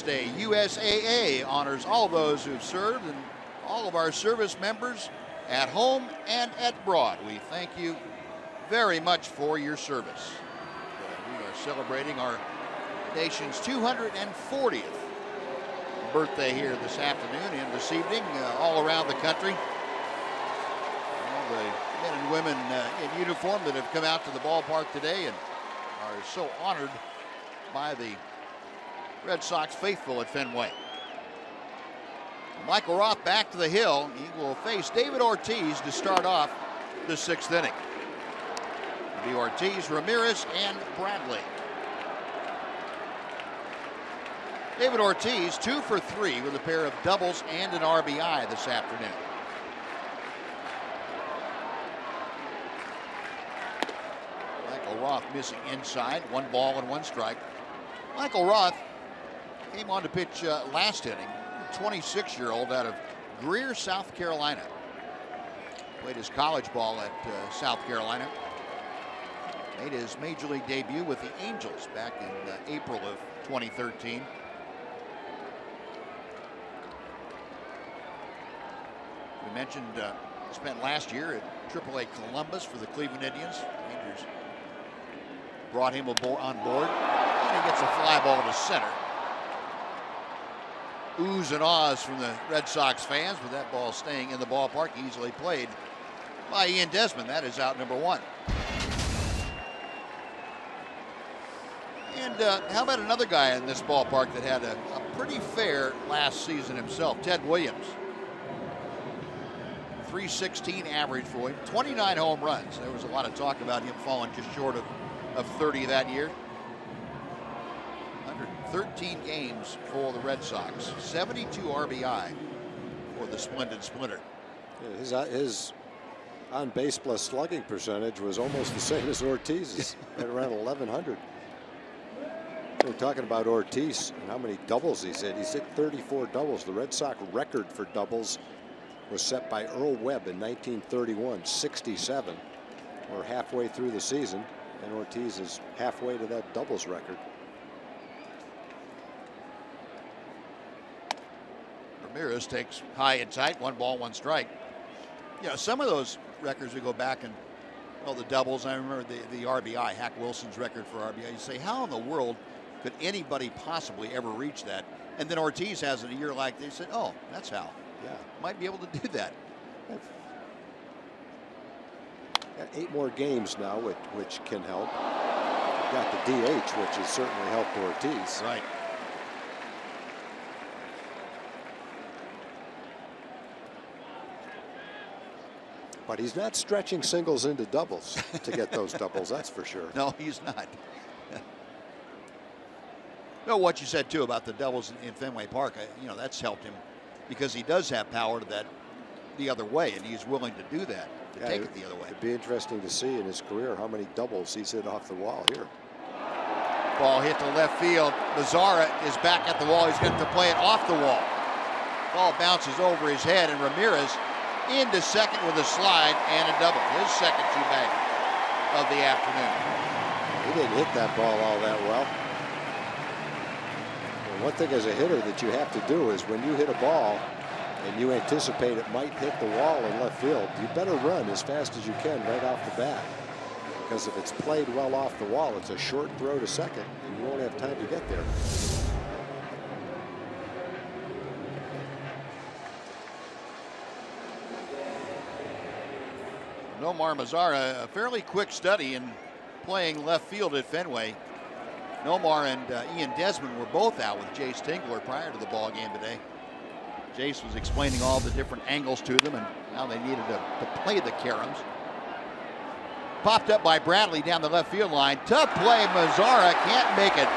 Speaker 2: Day USAA honors all those who've served and all of our service members at home and at abroad. We thank you very much for your service. We are celebrating our nation's 240th birthday here this afternoon and this evening all around the country. All the men and women in uniform that have come out to the ballpark today and are so honored by the Red Sox faithful at Fenway. Michael Roth back to the hill. He will face David Ortiz to start off the 6th inning. It'll be Ortiz, Ramirez, and Bradley. David Ortiz 2 for 3 with a pair of doubles and an RBI this afternoon. Michael Roth missing inside, 1 ball and 1 strike. Michael Roth came on to pitch last inning. 26-year-old out of Greer, South Carolina. Played his college ball at South Carolina. Made his major league debut with the Angels back in April of 2013. We mentioned spent last year at AAA Columbus for the Cleveland Indians. Rangers brought him on board, and he gets a fly ball to center. Oohs and ahs from the Red Sox fans, with that ball staying in the ballpark. Easily played by Ian Desmond. That is out number 1. And how about another guy in this ballpark that had a pretty fair last season himself, Ted Williams. .316 average for him, 29 home runs. There was a lot of talk about him falling just short of 30 that year. 113 games for the Red Sox, 72 RBI for the Splendid Splinter.
Speaker 3: Yeah, his on-base plus slugging percentage was almost the same as Ortiz's at around 1,100. We're talking about Ortiz and how many doubles he's hit. He's hit 34 doubles. The Red Sox record for doubles was set by Earl Webb in 1931, 67. We're halfway through the season, and Ortiz is halfway to that doubles record.
Speaker 2: Ramirez takes high and tight, 1 ball, 1 strike. Yeah, some of those records we go back and, well, the doubles. I remember the RBI, Hack Wilson's record for RBI. You say, how in the world could anybody possibly ever reach that? And then Ortiz has it a year like they said, oh, that's how. Yeah, might be able to do that.
Speaker 3: Got 8 more games now, which can help. Got the DH, which has certainly helped Ortiz.
Speaker 2: Right.
Speaker 3: But he's not stretching singles into doubles to get those doubles, that's for sure.
Speaker 2: No, he's not. No, what you said too about the doubles in Fenway Park, that's helped him because he does have power to that the other way, and he's willing to do that, to take it the other way.
Speaker 3: It'd be interesting to see in his career how many doubles he's hit off the wall here.
Speaker 2: Ball hit to left field. Mazzara is back at the wall. He's going to play it off the wall. Ball bounces over his head, and Ramirez into second with a slide and a double. His second 2-bagger of the afternoon.
Speaker 3: He didn't hit that ball all that well. And one thing as a hitter that you have to do is when you hit a ball and you anticipate it might hit the wall in left field, you better run as fast as you can right off the bat. Because if it's played well off the wall, it's a short throw to second, and you won't have time to get there.
Speaker 2: Nomar Mazzara, a fairly quick study in playing left field at Fenway. Nomar and Ian Desmond were both out with Jace Tingler prior to the ball game today. Jace was explaining all the different angles to them and how they needed to play the caroms. Popped up by Bradley down the left field line. Tough play. Mazzara can't make it,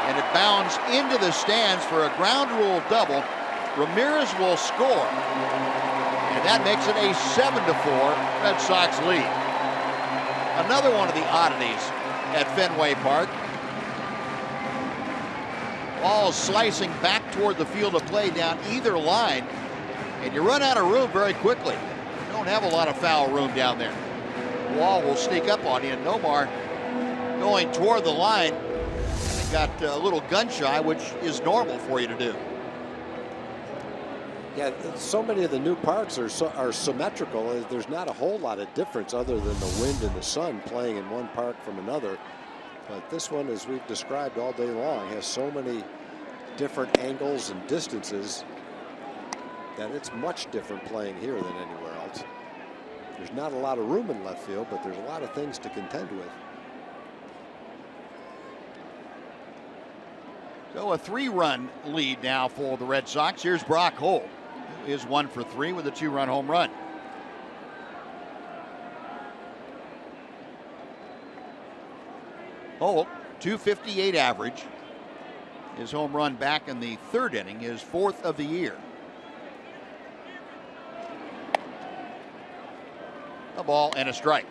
Speaker 2: and it bounds into the stands for a ground rule double. Ramirez will score, and that makes it a 7-4 Red Sox lead. Another one of the oddities at Fenway Park. Ball slicing back toward the field of play down either line, and you run out of room very quickly. You don't have a lot of foul room down there. The wall will sneak up on you, and Nomar going toward the line and got a little gun shy, which is normal for you to do.
Speaker 3: Yeah, so many of the new parks are symmetrical. There's not a whole lot of difference other than the wind and the sun playing in one park from another. But this one, as we've described all day long, has so many different angles and distances that it's much different playing here than anywhere else. There's not a lot of room in left field, but there's a lot of things to contend with.
Speaker 2: So a 3-run lead now for the Red Sox. Here's Brock Holt, who is 1 for 3 with a 2-run home run. Holt, .258 average. His home run back in the 3rd inning, his 4th of the year. A ball and a strike.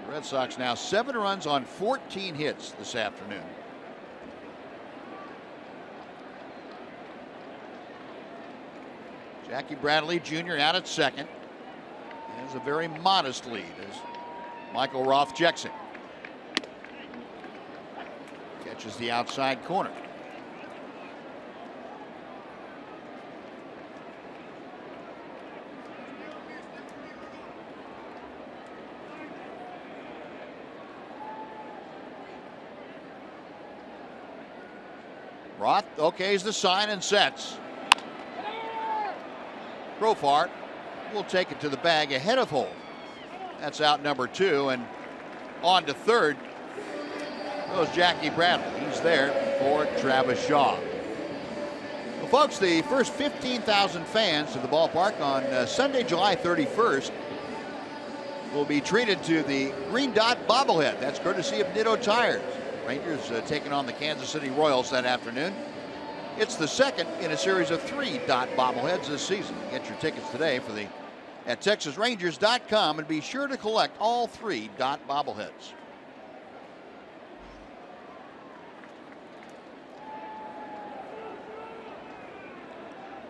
Speaker 2: The Red Sox now 7 runs on 14 hits this afternoon. Jackie Bradley Jr. out at second. Has a very modest lead as Michael Roth checks him. Catches the outside corner. Roth okays the sign and sets. Profar will take it to the bag ahead of Holt. That's out number 2, and on to third goes Jackie Bradley. He's there for Travis Shaw. Well, folks, the first 15,000 fans to the ballpark on Sunday, July 31st will be treated to the Green Dot bobblehead. That's courtesy of Nitto Tires. Rangers taking on the Kansas City Royals that afternoon. It's the second in a series of 3 dot bobbleheads this season. Get your tickets today at TexasRangers.com and be sure to collect all 3 dot bobbleheads.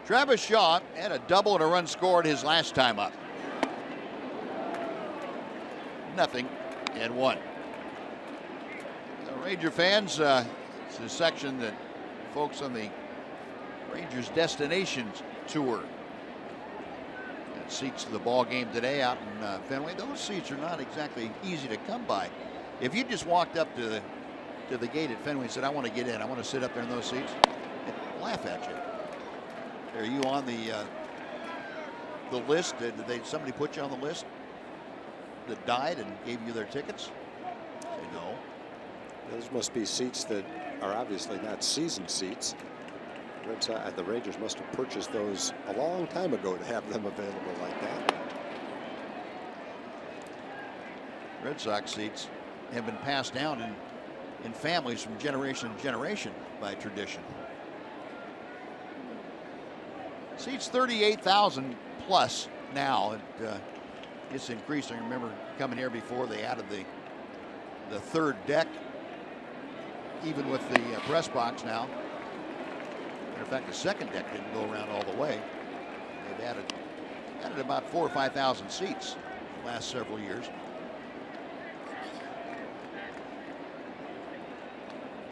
Speaker 2: Travis Shaw had a double and a run scored his last time up. 0-1. Ranger fans, it's a section that folks on the Rangers Destinations Tour got seats to the ball game today out in Fenway. Those seats are not exactly easy to come by. If you just walked up to the gate at Fenway and said, "I want to get in, I want to sit up there in those seats," they'd laugh at you. Are you on the list? Did somebody put you on the list that died and gave you their tickets? Say no.
Speaker 3: Those must be seats that are obviously not season seats. The Rangers must have purchased those a long time ago to have them available like that.
Speaker 2: Red Sox seats have been passed down in families from generation to generation by tradition. Seats 38,000 plus now. It's increasing. I remember coming here before they added the 3rd deck, even with the press box now. Matter of fact, the 2nd deck didn't go around all the way. They've added about 4,000 or 5,000 seats in the last several years.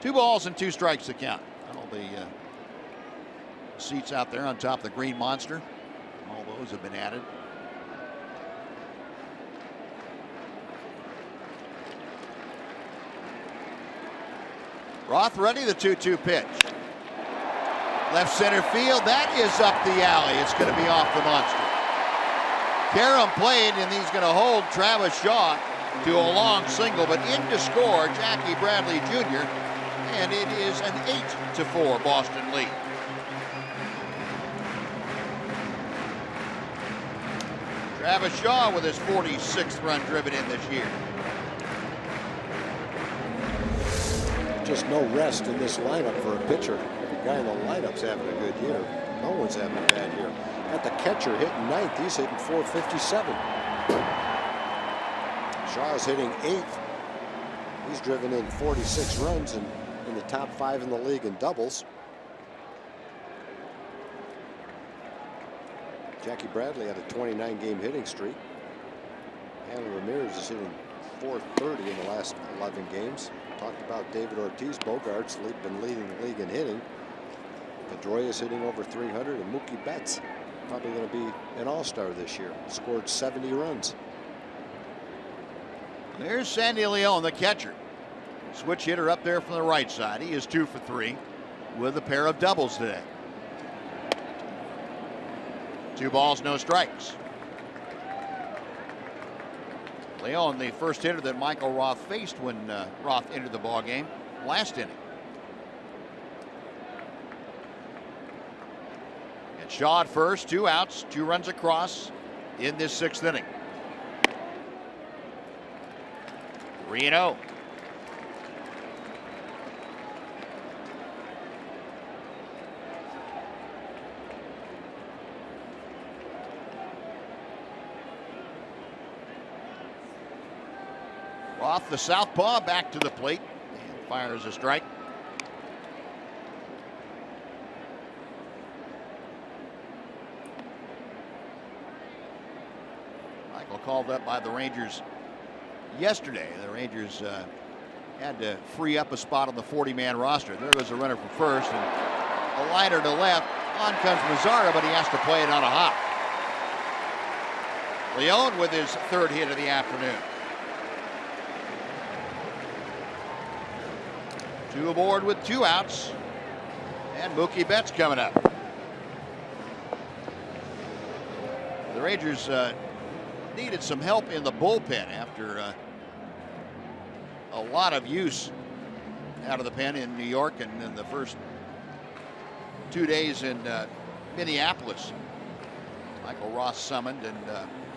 Speaker 2: 2 balls and 2 strikes to count. All the seats out there on top of the Green Monster, all those have been added. Roth ready, the 2-2 pitch. Left center field, that is up the alley. It's going to be off the monster. Karam played, and he's going to hold Travis Shaw to a long single, but in to score Jackie Bradley Jr., and it is an 8-4 Boston lead. Travis Shaw with his 46th run driven in this year.
Speaker 3: Just no rest in this lineup for a pitcher. The guy in the lineup's having a good year. No one's having a bad year. Got the catcher hitting 9th. He's hitting .457. Shaw's hitting 8th. He's driven in 46 runs and in the top 5 in the league in doubles. Jackie Bradley had a 29-game hitting streak. Hanley Ramirez is hitting .430 in the last 11 games. Talked about David Ortiz. Bogart's been leading the league in hitting. Pedroia's hitting over 300, and Mookie Betts probably going to be an all-star this year. Scored 70 runs.
Speaker 2: There's Sandy Leon, the catcher. Switch hitter up there from the right side. He is 2 for 3 with a pair of doubles today. 2 balls, no strikes. Leon, the first hitter that Michael Roth faced when Roth entered the ballgame last inning. And Shaw at first, 2 outs, 2 runs across in this 6th inning. 3-0. Off the southpaw, back to the plate, and fires a strike. Michael called up by the Rangers yesterday. The Rangers had to free up a spot on the 40-man roster. There was a runner for first, and a liner to left. On comes Mazzara, but he has to play it on a hop. Leon with his 3rd hit of the afternoon. 2 aboard with 2 outs. And Mookie Betts coming up. The Rangers needed some help in the bullpen after a lot of use out of the pen in New York and in the first 2 days in Minneapolis. Michael Roth summoned and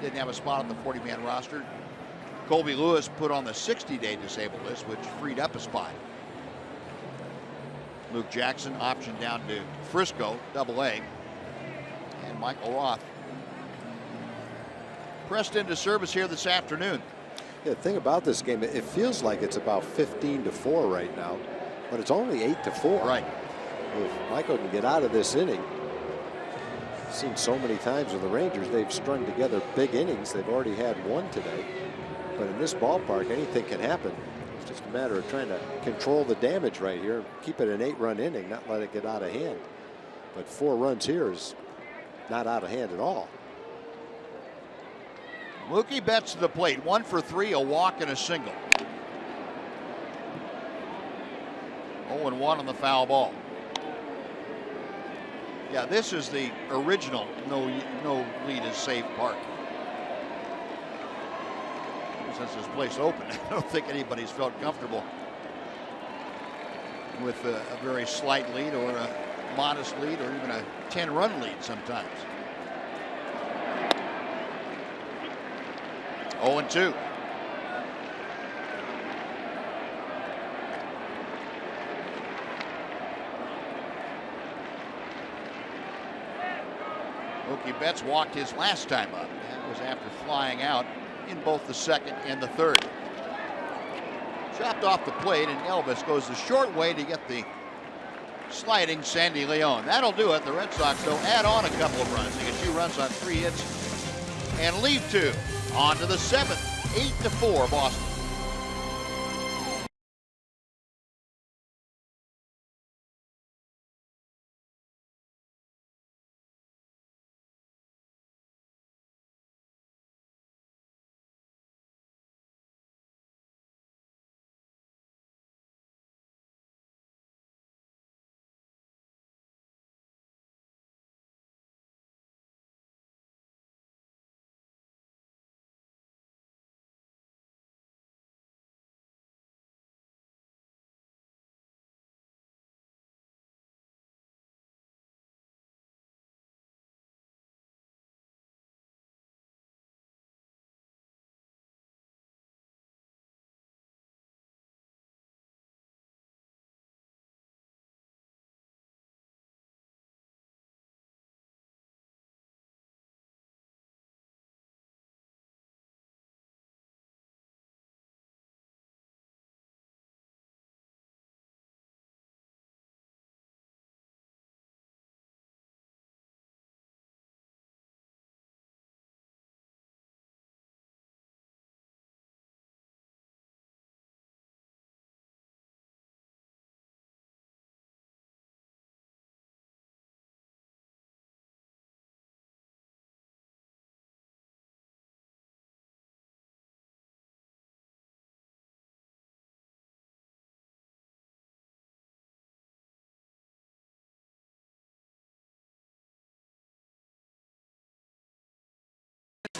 Speaker 2: didn't have a spot on the 40-man roster. Colby Lewis put on the 60-day disabled list, which freed up a spot. Luke Jackson optioned down to Frisco, Double-A. And Michael Roth pressed into service here this afternoon.
Speaker 3: Yeah, the thing about this game, it feels like it's about 15-4 right now, but it's only 8-4.
Speaker 2: Right.
Speaker 3: If Michael can get out of this inning, seen so many times with the Rangers, they've strung together big innings. They've already had 1 today, but in this ballpark, anything can happen. It's just a matter of trying to control the damage right here, keep it an 8-run inning, not let it get out of hand. But 4 runs here is not out of hand at all.
Speaker 2: Mookie Betts to the plate, 1 for 3, a walk and a single. 0-1 on the foul ball. Yeah, this is the original no lead is safe park. Since this place opened, I don't think anybody's felt comfortable with a very slight lead or a modest lead or even a 10-run lead sometimes. 0-2. Mookie Betts walked his last time up. That was after flying out in both the 2nd and the 3rd. Chopped off the plate, and Elvis goes the short way to get the sliding Sandy Leon. That'll do it. The Red Sox, though, add on a couple of runs. They get 2 runs on 3 hits and leave 2. On to the 7th, 8-4 Boston.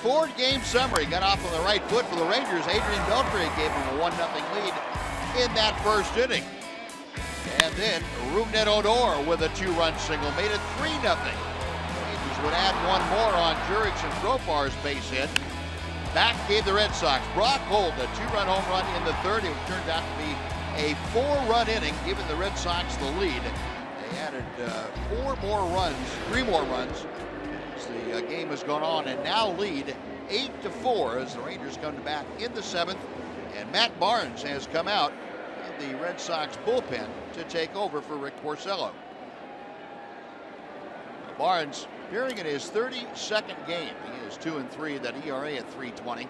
Speaker 2: 4-game summary. Got off on the right foot for the Rangers. Adrian Beltre gave them a 1-0 lead in that first inning. And then Rougned Odor with a 2-run single made it 3-0. Rangers would add one more on Jurick's and Profar's base hit. Back gave the Red Sox. Brock Holt a 2-run home run in the third. It turned out to be a 4-run inning, giving the Red Sox the lead. They added 3 more runs as the game has gone on, and now lead 8-4 as the Rangers come back in the 7th. And Matt Barnes has come out of the Red Sox bullpen to take over for Rick Porcello. Barnes appearing in his 32nd game. He is 2-3, that ERA at 3.20.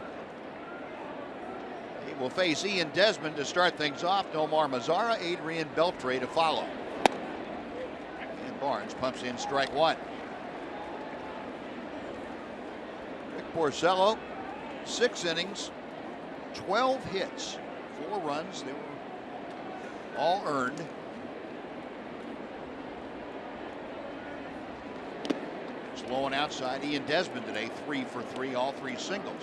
Speaker 2: He will face Ian Desmond to start things off. Nomar Mazara, Adrian Beltre to follow. And Barnes pumps in strike one. Rick Porcello, 6 innings, 12 hits, 4 runs. They were all earned. Low and outside. Ian Desmond today 3 for 3, all 3 singles.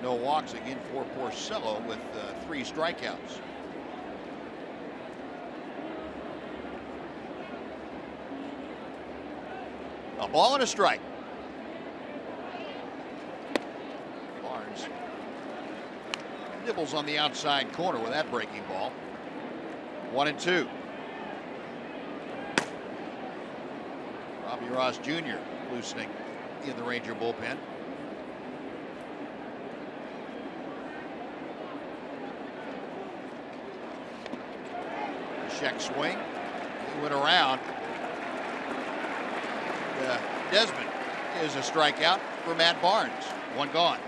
Speaker 2: No walks again for Porcello with 3 strikeouts. A ball and a strike. Barnes nibbles on the outside corner with that breaking ball. 1-2. Robbie Ross Jr. loosening in the Ranger bullpen. Check swing. He went around. Desmond is a strikeout for Matt Barnes. 1 gone.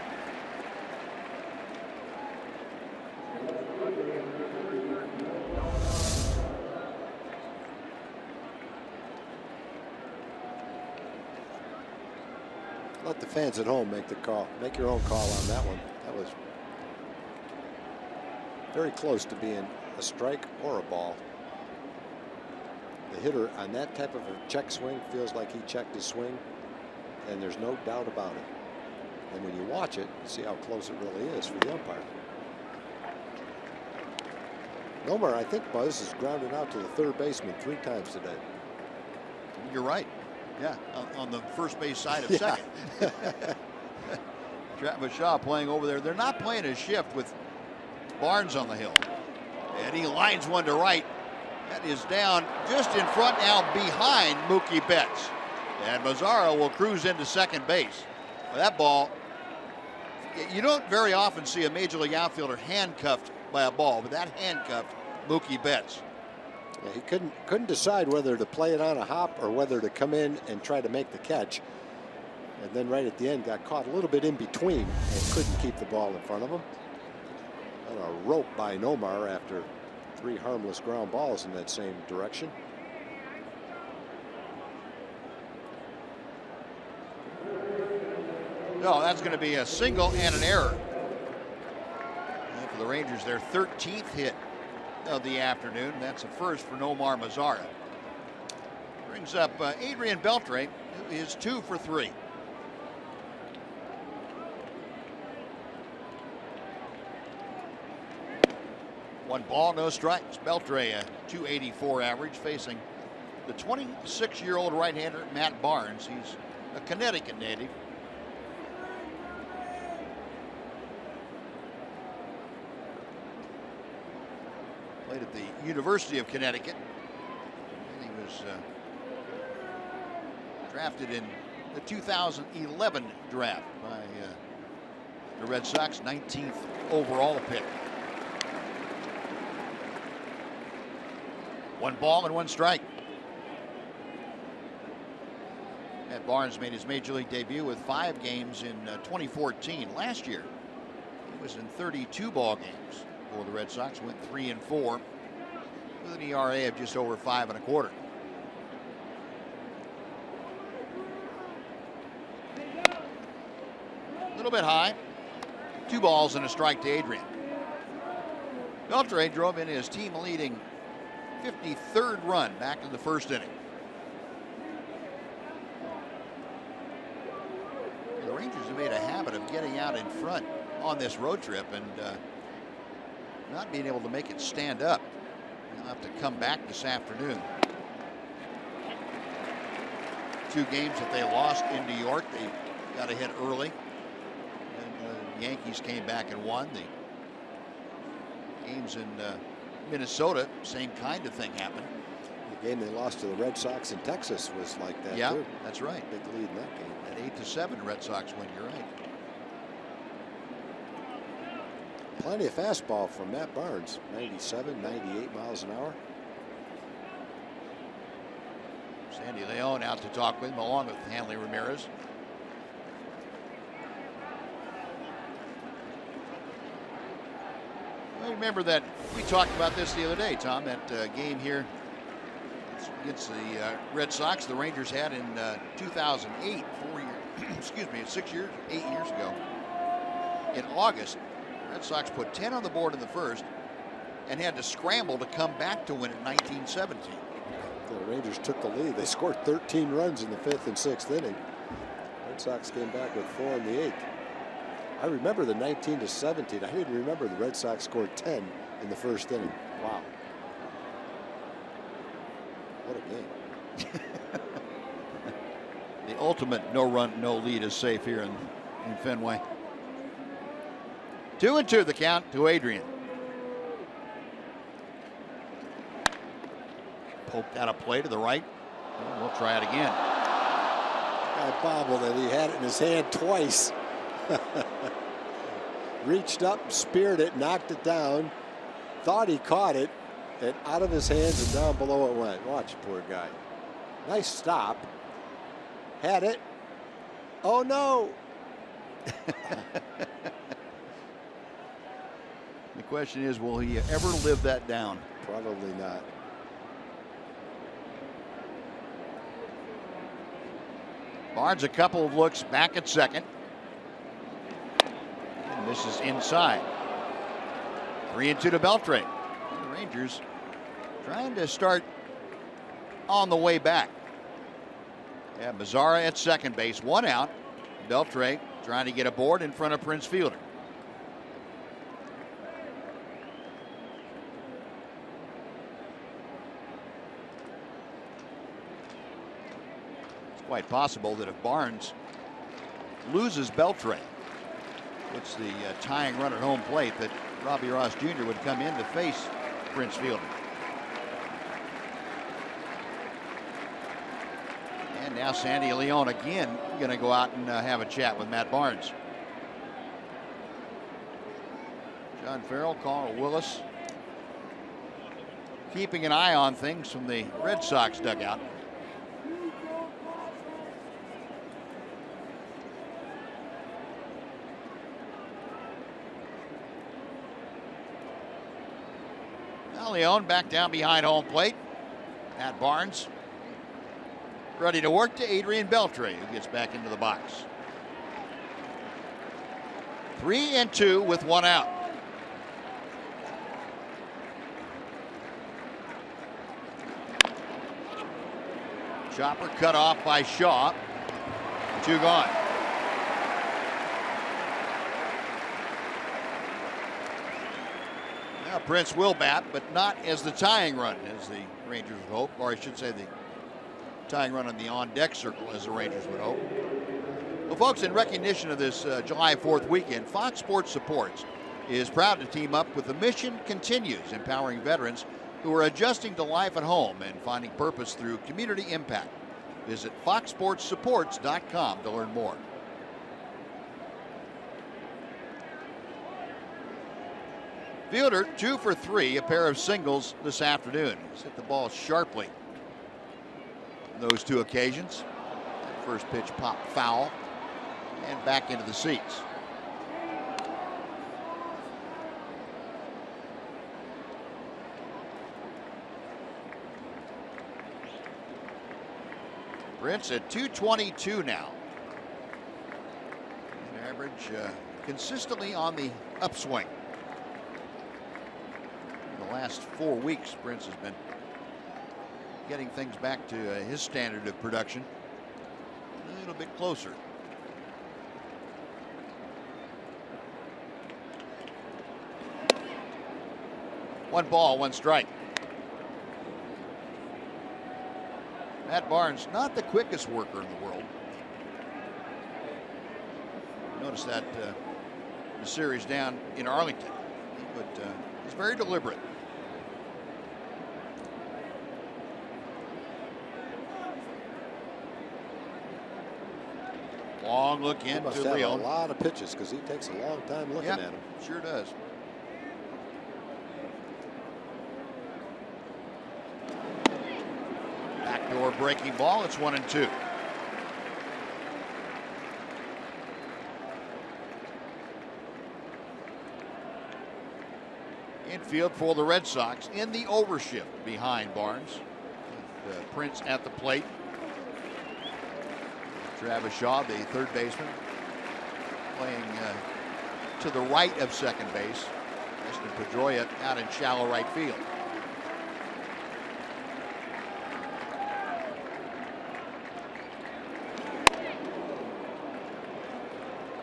Speaker 3: Let the fans at home make the call. Make your own call on that one. That was very close to being a strike or a ball. The hitter on that type of a check swing feels like he checked his swing, and there's no doubt about it. And when you watch it, you see how close it really is for the umpire. Nomar, I think, Buzz, has grounded out to the third baseman 3 times today.
Speaker 2: You're right. Yeah, on the first base side of second. Travis Shaw playing over there. They're not playing a shift with Barnes on the hill. And he lines one to right. That is down just in front now behind Mookie Betts. And Mazara will cruise into second base. Well, that ball, you don't very often see a major league outfielder handcuffed by a ball, but that handcuffed Mookie Betts.
Speaker 3: Yeah, he couldn't decide whether to play it on a hop or whether to come in and try to make the catch. And then right at the end got caught a little bit in between and couldn't keep the ball in front of him. And a rope by Nomar after 3 harmless ground balls in that same direction.
Speaker 2: No, that's going to be a single and an error. And for the Rangers, their 13th hit of the afternoon. That's a first for Nomar Mazara. Brings up Adrian Beltre, who is 2 for 3. One ball, no strikes. Beltre, a .284 average, facing the 26-year-old right-hander Matt Barnes. He's a Connecticut native. Played at the University of Connecticut. And he was drafted in the 2011 draft by the Red Sox, 19th overall pick. 1 ball and 1 strike. Matt Barnes made his major league debut with 5 games in 2014. Last year, he was in 32 ball games for the Red Sox. Went 3-4 with an ERA of just over 5.25. A little bit high. 2 balls and a strike to Adrian. Beltre drove in his team-leading 53rd run back in the first inning. The Rangers have made a habit of getting out in front on this road trip and not being able to make it stand up. They'll have to come back this afternoon. 2 games that they lost in New York, they got ahead early. And the Yankees came back and won. The games in Minnesota, same kind of thing happened.
Speaker 3: The game they lost to the Red Sox in Texas was like that,
Speaker 2: yeah,
Speaker 3: too.
Speaker 2: That's right.
Speaker 3: Big lead in that game.
Speaker 2: At 8-7, Red Sox win. You're right.
Speaker 3: Plenty of fastball from Matt Barnes. 97, 98 miles an hour.
Speaker 2: Sandy Leon out to talk with him along with Hanley Ramirez. I remember that we talked about this the other day, Tom, that game here against the Red Sox the Rangers had in 2008, 4 years, excuse me, 6 years, 8 years ago. In August, Red Sox put 10 on the board in the first and had to scramble to come back to win in 1917.
Speaker 3: The Rangers took the lead. They scored 13 runs in the 5th and 6th inning. Red Sox came back with 4 in the 8th. I remember the 19-17. I didn't remember the Red Sox scored 10 in the first inning. Wow. What a game.
Speaker 2: The ultimate no run, no lead is safe here in Fenway. 2-2 the count to Adrian. Poked out a play to the right. We'll try it again.
Speaker 3: Guy bobbled it. He had it in his hand twice. Reached up, speared it, knocked it down. Thought he caught it, and out of his hands and down below it went. Watch, poor guy. Nice stop. Had it. Oh no.
Speaker 2: The question is, will he ever live that down?
Speaker 3: Probably not.
Speaker 2: Barnes a couple of looks back at second. And this is inside. 3-2 to Beltre. The Rangers trying to start on the way back. Yeah, Mazzara at second base, 1 out. Beltre trying to get aboard in front of Prince Fielder. Quite possible that if Barnes loses Beltre, puts the tying run at home plate, that Robbie Ross Jr. would come in to face Prince Fielder. And now Sandy Leon again going to go out and have a chat with Matt Barnes. John Farrell, Carl Willis keeping an eye on things from the Red Sox dugout. Leon back down behind home plate. Matt Barnes ready to work to Adrian Beltre, who gets back into the box. 3-2 with 1 out. Chopper cut off by Shaw. 2 gone. Prince will bat, but not as the tying run as the Rangers would hope, or I should say the tying run on the on-deck circle as the Rangers would hope. Well, folks, in recognition of this July 4th weekend, Fox Sports Supports is proud to team up with The Mission Continues, empowering veterans who are adjusting to life at home and finding purpose through community impact. Visit foxsportssupports.com to learn more. Fielder 2 for 3, a pair of singles this afternoon. He's hit the ball sharply on those 2 occasions. That first pitch popped foul and back into the seats. Prince at 222 now. An average consistently on the upswing. The last 4 weeks, Prince has been getting things back to his standard of production a little bit closer. One ball, one strike. Matt Barnes, not the quickest worker in the world. Notice that the series down in Arlington, but he's very deliberate. Long look
Speaker 3: He
Speaker 2: into
Speaker 3: must have
Speaker 2: Leon.
Speaker 3: a lot of pitches because he takes a long time looking at him.
Speaker 2: Sure does. Backdoor breaking ball. It's 1-2. Infield for the Red Sox in the overshift behind Barnes. Prince at the plate. Travis Shaw, the third baseman, playing to the right of second base. Justin Pedroia out in shallow right field.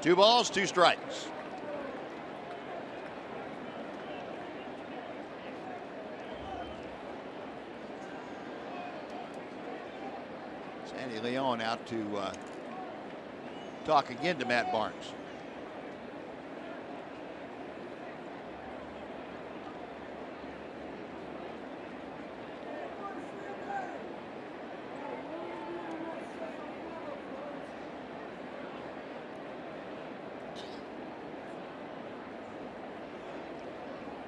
Speaker 2: Two balls, two strikes. Sandy Leon out to talk again to Matt Barnes.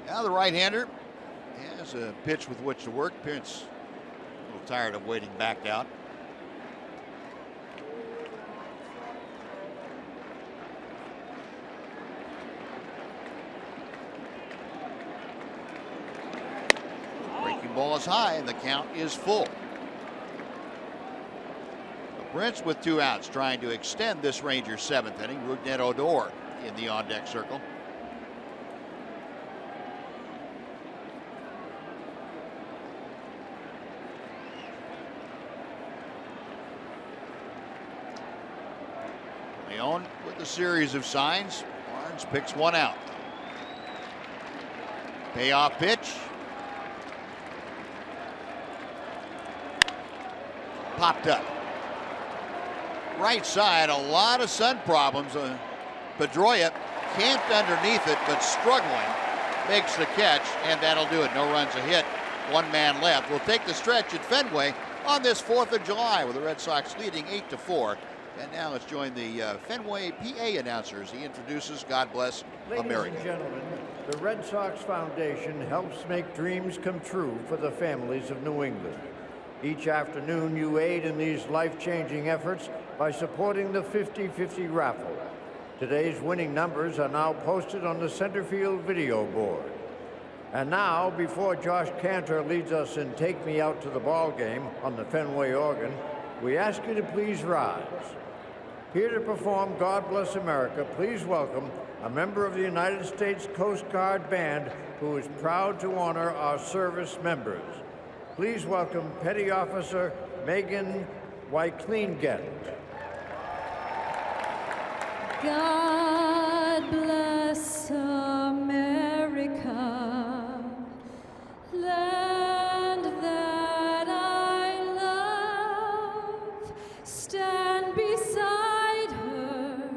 Speaker 2: Now the right-hander has a pitch with which to work. Prince a little tired of waiting back out. Breaking ball is high and the count is full. Prince with two outs trying to extend this Rangers seventh inning. Rougned Odor in the on-deck circle. Leon with a series of signs. Barnes picks one out. Payoff pitch. Popped up. Right side, a lot of sun problems. Pedroia camped underneath it, but struggling. Makes the catch, and that'll do it. No runs, a hit. One man left. We'll take the stretch at Fenway on this 4th of July with the Red Sox leading 8-4. And now let's join the Fenway PA announcers. He introduces God Bless America.
Speaker 7: Ladies and gentlemen, the Red Sox Foundation helps make dreams come true for the families of New England. Each afternoon, you aid in these life-changing efforts by supporting the 50-50 raffle. Today's winning numbers are now posted on the center field video board. And now, before Josh Cantor leads us in Take Me Out to the Ball Game on the Fenway organ, we ask you to please rise. Here to perform God Bless America, please welcome a member of the United States Coast Guard Band who is proud to honor our service members. Please welcome Petty Officer Megan Wyklingen.
Speaker 8: God bless America, land that I love. Stand beside her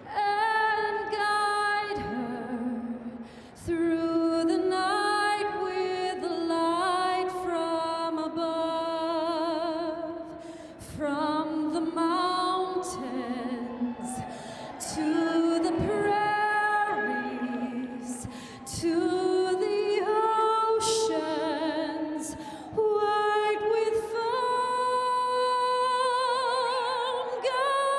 Speaker 8: and guide her through the night with the light from above, from the mountains to the prairies, to the oceans, white with foam. God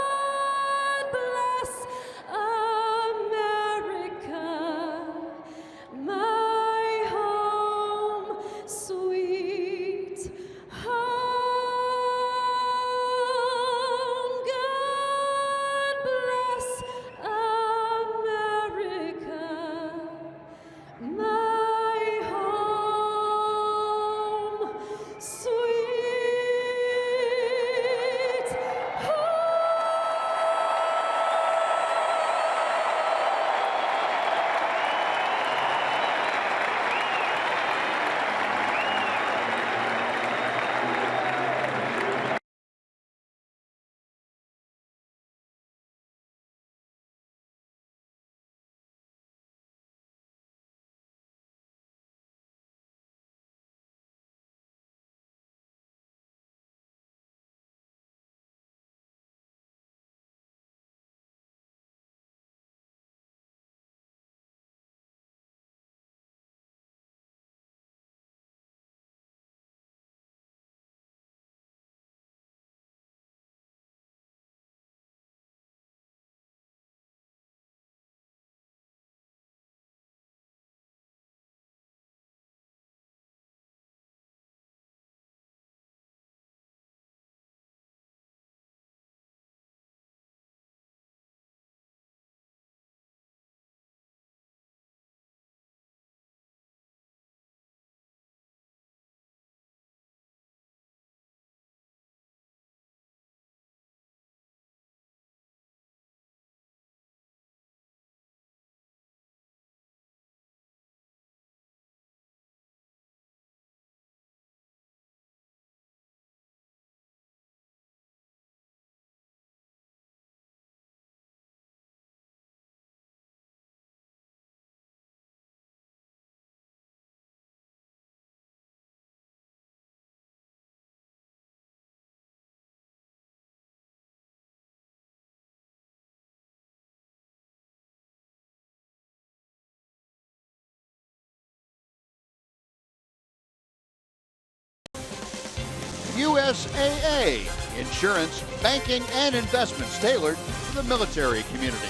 Speaker 2: USAA, insurance, banking, and investments tailored to the military community.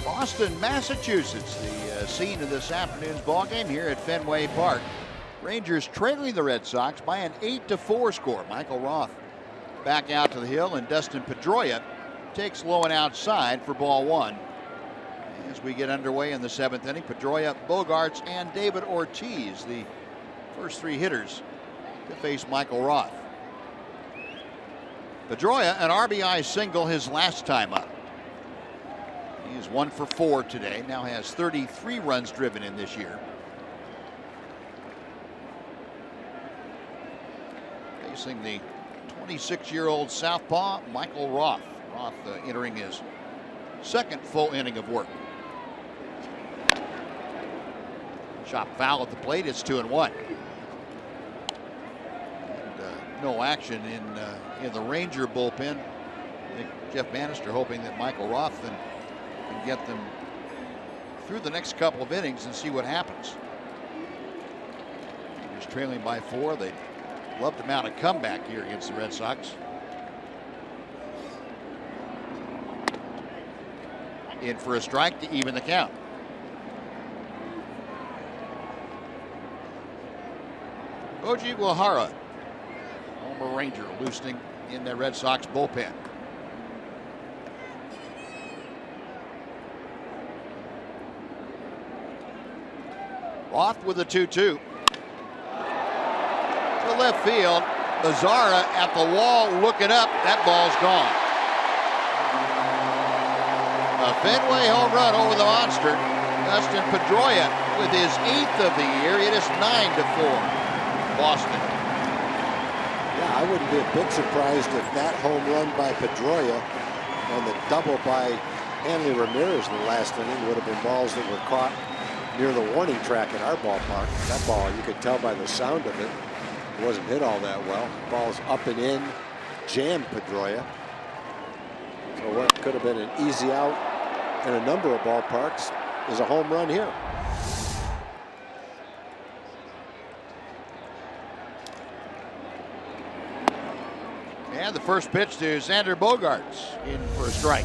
Speaker 2: Boston, Massachusetts, the scene of this afternoon's ballgame here at Fenway Park. Rangers trailing the Red Sox by an 8-4 score. Michael Roth back out to the hill, and Dustin Pedroia takes low and outside for ball one. As we get underway in the seventh inning, Pedroia, Bogaerts, and David Ortiz, the first three hitters to face Michael Roth. Pedroia, an RBI single his last time up. He is 1 for 4 today, now has 33 runs driven in this year. Facing the 26-year-old southpaw, Michael Roth. Roth entering his second full inning of work. Chop foul at the plate, it's 2-1. And no action in the Ranger bullpen. I think Jeff Bannister hoping that Michael Roth can get them through the next couple of innings and see what happens. He's trailing by 4. They'd love to mount a comeback here against the Red Sox. In for a strike to even the count. Oji Wahara, former Ranger, loosening in the Red Sox bullpen. Roth with a 2-2. To left field. Bazara at the wall looking up. That ball's gone. A Fenway home run over the monster. Dustin Pedroia with his 8th of the year. It is 9-4. Boston.
Speaker 3: Yeah, I wouldn't be a bit surprised if that home run by Pedroia and the double by Hanley Ramirez in the last inning would have been balls that were caught near the warning track at our ballpark. That ball, you could tell by the sound of it, wasn't hit all that well. Ball's up and in, jammed Pedroia. So what could have been an easy out in a number of ballparks is a home run here.
Speaker 2: And the first pitch to Xander Bogaerts in for a strike.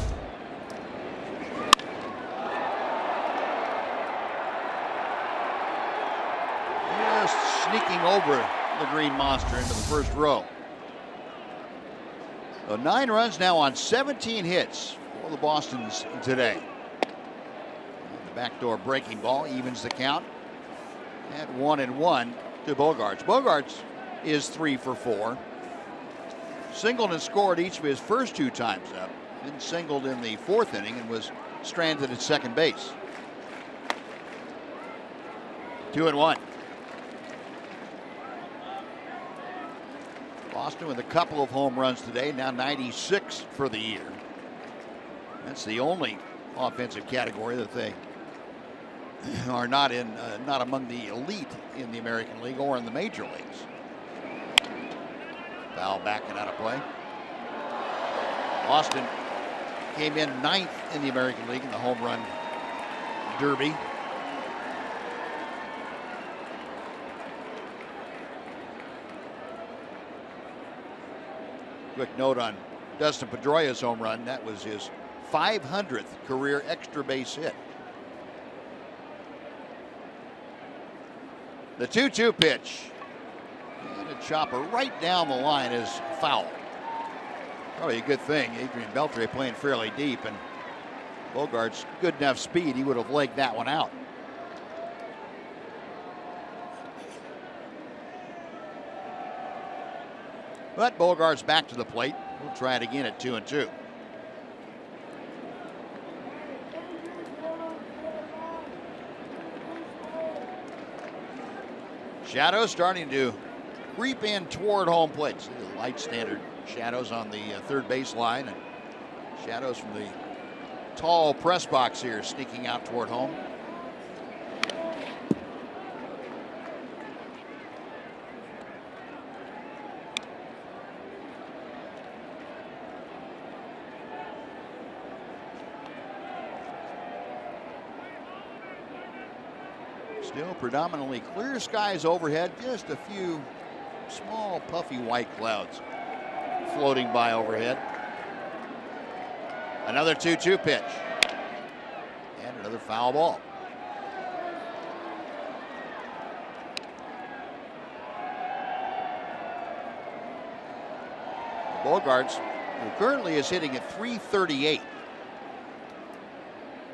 Speaker 2: Just sneaking over the Green Monster into the first row. So 9 runs now on 17 hits for the Bostons today. The backdoor breaking ball evens the count at 1-1 to Bogaerts. Bogaerts is 3 for 4. Singled and scored each of his first 2 times up. Then singled in the 4th inning and was stranded at second base. 2-1. Boston with a couple of home runs today, now 96 for the year. That's the only offensive category that they are not in, not among the elite in the American League or in the major leagues. Foul back and out of play. Boston came in 9th in the American League in the home run derby. Quick note on Dustin Pedroia's home run. That was his 500th career extra base hit. The 2-2 pitch. And a chopper right down the line is foul. Probably a good thing. Adrian Beltre playing fairly deep, and Bogaerts good enough speed, he would have legged that one out. But Bogaerts back to the plate. We'll try it again at 2-2. Shadows starting to creep in toward home plate. See the light standard shadows on the third base line, and shadows from the tall press box here sneaking out toward home. Still predominantly clear skies overhead, just a few small puffy white clouds floating by overhead. Another 2-2 pitch. And another foul ball. Bogarts, who currently is hitting at .338.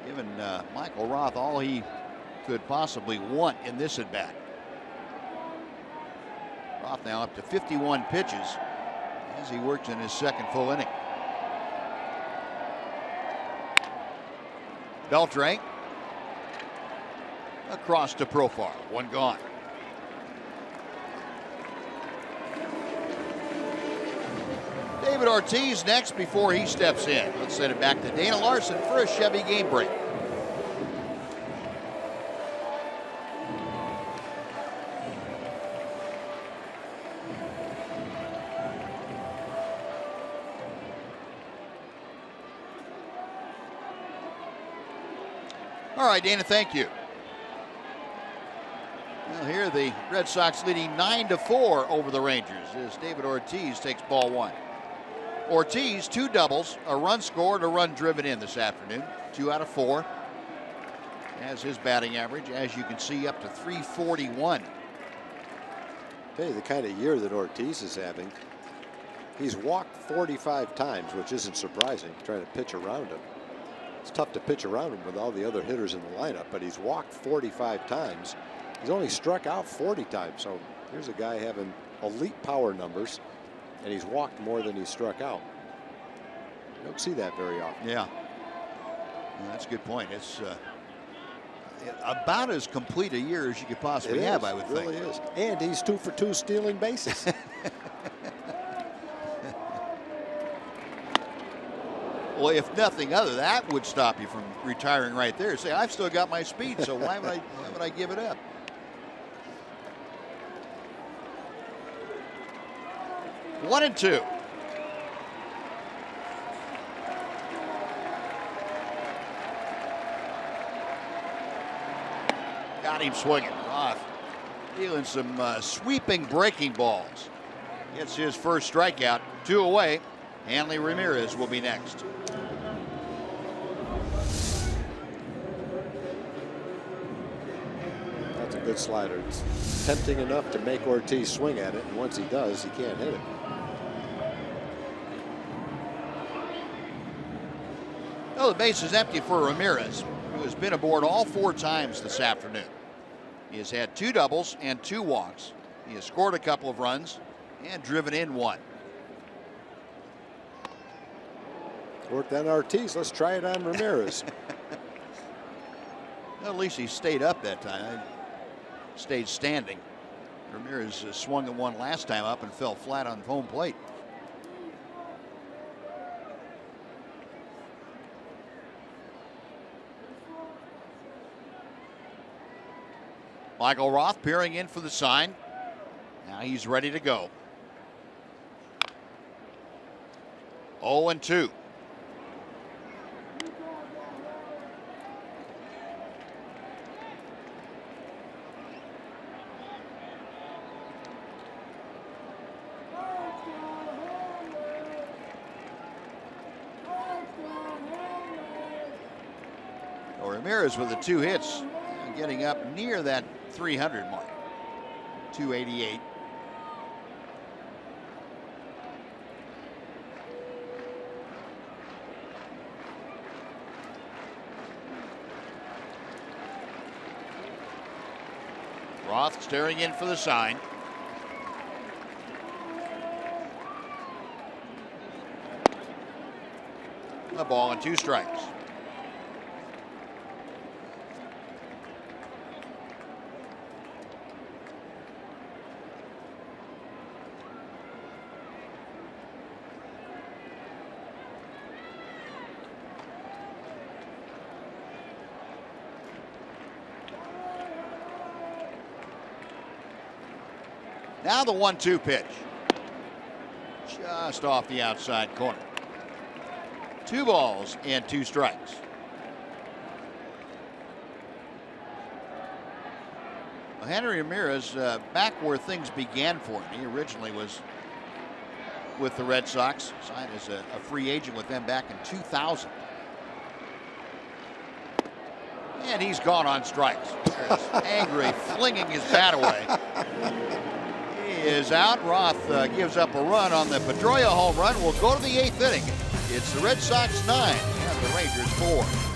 Speaker 2: Giving Michael Roth all he could possibly want in this at bat. Roth now up to 51 pitches as he works in his second full inning. Beltre across to Profar. One gone. David Ortiz next before he steps in. Let's send it back to Dana Larson for a Chevy game break. All right, Dana, thank you. Well, here the Red Sox leading 9-4 over the Rangers as David Ortiz takes ball one. Ortiz, 2 doubles, a run scored, a run driven in this afternoon. 2 out of 4. Has his batting average, as you can see, up to .341.
Speaker 3: Hey, the kind of year that Ortiz is having, he's walked 45 times, which isn't surprising, trying to pitch around him. It's tough to pitch around him with all the other hitters in the lineup, but he's walked 45 times. He's only struck out 40 times, so here's a guy having elite power numbers, and he's walked more than he's struck out. You don't see that very often.
Speaker 2: Yeah. Well, that's a good point. It's about as complete a year as you could possibly have, I would think.
Speaker 3: It really is. And he's 2 for 2 stealing bases.
Speaker 2: Well, if nothing other, that would stop you from retiring right there. Say, I've still got my speed, so why would I give it up? One and two. Got him swinging. Roth dealing some sweeping breaking balls. Gets his first strikeout. 2 away. Hanley Ramirez will be next.
Speaker 3: That's a good slider. It's tempting enough to make Ortiz swing at it, and once he does, he can't hit it.
Speaker 2: Well, the base is empty for Ramirez, who has been aboard all 4 times this afternoon. He has had 2 doubles and 2 walks. He has scored a couple of runs and driven in 1.
Speaker 3: Worked on Ortiz. Let's try it on Ramirez.
Speaker 2: Well, at least he stayed up that time. Stayed standing. Ramirez swung at one last time up and fell flat on home plate. Michael Roth peering in for the sign. Now he's ready to go. 0-2. Ramirez with the 2 hits, getting up near that 300 mark. 288. Roth staring in for the sign. A ball and 2 strikes. Now the 1-2 pitch. Just off the outside corner. 2 balls and 2 strikes. Henry Ramirez, back where things began for him. He originally was with the Red Sox, signed as a free agent with them back in 2000. And he's gone on strikes. Angry, flinging his bat away. He is out. Roth gives up a run on the Pedroia home run. We'll go to the 8th inning. It's the Red Sox 9 and the Rangers 4.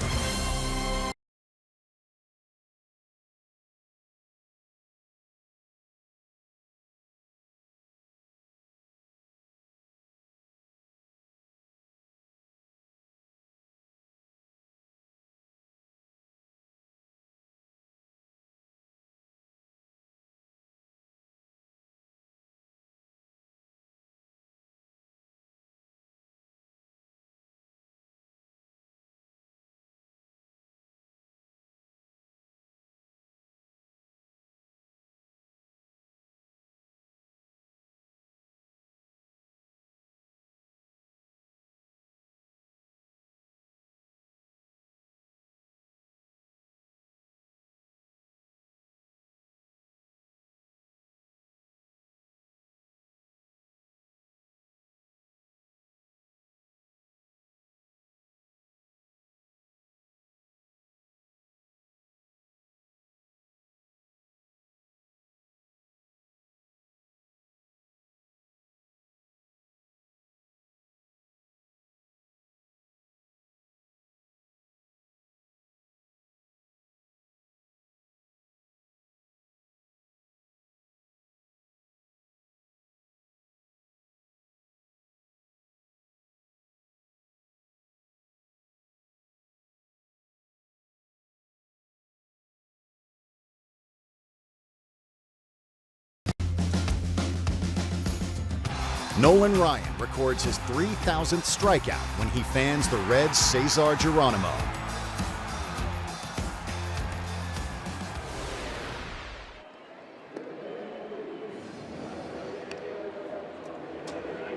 Speaker 9: Nolan Ryan records his 3,000th strikeout when he fans the Reds' Cesar Geronimo.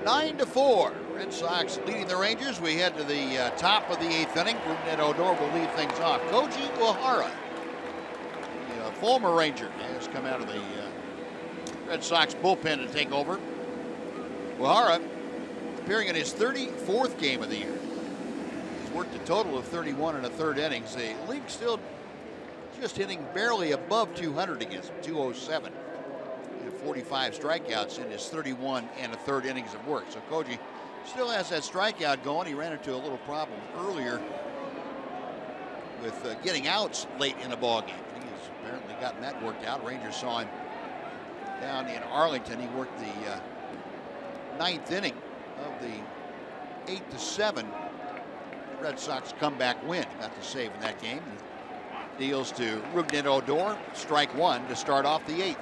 Speaker 2: Nine to 4. Red Sox leading the Rangers. We head to the top of the 8th inning. Rougned Odor will lead things off. Koji Uehara, the former Ranger, has come out of the Red Sox bullpen to take over. Uehara appearing in his 34th game of the year. He's worked a total of 31 and a third innings. The league still just hitting barely above 200 against him, 207. And 45 strikeouts in his 31 and a third innings of work. So Koji still has that strikeout going. He ran into a little problem earlier with getting outs late in a ball game. He's apparently gotten that worked out. Rangers saw him down in Arlington. He worked the 9th inning of the 8-7 Red Sox comeback win. Got the save in that game. Deals to Rougned Odor, strike one to start off the 8th.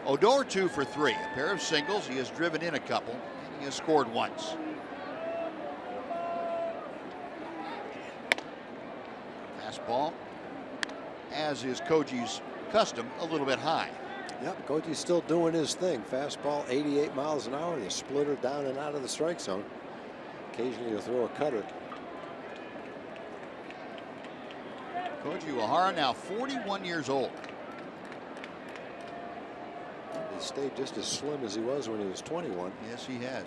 Speaker 2: Odor 2 for 3, a pair of singles. He has driven in a couple, and he has scored once. Fastball, as is Koji's custom, a little bit high.
Speaker 3: Yep, Koji's still doing his thing. Fastball 88 miles an hour, and the splitter down and out of the strike zone. Occasionally he'll throw a cutter.
Speaker 2: Koji Uehara now 41 years old.
Speaker 3: He stayed just as slim as he was when he was 21.
Speaker 2: Yes, he has.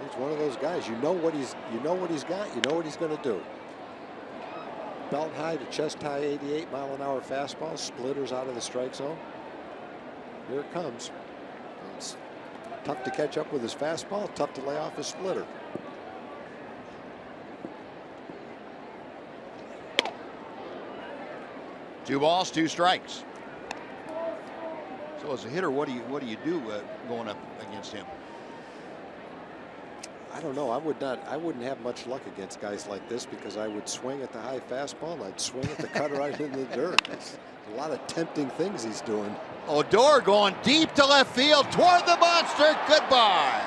Speaker 3: He's one of those guys. You know what he's got. You know what he's going to do. Belt high to chest high 88 mile an hour fastball, splitters out of the strike zone. Here it comes. It's tough to catch up with his fastball, tough to lay off his splitter.
Speaker 2: Two balls, two strikes. So as a hitter, what do you do going up against him?
Speaker 3: I don't know. I wouldn't have much luck against guys like this because I would swing at the high fastball and I'd swing at the cutter right in the dirt. It's a lot of tempting things he's doing.
Speaker 2: Odor going deep to left field toward the monster. Goodbye.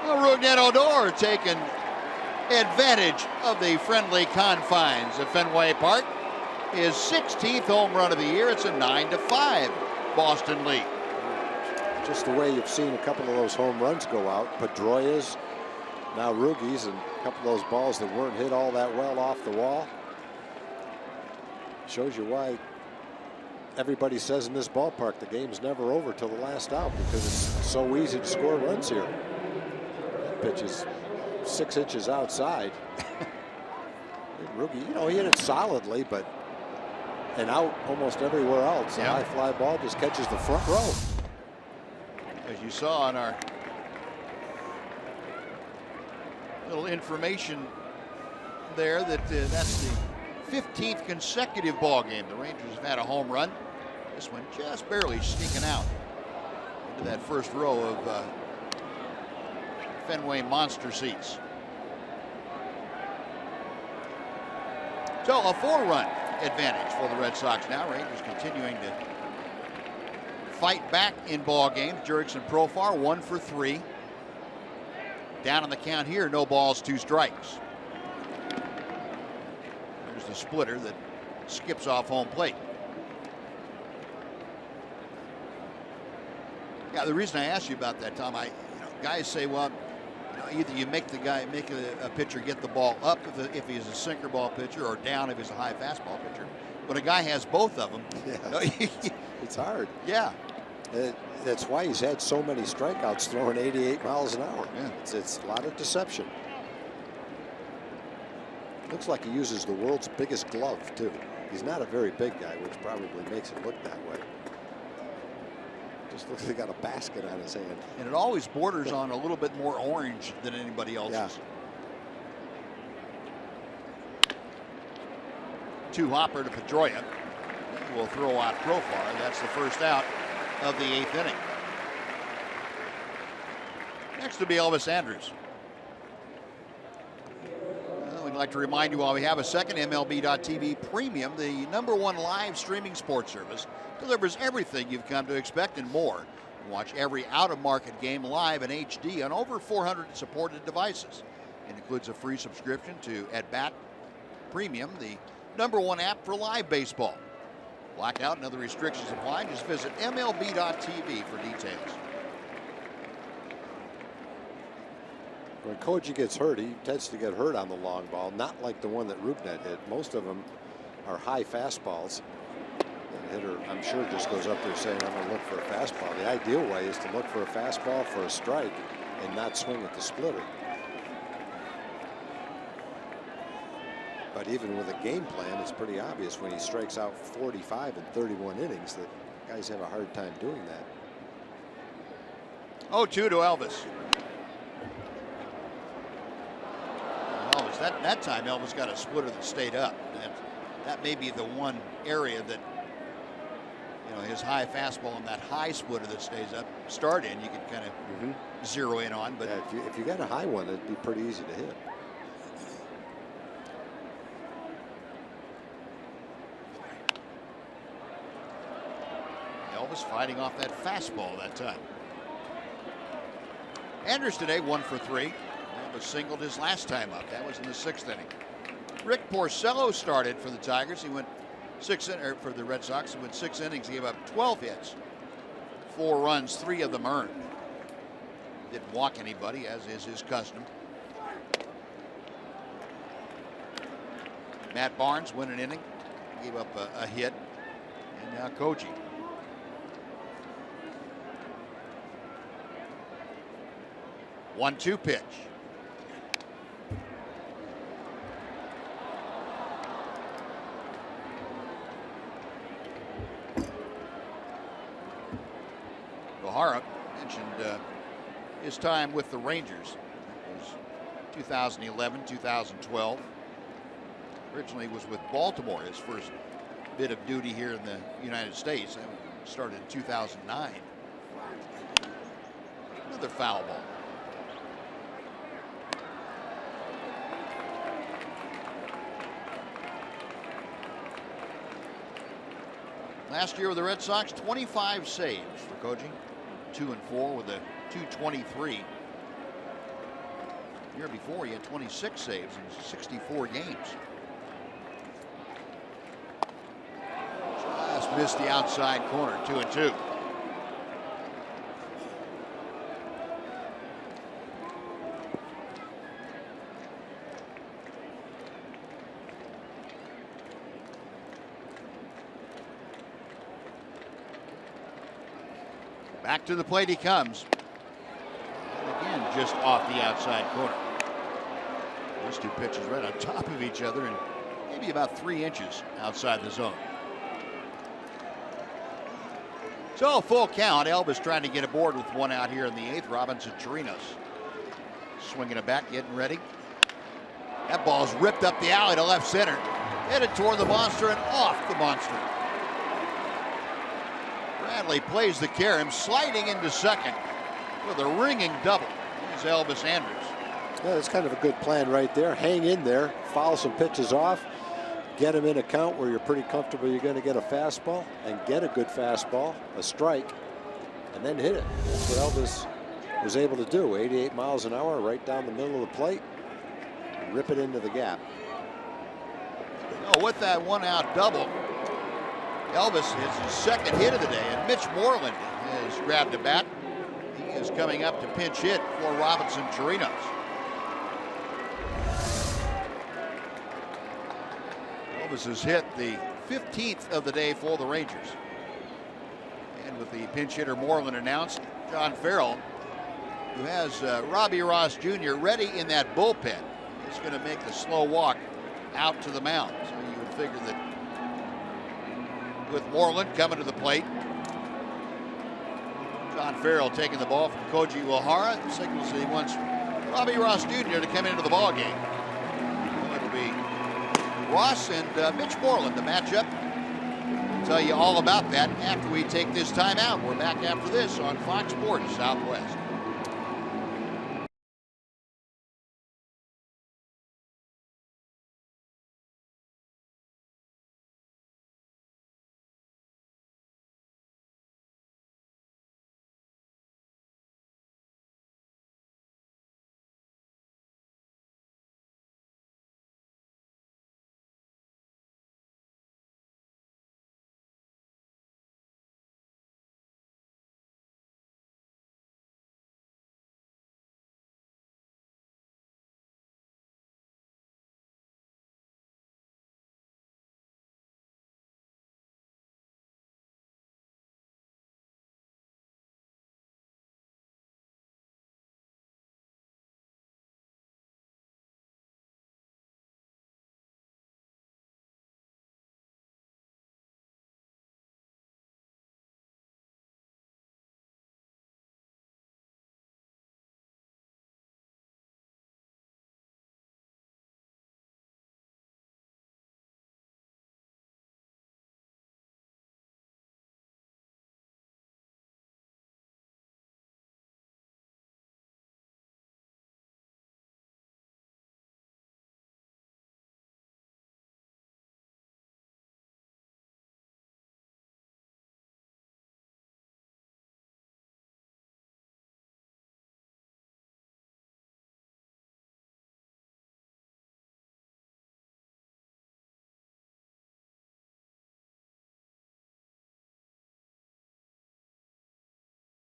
Speaker 2: Well, Rougned Odor taking advantage of the friendly confines of Fenway Park. His 16th home run of the year. It's a 9-5 Boston lead.
Speaker 3: Just the way you've seen a couple of those home runs go out. Pedroia's, now Rougie's, and a couple of those balls that weren't hit all that well off the wall. Shows you why everybody says in this ballpark the game's never over till the last out, because it's so easy to score runs here. That pitch is 6 inches outside. Rookie, you know, he hit it solidly, but an out almost everywhere else. The high fly ball just catches the front row.
Speaker 2: As you saw on our little information there, that's the 15th consecutive ball game the Rangers have had a home run. This one just barely sneaking out into that first row of Fenway monster seats. So a 4-run advantage for the Red Sox now. Rangers continuing to fight back in ball games. Jurickson Profar 1 for 3. Down on the count here, no balls, 2 strikes. There's the splitter that skips off home plate. Yeah, the reason I asked you about that, Tom, guys say, well, either you make a pitcher get the ball up if he's a sinker ball pitcher, or down if he's a high fastball pitcher. When a guy has both of them,
Speaker 3: it's hard.
Speaker 2: Yeah.
Speaker 3: That's why he's had so many strikeouts, throwing 88 miles an hour.
Speaker 2: Yeah.
Speaker 3: It's a lot of deception. Looks like he uses the world's biggest glove, too. He's not a very big guy, which probably makes it look that way. Just looks like he got a basket on his hand.
Speaker 2: And it always borders on a little bit more orange than anybody else's.
Speaker 3: Yeah.
Speaker 2: 2 hopper to Pedroia. Will throw out Profar. That's the first out of the 8th inning. Next will be Elvis Andrus. Well, we'd like to remind you while we have a second, MLB.TV Premium, the #1 live streaming sports service, delivers everything you've come to expect and more. Watch every out-of-market game live in HD on over 400 supported devices. It includes a free subscription to At Bat Premium, the #1 app for live baseball. Blackout and other restrictions apply. Just visit MLB.TV for details.
Speaker 3: When Koji gets hurt, he tends to get hurt on the long ball, not like the one that Rubnet hit. Most of them are high fastballs. The hitter, I'm sure, just goes up there saying, I'm going to look for a fastball. The ideal way is to look for a fastball for a strike and not swing at the splitter. But even with a game plan, it's pretty obvious when he strikes out 45 in 31 innings that guys have a hard time doing that.
Speaker 2: 0-2 to Elvis. Elvis, that time Elvis got a splitter that stayed up. That may be the one area that, you know, his high fastball and that high splitter that stays up start in, you can kind of zero in on. But
Speaker 3: yeah, if you got a high one, it'd be pretty easy to hit.
Speaker 2: Elvis fighting off that fastball that time. Andrus today 1 for 3. Elvis singled his last time up. That was in the 6th inning. Rick Porcello started for the Tigers. He went for the Red Sox. He went 6 innings. He gave up 12 hits, 4 runs, 3 of them earned. Didn't walk anybody, as is his custom. Matt Barnes went an inning, gave up a hit, and now Koji. One-two pitch. Gohara mentioned his time with the Rangers. It was 2011, 2012. Originally was with Baltimore, his first bit of duty here in the United States. That started in 2009. Another foul ball. Last year with the Red Sox, 25 saves for Koji. 2-4 with a 2.23. The year before, he had 26 saves in 64 games. Just missed the outside corner, 2-2. Back to the plate he comes. And again, just off the outside corner. Those two pitches right on top of each other and maybe about 3 inches outside the zone. So full count. Elvis trying to get aboard with one out here in the 8th. Robinson Chirinos swinging it back, getting ready. That ball's ripped up the alley to left center. Headed toward the monster and off the monster. Bradley plays the carom, sliding into second with a ringing double. Here's Elvis Andrus.
Speaker 3: Yeah, that's kind of a good plan right there. Hang in there, foul some pitches off, get him in a count where you're pretty comfortable you're going to get a fastball, and get a good fastball, a strike, and then hit it. That's what Elvis was able to do. 88 miles an hour right down the middle of the plate. Rip it into the gap.
Speaker 2: Oh, with that one-out double, Elvis is his second hit of the day, and Mitch Moreland has grabbed a bat. He is coming up to pinch hit for Robinson Chirinos. Elvis has hit the 15th of the day for the Rangers. And with the pinch hitter Moreland announced, John Farrell, who has Robbie Ross Jr. ready in that bullpen, is going to make the slow walk out to the mound. So you would figure that with Moreland coming to the plate, John Farrell taking the ball from Koji Uehara, signals that he wants Robbie Ross Jr. to come into the ball game. It'll be Ross and Mitch Moreland, the matchup. We'll tell you all about that after we take this time out. We're back after this on Fox Sports Southwest.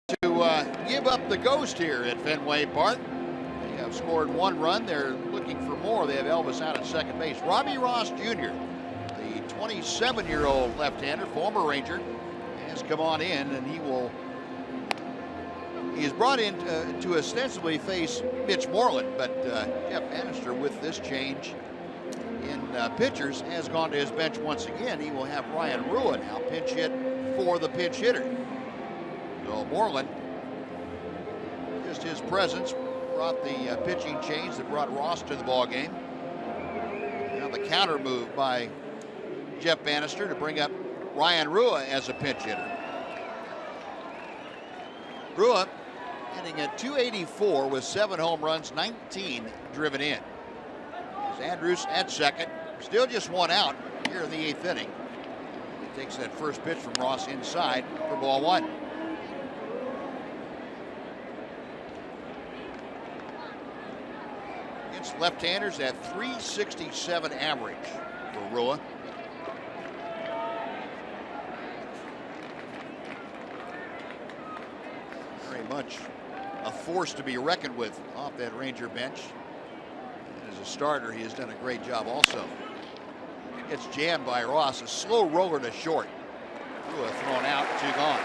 Speaker 2: To give up the ghost here at Fenway Park. They have scored 1 run. They're looking for more. They have Elvis out at second base. Robbie Ross Jr., the 27-year-old left-hander, former Ranger, has come on in, and he is brought in to ostensibly face Mitch Moreland, but Jeff Bannister, with this change in pitchers, has gone to his bench once again. He will have Ryan Rua now pinch hit for the pinch hitter. So Moreland, just his presence brought the pitching change that brought Ross to the ball game. Now the counter move by Jeff Bannister to bring up Ryan Rua as a pinch hitter. Rua hitting at .284 with 7 home runs, 19 driven in. As Andrus at second, still just 1 out here in the 8th inning. He takes that first pitch from Ross inside for ball 1. Against left-handers at .367 average for Rua. Very much a force to be reckoned with off that Ranger bench. And as a starter, he has done a great job also. Gets jammed by Ross, a slow roller to short. Rua thrown out, 2 gone.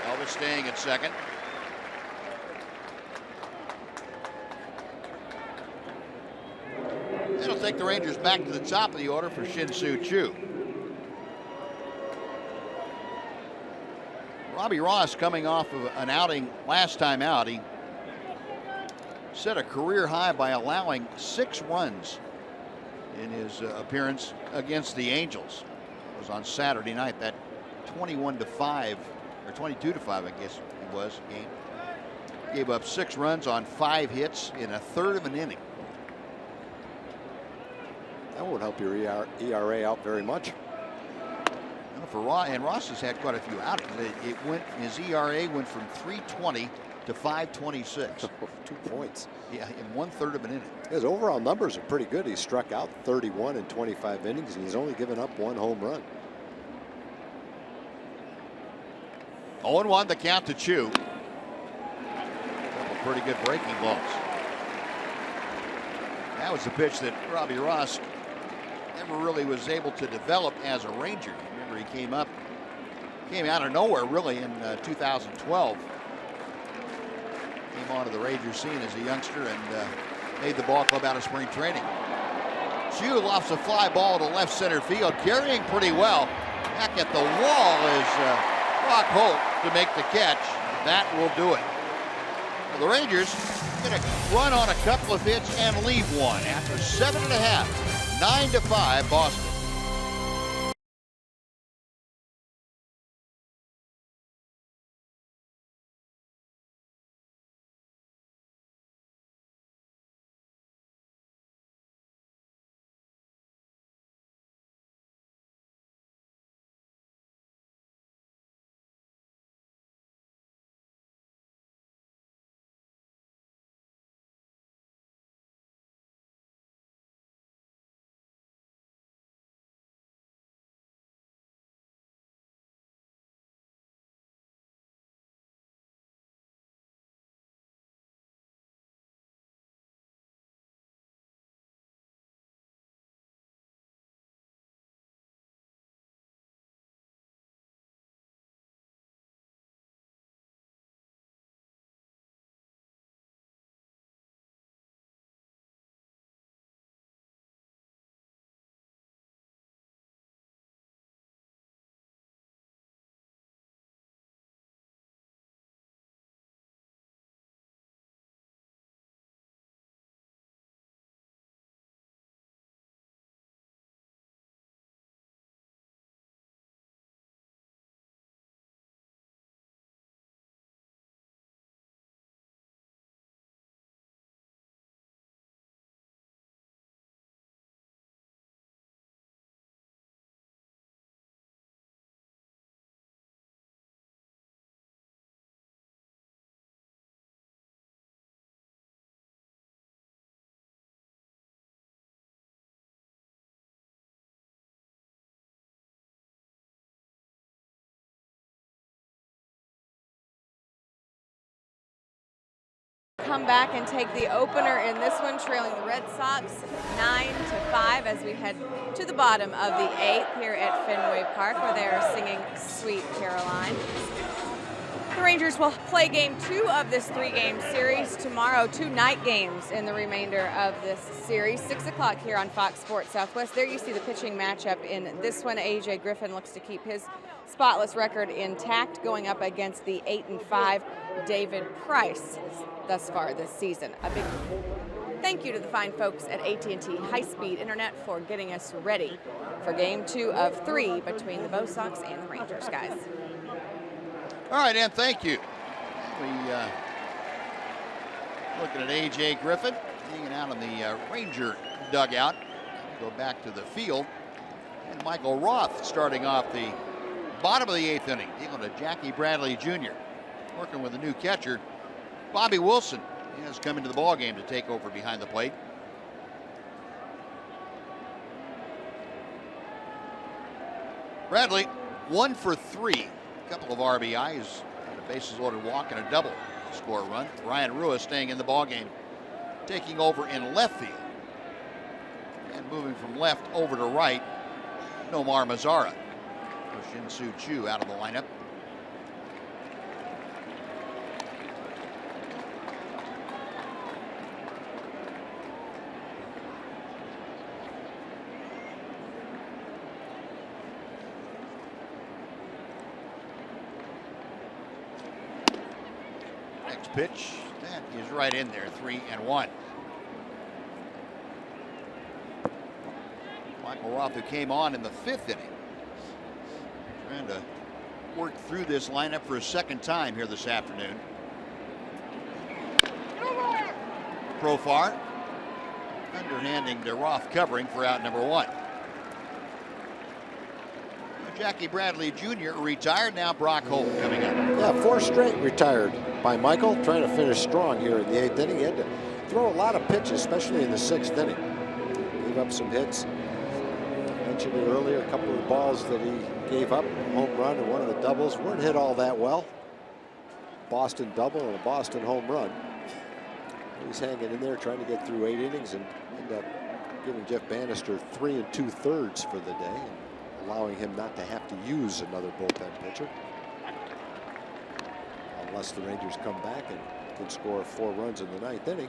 Speaker 2: Elvis staying at second. That'll take the Rangers back to the top of the order for Shin-Soo Choo. Robbie Ross coming off of an outing last time out. He set a career high by allowing 6 runs in his appearance against the Angels. It was on Saturday night, that 21-5 or 22-5, I guess it was, game. Gave up 6 runs on 5 hits in a third of an inning.
Speaker 3: That won't help your ERA out very much.
Speaker 2: For Ross, and Ross has had quite a few outings. His ERA went from 3.20 to 5.26.
Speaker 3: 2 points.
Speaker 2: Yeah, in 1/3 of an inning.
Speaker 3: His overall numbers are pretty good. He struck out 31 in 25 innings, and he's only given up 1 home run.
Speaker 2: 0-1 the count to Choo. A couple pretty good breaking balls. That was a pitch that Robbie Ross never really was able to develop as a Ranger. Remember, he came out of nowhere really in 2012. Came onto the Rangers scene as a youngster and made the ball club out of spring training. Choo lofts a fly ball to left center field, carrying pretty well. Back at the wall is Brock Holt to make the catch. That will do it. Well, the Rangers going to run on a couple of hits and leave one after 7.5. 9-5 Boston.
Speaker 4: Come back and take the opener in this one, trailing the Red Sox 9-5 as we head to the bottom of the 8th here at Fenway Park, where they are singing Sweet Caroline. The Rangers will play game 2 of this 3-game series tomorrow. 2 night games in the remainder of this series. 6 o'clock here on Fox Sports Southwest. There you see the pitching matchup in this one. A.J. Griffin looks to keep his spotless record intact, going up against the 8-5 David Price thus far this season. A big thank you to the fine folks at AT&T High-Speed Internet for getting us ready for game 2 of 3 between the Bo Sox and the Rangers, guys.
Speaker 2: All right, and thank you. We looking at A.J. Griffin hanging out in the Ranger dugout. Go back to the field. And Michael Roth starting off the bottom of the 8th inning, dealing to Jackie Bradley Jr. Working with a new catcher, Bobby Wilson. He has come into the ballgame to take over behind the plate. Bradley, 1 for 3. A couple of RBIs, and a bases loaded walk and a double to score a run. Ryan Ruiz staying in the ballgame, taking over in left field. And moving from left over to right, Nomar Mazara. Shin-Soo Choo out of the lineup. pitch. That is right in there, 3-1. Michael Roth, who came on in the 5th inning, trying to work through this lineup for a second time here this afternoon. Profar underhanding to Roth, covering for out number 1. Jackie Bradley Jr. retired. Now Brock Holt coming up.
Speaker 3: Yeah, 4 straight retired by Michael, trying to finish strong here in the 8th inning. He had to throw a lot of pitches, especially in the 6th inning. Gave up some hits. I mentioned it earlier, a couple of balls that he gave up, a home run and one of the doubles, weren't hit all that well. Boston double and a Boston home run. He's hanging in there, trying to get through 8 innings and end up giving Jeff Bannister 3 2/3 for the day, and allowing him not to have to use another bullpen pitcher. Unless the Rangers come back and can score 4 runs in the 9th inning,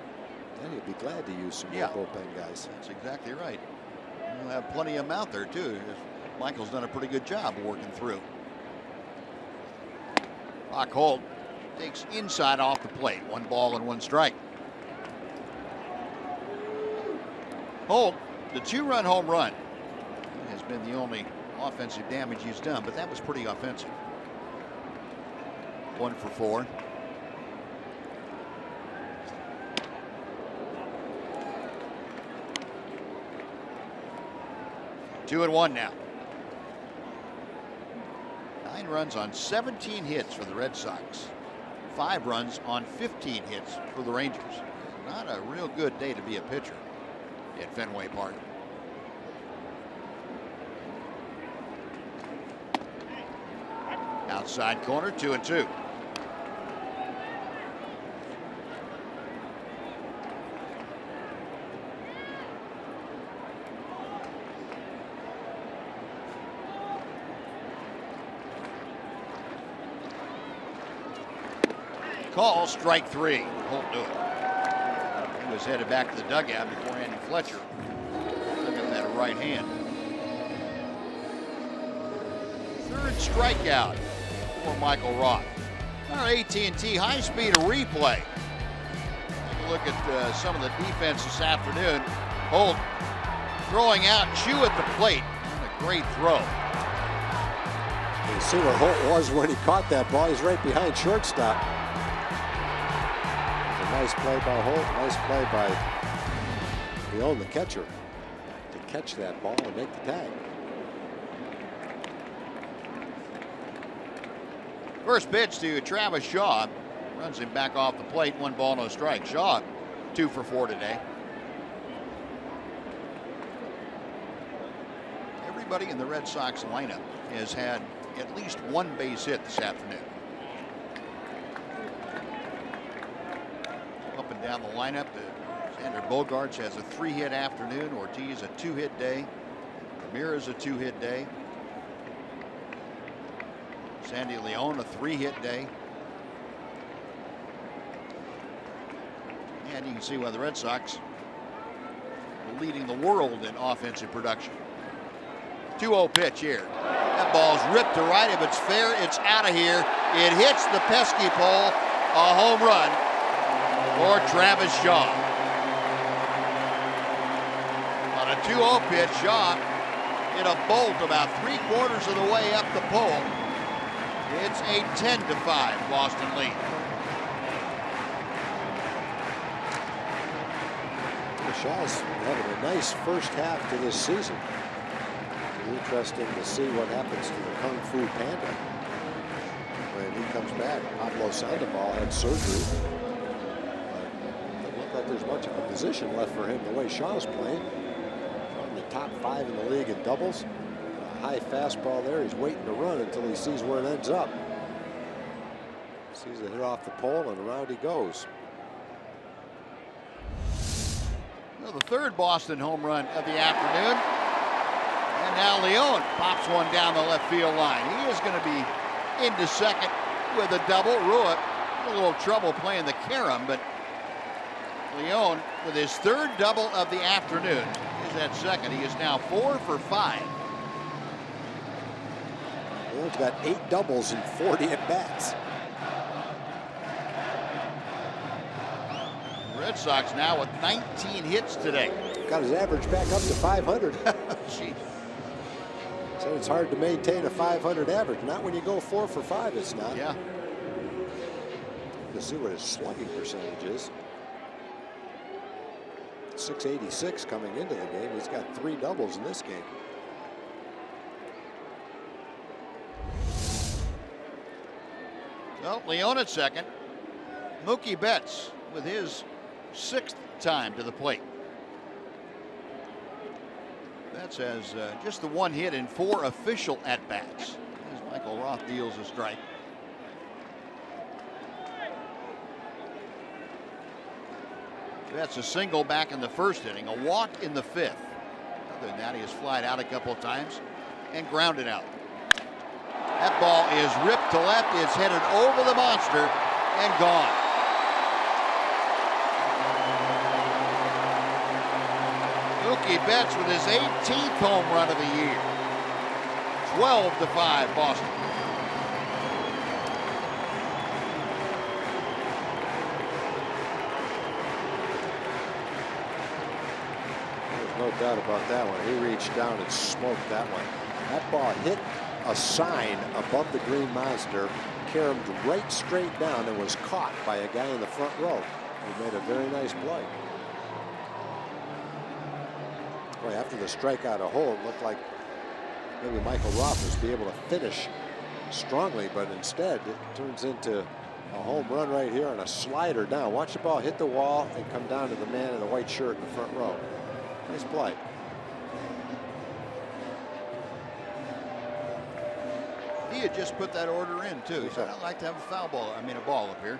Speaker 3: then he'll be glad to use some more bullpen guys.
Speaker 2: That's exactly right. We'll have plenty of them out there too. Michael's done a pretty good job of working through. Brock Holt takes inside off the plate. 1 ball and 1 strike. Holt, the 2-run home run, has been the only offensive damage he's done, but that was pretty offensive. 1 for 4. Two and 1 now. 9 runs on 17 hits for the Red Sox. 5 runs on 15 hits for the Rangers. Not a real good day to be a pitcher at Fenway Park. Outside corner, 2-2. Call, strike 3. Holt knew it. He was headed back to the dugout before Andy Fletcher took at that right hand. 3rd strikeout for Michael Roth. Our AT&T high-speed replay. Take a look at some of the defense this afternoon. Holt throwing out Chew at the plate. What a great throw.
Speaker 3: You see where Holt was when he caught that ball. He's right behind shortstop. Nice play by Holt. Nice play by Leon, the catcher, to catch that ball and make the tag.
Speaker 2: First pitch to Travis Shaw. Runs him back off the plate. 1 ball, no strike. Shaw 2 for 4 today. Everybody in the Red Sox lineup has had at least 1 base hit this afternoon. Up and down the lineup, Xander Bogaerts has a 3-hit afternoon. Ortiz a 2-hit day. Ramirez a 2-hit day. Sandy Leon a 3-hit day. And you can see why the Red Sox are leading the world in offensive production. 2-0 pitch here. That ball's ripped to right. If it's fair, it's out of here. It hits the pesky pole. A home run for Travis Shaw. On a 2-0 pitch, Shaw hit a bolt about 3/4 of the way up the pole. It's a 10-5 Boston lead.
Speaker 3: Shaw's having a nice first half to this season. Interesting to see what happens to the Kung Fu Panda when he comes back. Pablo Sandoval had surgery. Doesn't look like there's much of a position left for him the way Shaw's playing. On the top 5 in the league in doubles. A high fastball there. He's waiting to run until he sees where it ends up. Sees it hit off the pole and around he goes.
Speaker 2: Well, the 3rd Boston home run of the afternoon. And now Leon pops one down the left field line. He is going to be into second with a double. Rua a little trouble playing the carom, but Leon with his 3rd double of the afternoon is at second. He is now 4 for 5.
Speaker 3: Leon's got 8 doubles and 40 at bats.
Speaker 2: Red Sox now with 19 hits today.
Speaker 3: Got his average back up to 500.
Speaker 2: Jeez.
Speaker 3: So it's hard to maintain a 500 average. Not when you go 4 for 5, it's not.
Speaker 2: Yeah.
Speaker 3: Let's see what his slugging percentage is. 686 coming into the game. He's got 3 doubles in this game.
Speaker 2: Well, Leon at second. Mookie Betts with his 6th time to the plate. Betts has just the 1 hit in 4 official at-bats. As Michael Roth deals a strike. That's a single back in the 1st inning, a walk in the 5th. Other than that, he has flied out a couple of times and grounded out. That ball is ripped to left. It's headed over the monster and gone. Mookie Betts with his 18th home run of the year. 12-5 Boston.
Speaker 3: There's no doubt about that one. He reached down and smoked that one. That ball hit a sign above the green monster, caromed right straight down, and was caught by a guy in the front row. He made a very nice play. Boy, after the strikeout of Holt, it looked like maybe Michael Roth was be able to finish strongly, but instead it turns into a home run right here and a slider down. Watch the ball hit the wall and come down to the man in the white shirt in the front row. Nice play.
Speaker 2: He had just put that order in too. He said, I'd like to have a foul ball, a ball up here.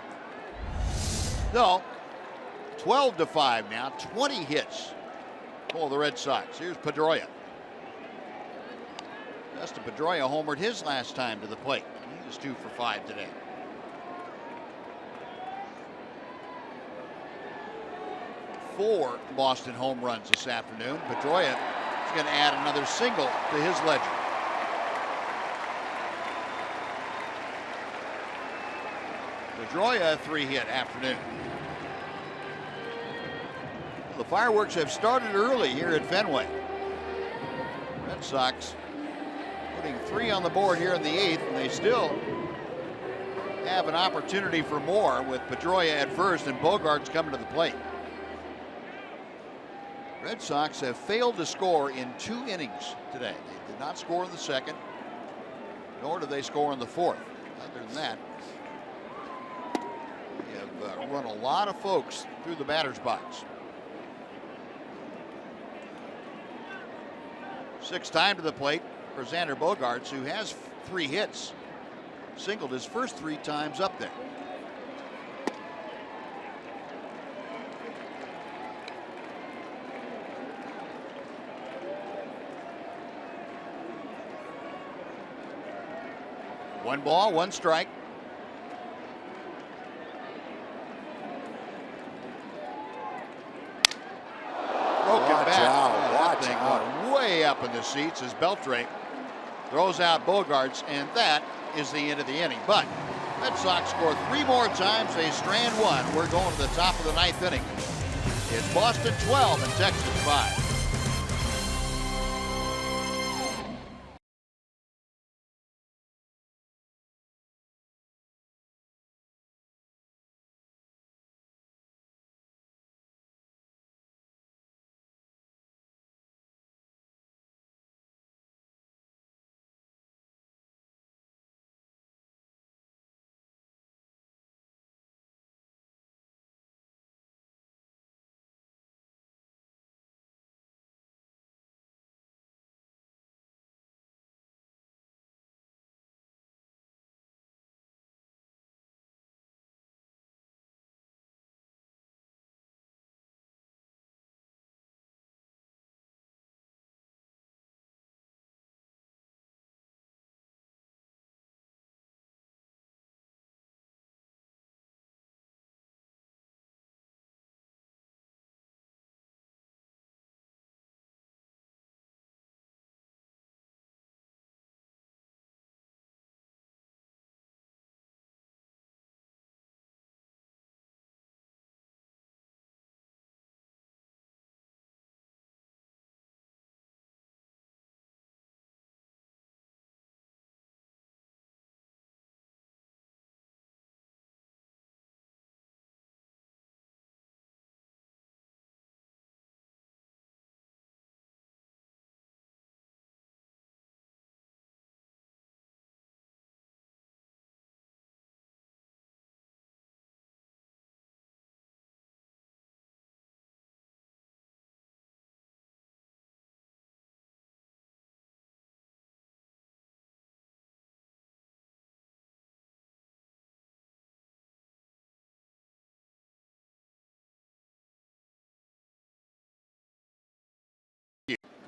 Speaker 2: No, 12-5 now, 20 hits for the Red Sox. Here's Pedroia. Dustin Pedroia homered his last time to the plate. He was 2 for 5 today. Four Boston home runs this afternoon. Pedroia is going to add another single to his ledger. Pedroia, a 3-hit afternoon. The fireworks have started early here at Fenway. Red Sox putting 3 on the board here in the 8th, and they still have an opportunity for more with Pedroia at first and Bogaerts coming to the plate. Red Sox have failed to score in 2 innings today. They did not score in the 2nd, nor did they score in the 4th. Other than that, they have run a lot of folks through the batter's box. 6th time to the plate for Xander Bogaerts, who has 3 hits. Singled his first 3 times up there. One ball, 1 strike. Broken bat.
Speaker 3: Watch out.
Speaker 2: Went way up in the seats as Beltre throws out Bogaerts, and that is the end of the inning. But Red Sox score 3 more times. They strand 1. We're going to the top of the 9th inning. It's Boston 12 and Texas 5.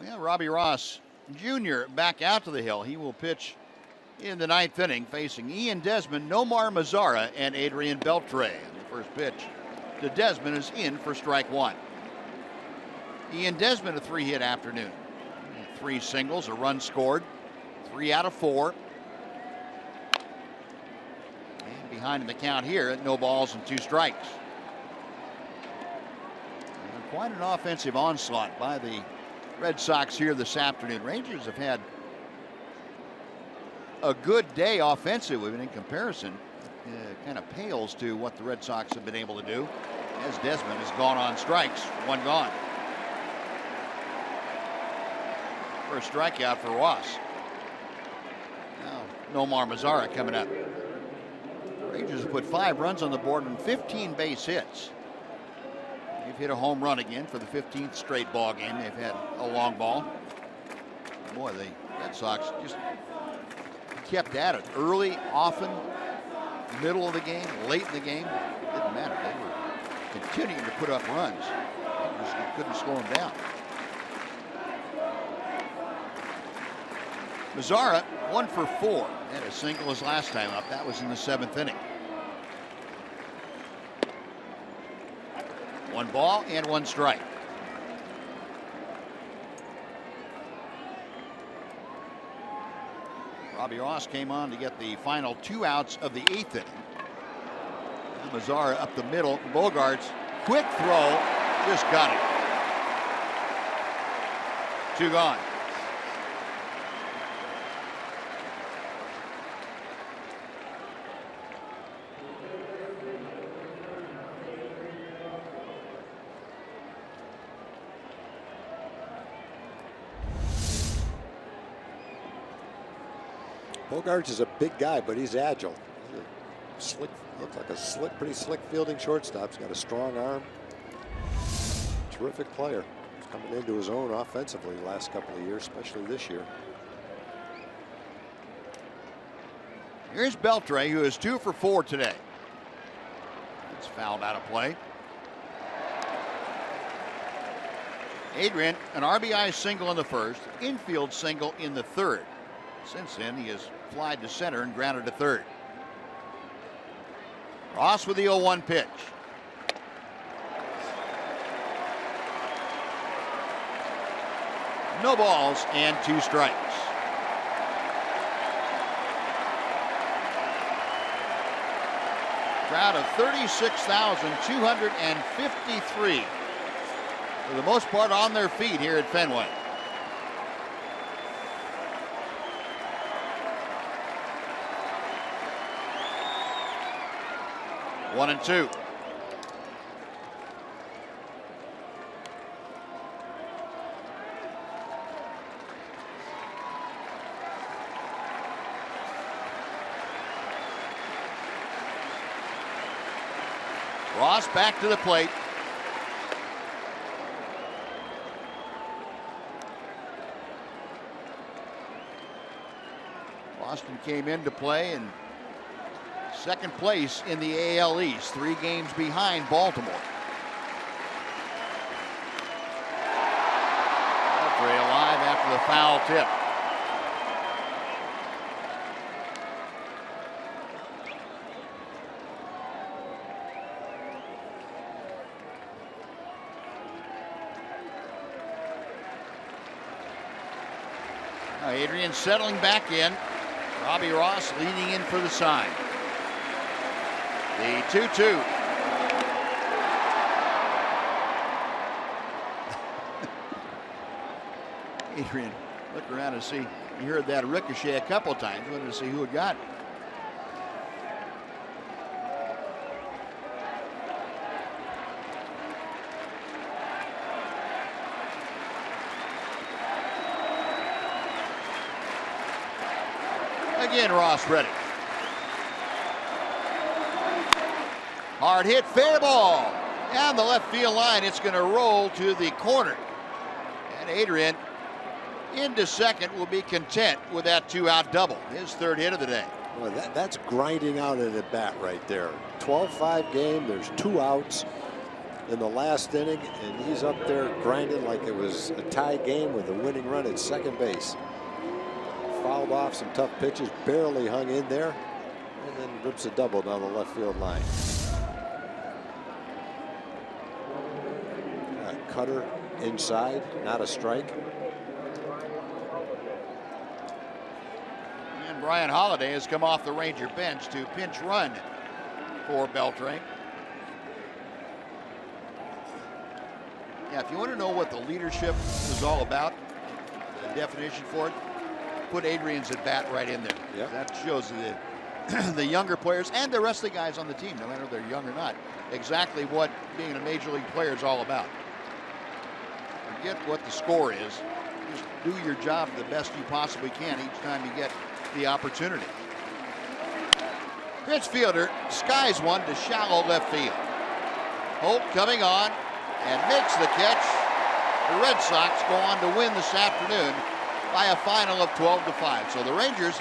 Speaker 2: Well, Robbie Ross Jr. back out to the hill. He will pitch in the 9th inning, facing Ian Desmond, Nomar Mazara, and Adrian Beltre. And the first pitch to Desmond is in for strike one. Ian Desmond, a 3-hit afternoon. 3 singles, a run scored, 3 out of 4. And behind in the count here at no balls and 2 strikes. And quite an offensive onslaught by the Red Sox here this afternoon. Rangers have had a good day offensively, but in comparison, kind of pales to what the Red Sox have been able to do, as Desmond has gone on strikes, 1 gone. First strikeout for Ross. Now, Nomar Mazara coming up. Rangers have put 5 runs on the board and 15 base hits. They've hit a home run again for the 15th straight ball game. They've had a long ball. Boy, the Red Sox just kept at it early, often, middle of the game, late in the game. It didn't matter. They were continuing to put up runs. They couldn't slow them down. Mazara, 1 for 4. Had a single his last time up. That was in the 7th inning. 1 ball and 1 strike. Robbie Ross came on to get the final 2 outs of the 8th inning. Now Mazara up the middle. Bogarts, quick throw, just got it. 2 gone.
Speaker 3: Bogarts is a big guy, but he's agile. He's a slick, looks like a pretty slick fielding shortstop. He's got a strong arm. Terrific player. He's coming into his own offensively the last couple of years, especially this year.
Speaker 2: Here's Beltre, who is 2 for 4 today. It's fouled out of play. Adrian, an RBI single in the 1st, infield single in the 3rd. Since then, he has flied to center and grounded to 3rd. Ross with the 0-1 pitch. No balls and 2 strikes. Crowd of 36,253. For the most part on their feet here at Fenway. One and 2. Ross back to the plate. Boston came into play and 2nd place in the AL East, 3 games behind Baltimore. Beltre alive after the foul tip. Now Adrian settling back in. Robbie Ross leading in for the sign. The 2-2. Adrian looked around to see. He heard that ricochet a couple of times. Wanted to see who had got it. Again, Ross ready. Hard hit, fair ball. Down the left field line, it's going to roll to the corner. And Adrian into second will be content with that 2-out double. His 3rd hit of the day.
Speaker 3: Well, that's grinding out an at bat right there. 12-5 game, there's 2 outs. in the last inning, and he's up there grinding like it was a tie game with a winning run at second base. Fouled off some tough pitches, barely hung in there, and then rips a double down the left field line. A cutter inside, not a strike.
Speaker 2: And Brian Holiday has come off the Ranger bench to pinch run for Beltre. Yeah, if you want to know what the leadership is all about, the definition for it, put Adrian's at bat right in there.
Speaker 3: Yep.
Speaker 2: That shows the younger players and the rest of the guys on the team, no matter if they're young or not, exactly what being a major league player is all about. Forget what the score is. Just do your job the best you possibly can each time you get the opportunity. Pitch fielder skies one to shallow left field. Holt coming on and makes the catch. The Red Sox go on to win this afternoon by a final of 12-5. So the Rangers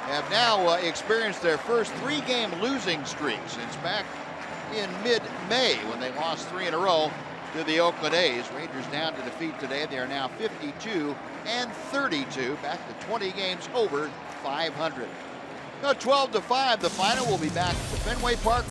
Speaker 2: have now experienced their first 3-game losing streak since back in mid-May when they lost 3 in a row to the Oakland A's. Rangers down to defeat today. They are now 52-32, back to 20 games over 500. 12-5, the final will be back to Fenway Park.